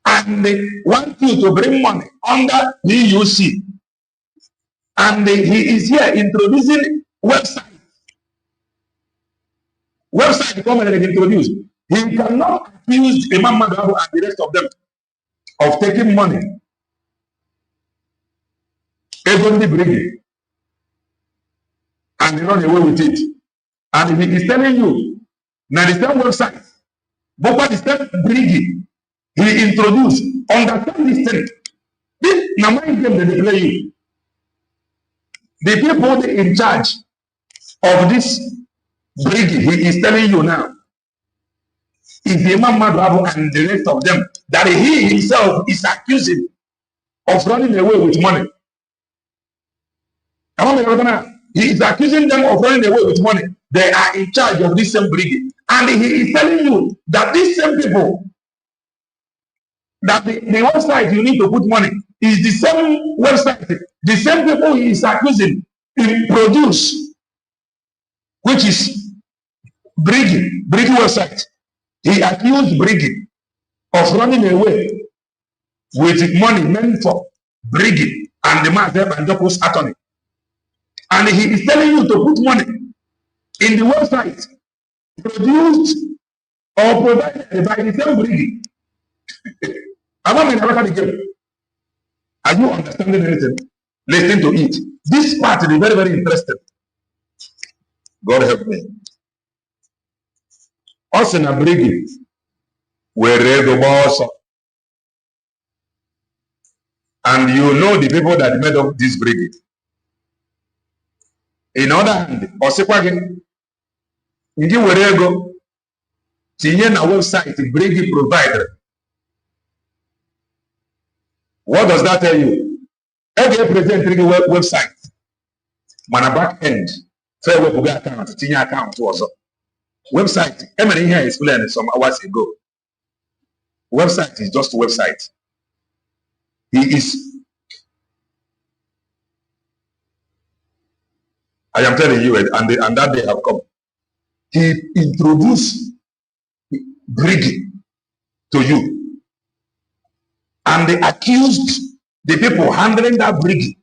and they want you to bring money under PUC. And he is here introducing website. Website come and introduce. He cannot accuse Imam Madabu and the rest of them of taking money. Even the Briggy. And they run away with it. And he is telling you, now the same website, but what the same Briggy he introduced, understand this thing. This now mind them that they play you. The people in charge of this Briggy, he is telling you now, is the Imam Madabu and the rest of them that he himself is accusing of running away with money. He is accusing them of running away with money. They are in charge of this same Briggy. And he is telling you that these same people, that the website you need to put money is the same website, the same people he is accusing in produce, which is Briggy website. He accused Briggy of running away with money meant for Briggy and the Mazeb and Joko's attorney. And he is telling you to put money in the website produced or provided by the same Briggy. Are you understanding anything? Listen to it. This part is very, very interesting. God help me. Us in a Briggy, we're the boss. And you know the people that made up this Briggy. In other hand, Osekwage, Ngi Werego, Tinye na website Briggy provider. What does that tell you? Every present Briggy website, man a back end, fair web account, Tinye account was website. Emily here explained some hours ago. Website is just a website. He is. I am telling you, and that day have come. He introduced Briggy to you. And they accused the people handling that Briggy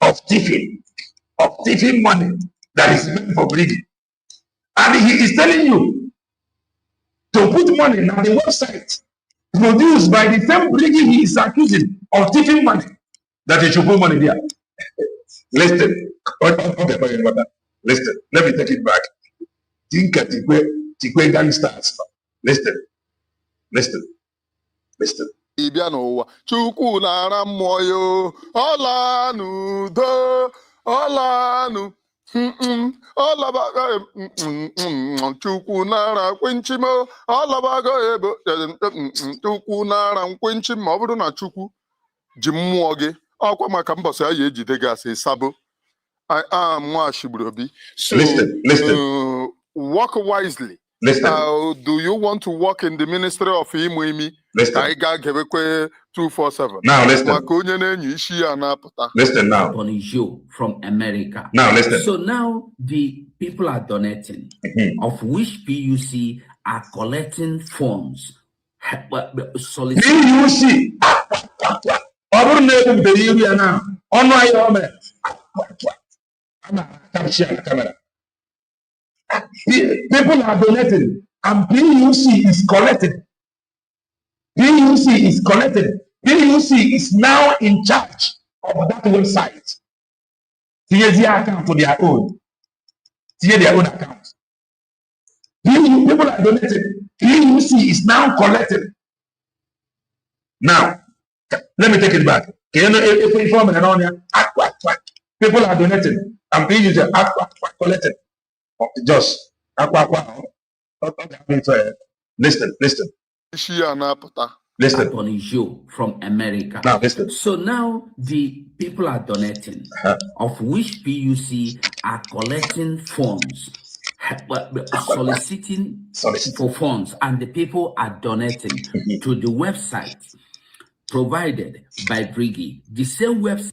of thieving money that is meant for Briggy. And he is telling you to put money on the website produced by the same Briggy he is accusing of thieving money, that he should put money there. Listen, okay, listen, let me take it back. Think at Tikwe gangsters. Listen. Ibiano, Chuku Nara Moyo, Olanu, Olanu, all about Chuku Nara, Quinchimo, all about Chuku Nara, Quinchim, Mobuna Chuku, Jimmoge. Sabo. I am Mwashiburobi. So, listen. Work wisely. Listen. Do you want to work in the Ministry of Imwimi Listen. I got 247. Now listen. Listen now. From America. Now listen. So now the people are donating, of which PUC are collecting funds, soliciting. People are donating, and PUC is collecting. PUC is collected. PUC is now in charge of that website. Here's the account for their own. Here's their own account. People are donating. PUC is now collected. Now, let me take it back. People are donating, and PUC are collected. Just listen. Listen. From America. Now listen. So now the people are donating, of which PUC are collecting funds, soliciting for funds, and the people are donating to the website provided by Briggy. The same website.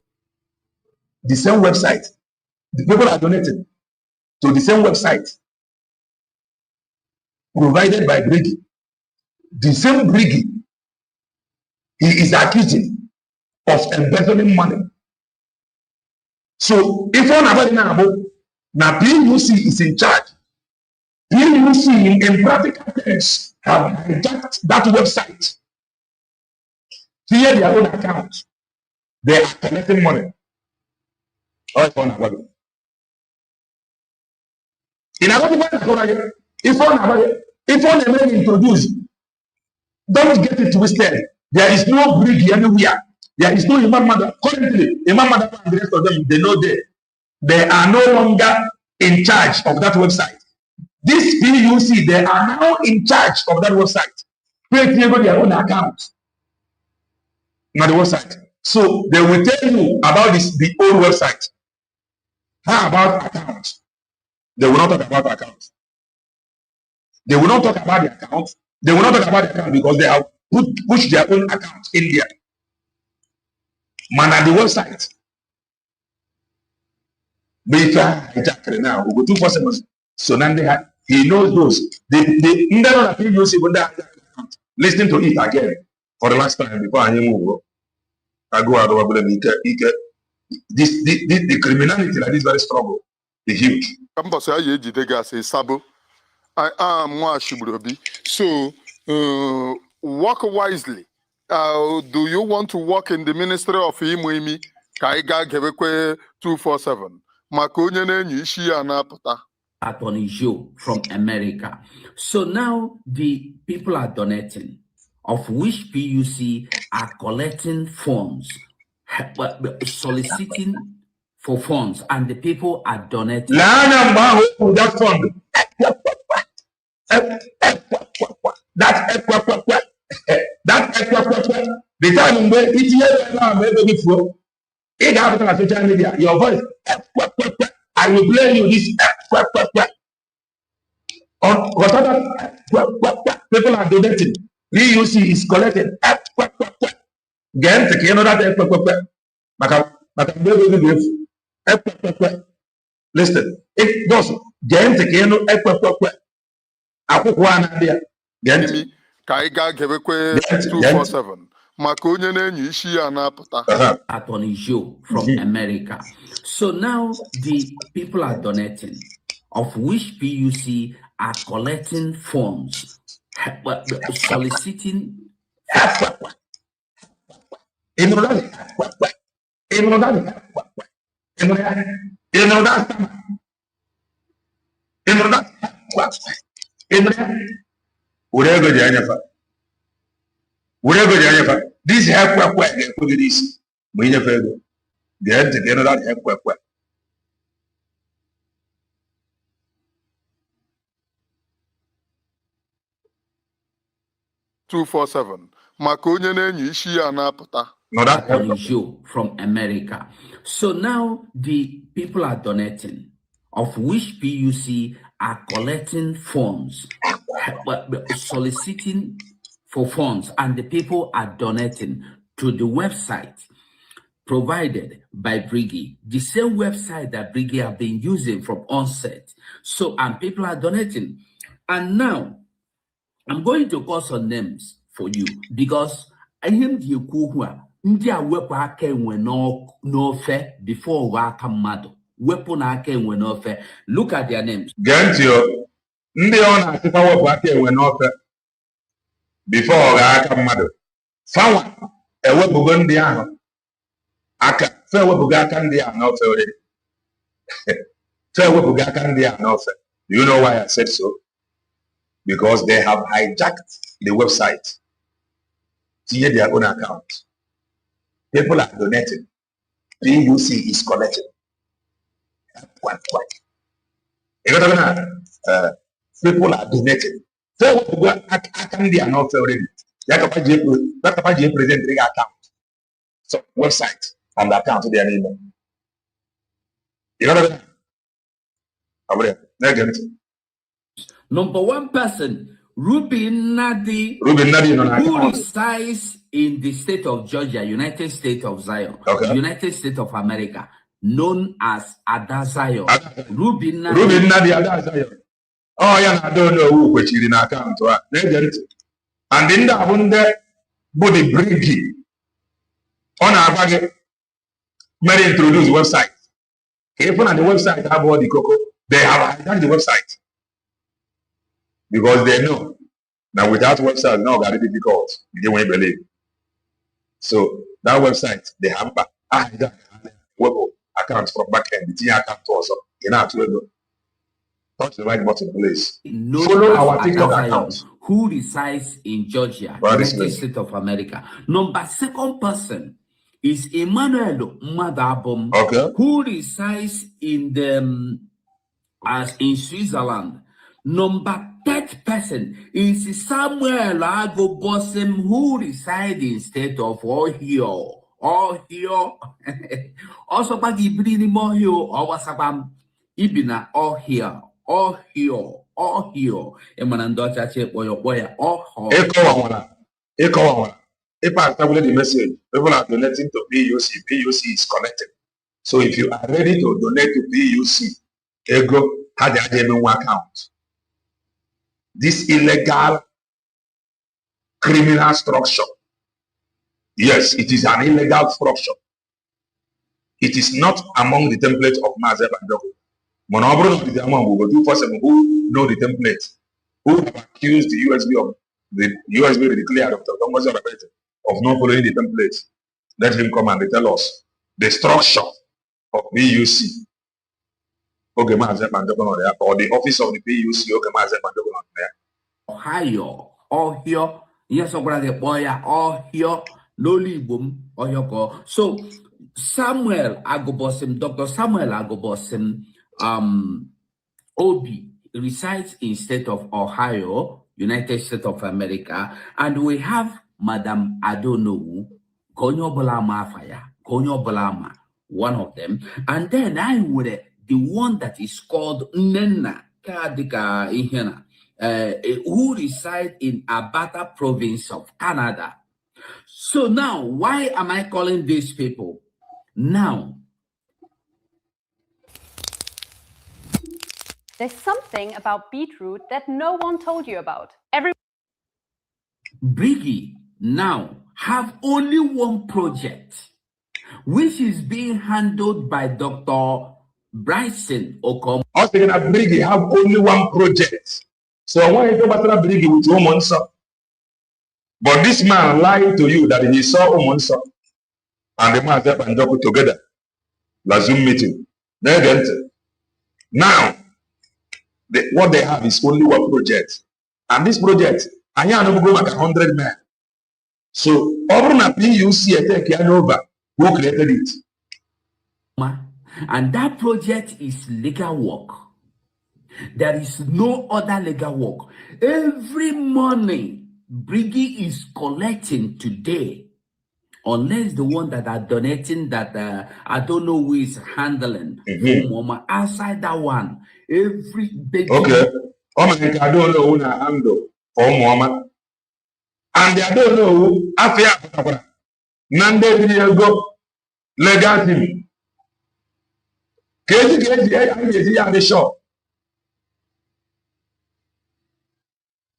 The people are donating to the same website provided by Briggy. The same Briggy he is accusing of embezzling money. So if one about now PUC is in charge. PUC in practical terms have hijacked that website. Clear their own account. They are collecting money. If one introduce, don't get it twisted. There is no Briggy anywhere. There is no Imam Mother. Currently, Imam Mother and the rest of them, they know they are no longer in charge of that website. This PUC, they are now in charge of that website. Create their own account. Not the website. So they will tell you about the old website. How about accounts? They will not talk about accounts. They will not talk about the account. They will not talk about the account because they have pushed their own account in there. Man at the website. Hijacking now. UGO247. So now he knows those. Listening to it again for the last time before I move. I go out over the criminality that is very strong. The huge. I am Nwayi. So work wisely. Do you want to work in the Ministry of Imwimi? Kaiga Gewekwe 247. Makonye nenyi ishi anapata. Attorney Joe from America. So now the people are donating, of which PUC are collecting funds, soliciting for funds, and the people are donating. That fund. The time when it's here now, maybe before it happens on social media, your voice, I will blame you this. On people are donating. PUC is collecting. Again, take another. Listen, it does. Again, take another. Kaiga Gewekwe 247. Makonye nenyi ishi anapata. Attorney Joe from America. So now the people are donating, of which PUC are collecting funds, soliciting. This help this. We never go. Get together that help. 247. Makonye nenyi ishi anapata. Attorney Joe from America. So now the people are donating, of which PUC are collecting funds, soliciting for funds, and the people are donating to the website provided by Briggy, the same website that Briggy have been using from onset. So, and people are donating. And now, I'm going to call some names for you because I am the Kuhua. India weapon I came when no fair before welcome mado. Weapon I came when no fair. Look at their names. Gentio, India on a weapon I came when no fair before welcome mado. Found a weapon diano. Aka fair weapon dia no fair. Fair weapon dia no fair. Do you know why I said so? Because they have hijacked the website to get their own account. People are donating. PUC is collecting. People are donating. So I can be an offer already. That's why you present the account. So website and the account to their name. You know what? Number one person, Ruben Nadi, who resides in the state of Georgia, United States of Zion, United States of America, known as Adazion. Ruben Nadi Adazion. Oh, yeah, I don't know who which is in account. And in that one, body Briggy on our budget, may introduce website. Even on the website, have all the cocoa, they have hijacked the website. Because they know now without website, now very difficult. They won't believe. So that website, they have web accounts from back end, the account also. You know, touch the right button, please. Follow our TikTok account. Who resides in Georgia, United States of America. Number second person is Emmanuel Madabom, who resides in the in Switzerland. Number third person is Samuel Agobosim, who resides in state of Ohio. Ohio. Also, Bagi Brini Mohio, or Wasabam Ibina, Ohio. Ohio. Ohio. Emanandocha Chep or your boy, Ohio. Echo. If I tabulate the message, people are donating to PUC. PUC is connected. So if you are ready to donate to PUC, Ego had the account. This illegal criminal structure. Yes, it is an illegal structure. It is not among the templates of Mazeb and Dogo. Monobro is among UGO247 who know the template, who have accused the USB declared of not following the templates. Let him come and tell us the structure of PUC. Okay, Mazeb and Dogo there, or the office of the PUC. Okay, Mazeb and Dogo there. Ohio, yes, brother boy, Ohio, Loli boom, Ohio. So Samuel Agobosim, Dr. Samuel Agobosim, Obi resides in state of Ohio, United States of America, and we have Madam Adonou, Konyo Bolama Fire, Konyo Bolama, one of them, and then I would the one that is called Nena Kadika Ihena. Who reside in Alberta province of Canada. So now, why am I calling these people? Now, there's something about beetroot that no one told you about. Briggy now have only one project, which is being handled by Dr. Bryson Okom. I was thinking that Briggy have only one project. So I want to go back to Briggy with Omonsa. But this man lied to you that he saw Omonsa and the man and Doku together. La Zoom meeting. Now, what they have is only one project. And this project, I am going like 100 men. So, over PUC take over. Who created it? And that project is legal work. There is no other legal work. Every morning, Briggy is collecting today, unless the one that are donating that I don't know who is handling. Outside that one, every big okay. I don't know who handle for Mama. And I don't know after Nande go legal team. KG at the shop.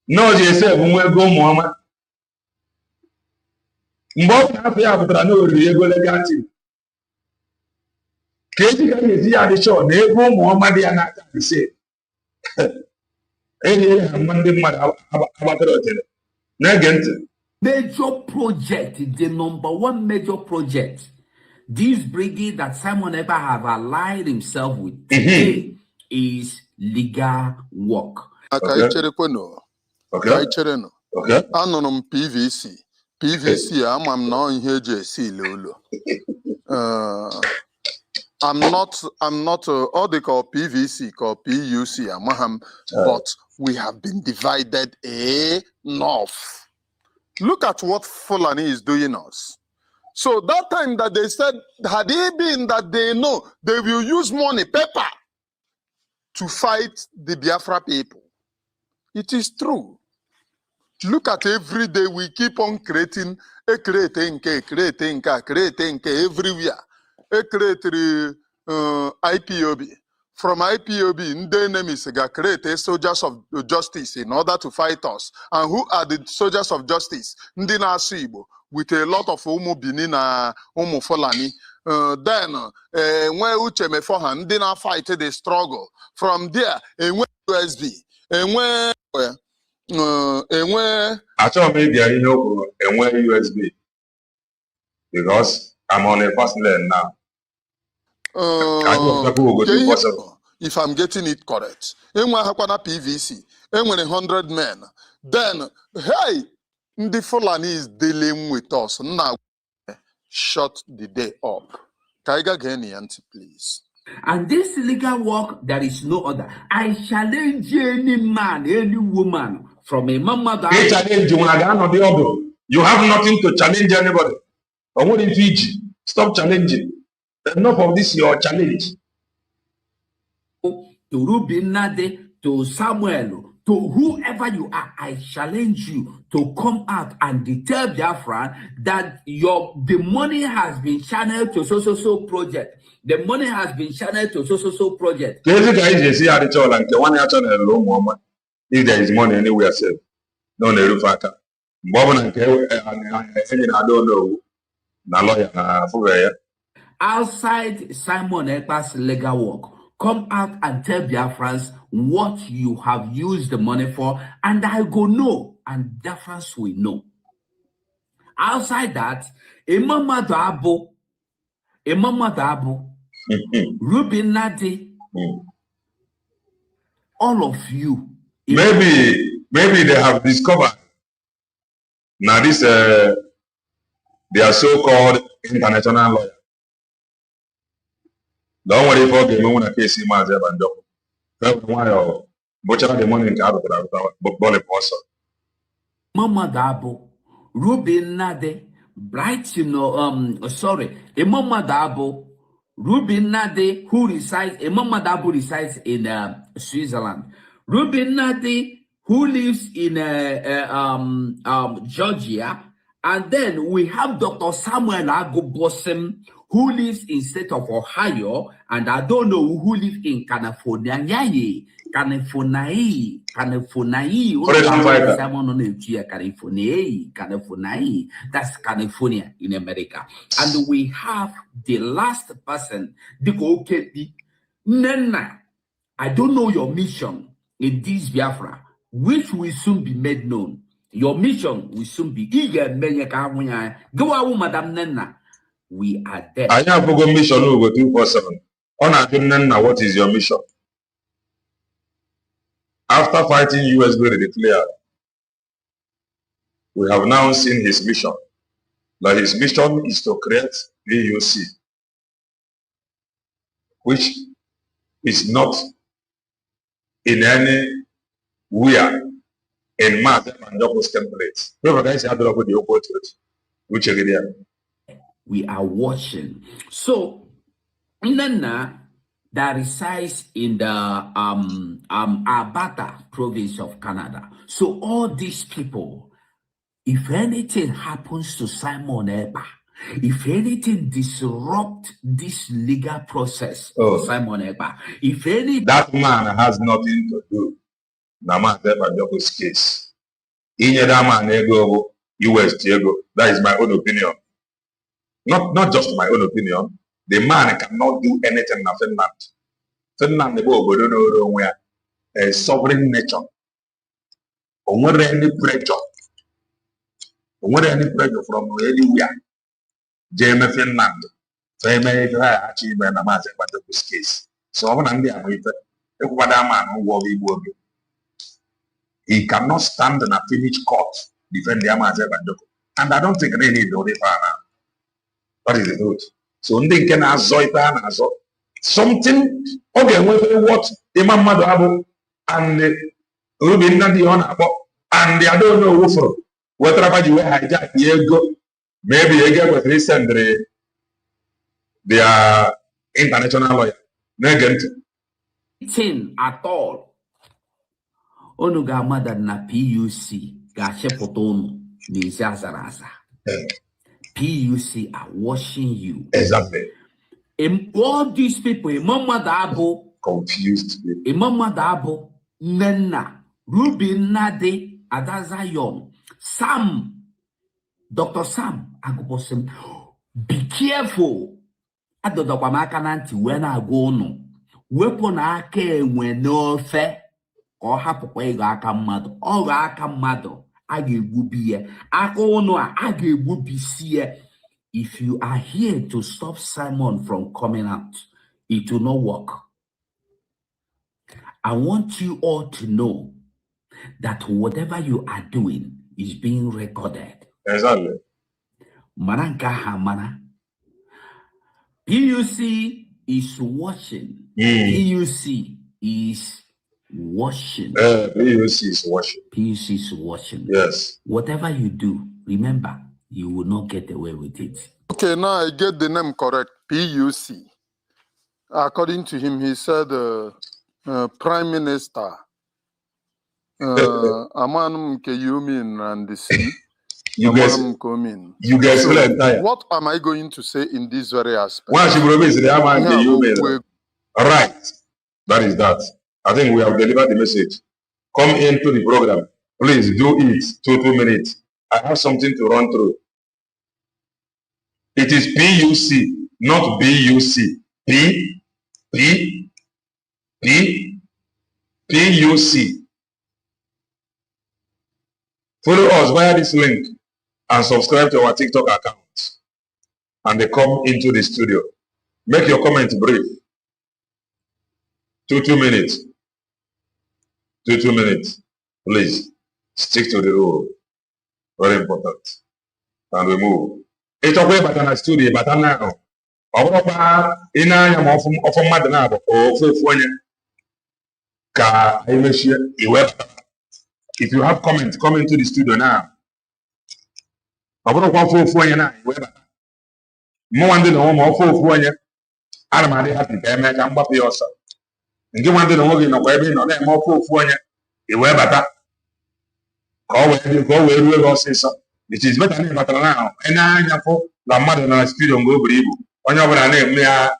No, they say when we go Muhammad. Mbok na after no go legal team. KG at the shop. They go Muhammad and not the same. Major project, the number one major project, this brigade that Simon Ekpa have allied himself with today is legal work. Okay. Anụrụ PVC ama m na ihe eji esi ile ụlọ. I'm not all they call PVC, call PUC, amaham, but we have been divided enough. Look at what Fulani is doing us. So that time that they said, had it been that they know they will use money, paper, to fight the Biafra people. It is true. Look at every day we keep on creating everywhere. IPOB. From IPOB, the enemies create soldiers of justice in order to fight us. And who are the soldiers of justice? Ndi na-asụ Igbo, with a lot of ụmụ Bini na ụmụ Fulani. Then, when uche mefo ha, ndị na-fight the struggle. From there, enwe USB, enwe Achọrọ m ịbịa ihe okwu enwe USB because I'm on a first lane now. If I'm getting it correct, enwe hakwana PVC, enwere 100 men. Then, hey, the Fulani is dealing with us. Now, shut the day up. Kaiga Geni, auntie, please. And this legal work, there is no other. I challenge any man, any woman from a mama that you have nothing to challenge anybody. I want in Fiji. Stop challenging. Enough of this your challenge. To Rubin Nade, to Samuel, to whoever you are, I challenge you to come out and tell Biafra that the money has been channeled to so project. The money has been channeled to so project. If there is money anywhere, safe. No, no, factor. I don't know. Na lawyer, na lawyer. Outside Simon Ekpa's legal work, come out and tell Biafrans what you have used the money for, and I go know, and Biafrans will know. Outside that, Imam Dabo, Rubin Nadi, all of you. Maybe they have discovered now this their so-called international lawyer. Don't worry for the moment I case him as a banjo. Butcher the money in the person. Mama Dabo, Rubin Nade, Bright, Mama Dabo, Rubin Nade, who resides, Mama Dabo resides in Switzerland. Rubin Nade, who lives in Georgia. And then we have Dr. Samuel Agobosim, who lives in state of Ohio, and I don't know who lives in California. California. That's California in America. And we have the last person, Nena. I don't know your mission in this Biafra, which will soon be made known. Your mission will soon be eager. Go, Madam Nena. We are there. I have a mission UGO247. Nena, what is your mission? After fighting US very declared, we have now seen his mission. That his mission is to create VUC, which is not in any way in math and double templates. Which area? We are watching. So, Nana that resides in the Alberta province of Canada. So all these people, if anything happens to Simon Ekpa, if anything disrupt this legal process for Simon Ekpa, if any that man has nothing to do. Namate Bajoko's case. That man ego US Diego. That is my own opinion. Not just my own opinion. The man cannot do anything in Finland. Finland where a sovereign nation. Or any pressure. Or any pressure from anywhere. Jame Finland. So I may achieve Namate Bajoko's case. So I'm going to he cannot stand in a finished court defend the Amaze Bandoko. And I don't think they need no now. That is the truth. So they can something okay what Imam Madabo and Ruben Nadion and I don't know who for whether you hijack go maybe again with recent their international lawyer. Negative thing at all. Onu ga-amada na PUC ga-achịpụta unu n'ezi azara aza. PUC are watching you. Exactly. All these people, Imam Madabo, confused. Imam Madabo, Nena, Ruben Nade, Adazayon, Sam, Dr. Sam, Agobosim. Be careful. Adodokwamakananti when I go no. Weapon ake when no fair. Or hapụkwa ịga aka mmadụ ọ ga aka mmadụ a ga-egbubi ya aka ụnụ a ga-egbubisi ya. If you are here to stop Simon from coming out, it will not work. I want you all to know that whatever you are doing is being recorded. Exactly. Mananka hamana. PUC is watching. PUC is watching. PUC is watching. PUC is watching. Yes. Whatever you do, remember, you will not get away with it. Okay, now I get the name correct. PUC. According to him, he said Prime Minister. Amanum Keyumin and the sea. You guys so what am I going to say in this very aspect? All right. That is that. I think we have delivered the message. Come into the program. Please do it 2 minutes. I have something to run through. It is PUC, not BUC. PUC. Follow us via this link and subscribe to our TikTok account. And they come into the studio. Make your comment brief. 2 minutes. 2 minutes. Please stick to the rule. Very important. And we move. It's okay, but in studio, but now. If you have comments, come into the studio now. Nke nwanne na nwoke nọkwa ebe ị nọ na-eme ọkụ ofu onye iwee bata ka ọ wee ruo ebe ọsịsọ. It is better na ị batara na ahụ ị na-anya fụ na mmadụ na studio mgbe o buru ibu onye ọbụla na-eme ya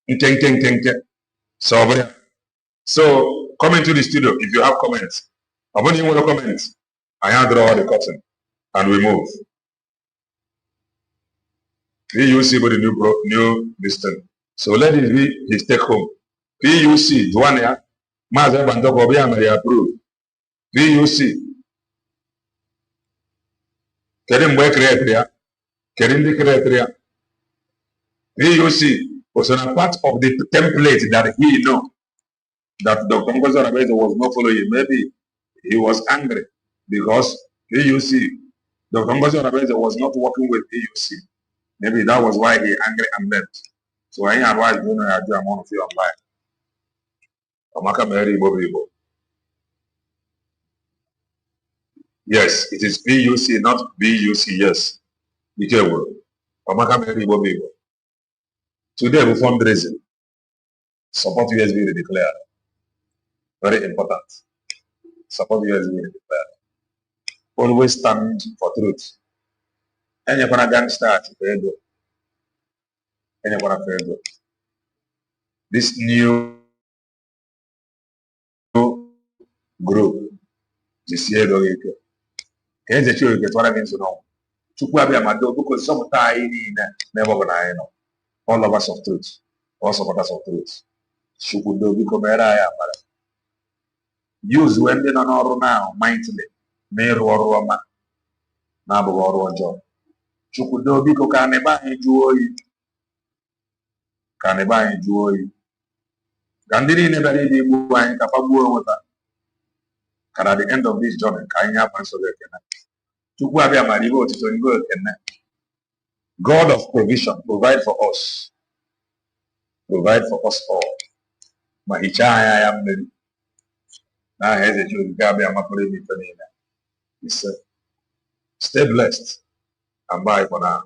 nke so come into the studio if you have comments. Ọ bụrụ na ị nwere comments, anyị draw the curtain and we move. PUC bụ the new listing. So let it be his take home. PUC, Duania, Maza Bandokobia may approve. PUC. Kerim Wekretria, Kerim the Kretria. PUC was on a part of the template that he knew that Dr. Ngozi Oraveze was not following. Maybe he was angry because PUC, Dr. Ngozi Oraveze was not working with PUC. Maybe that was why he angry and left. So I advise you know I do amount of you online. Yes, it is PUC, not BUC. Yes. Be careful. Today we fundraising. Support USB declared. Very important. Support USB declared. always stand for truth. And you're gonna gangster this new group, this year, here's the truth, get what I mean to know. Because sometimes never gonna know. All of us of truth, all supporters of truth. Use when they don't know now, mindfully. May Roma Nabu job. Chukudo biko kaneba enjoy. Kaneba enjoy. Gandini never did you and Kapabu with that. And at the end of this journey, Kanya Pansoga Chukwabi Marigo to go. God of provision, provide for us. Provide for us all. Mahichaya I am ready. Now here's the truth. Gabi Amakuri Mitanina. He said, stay blessed and bye for now.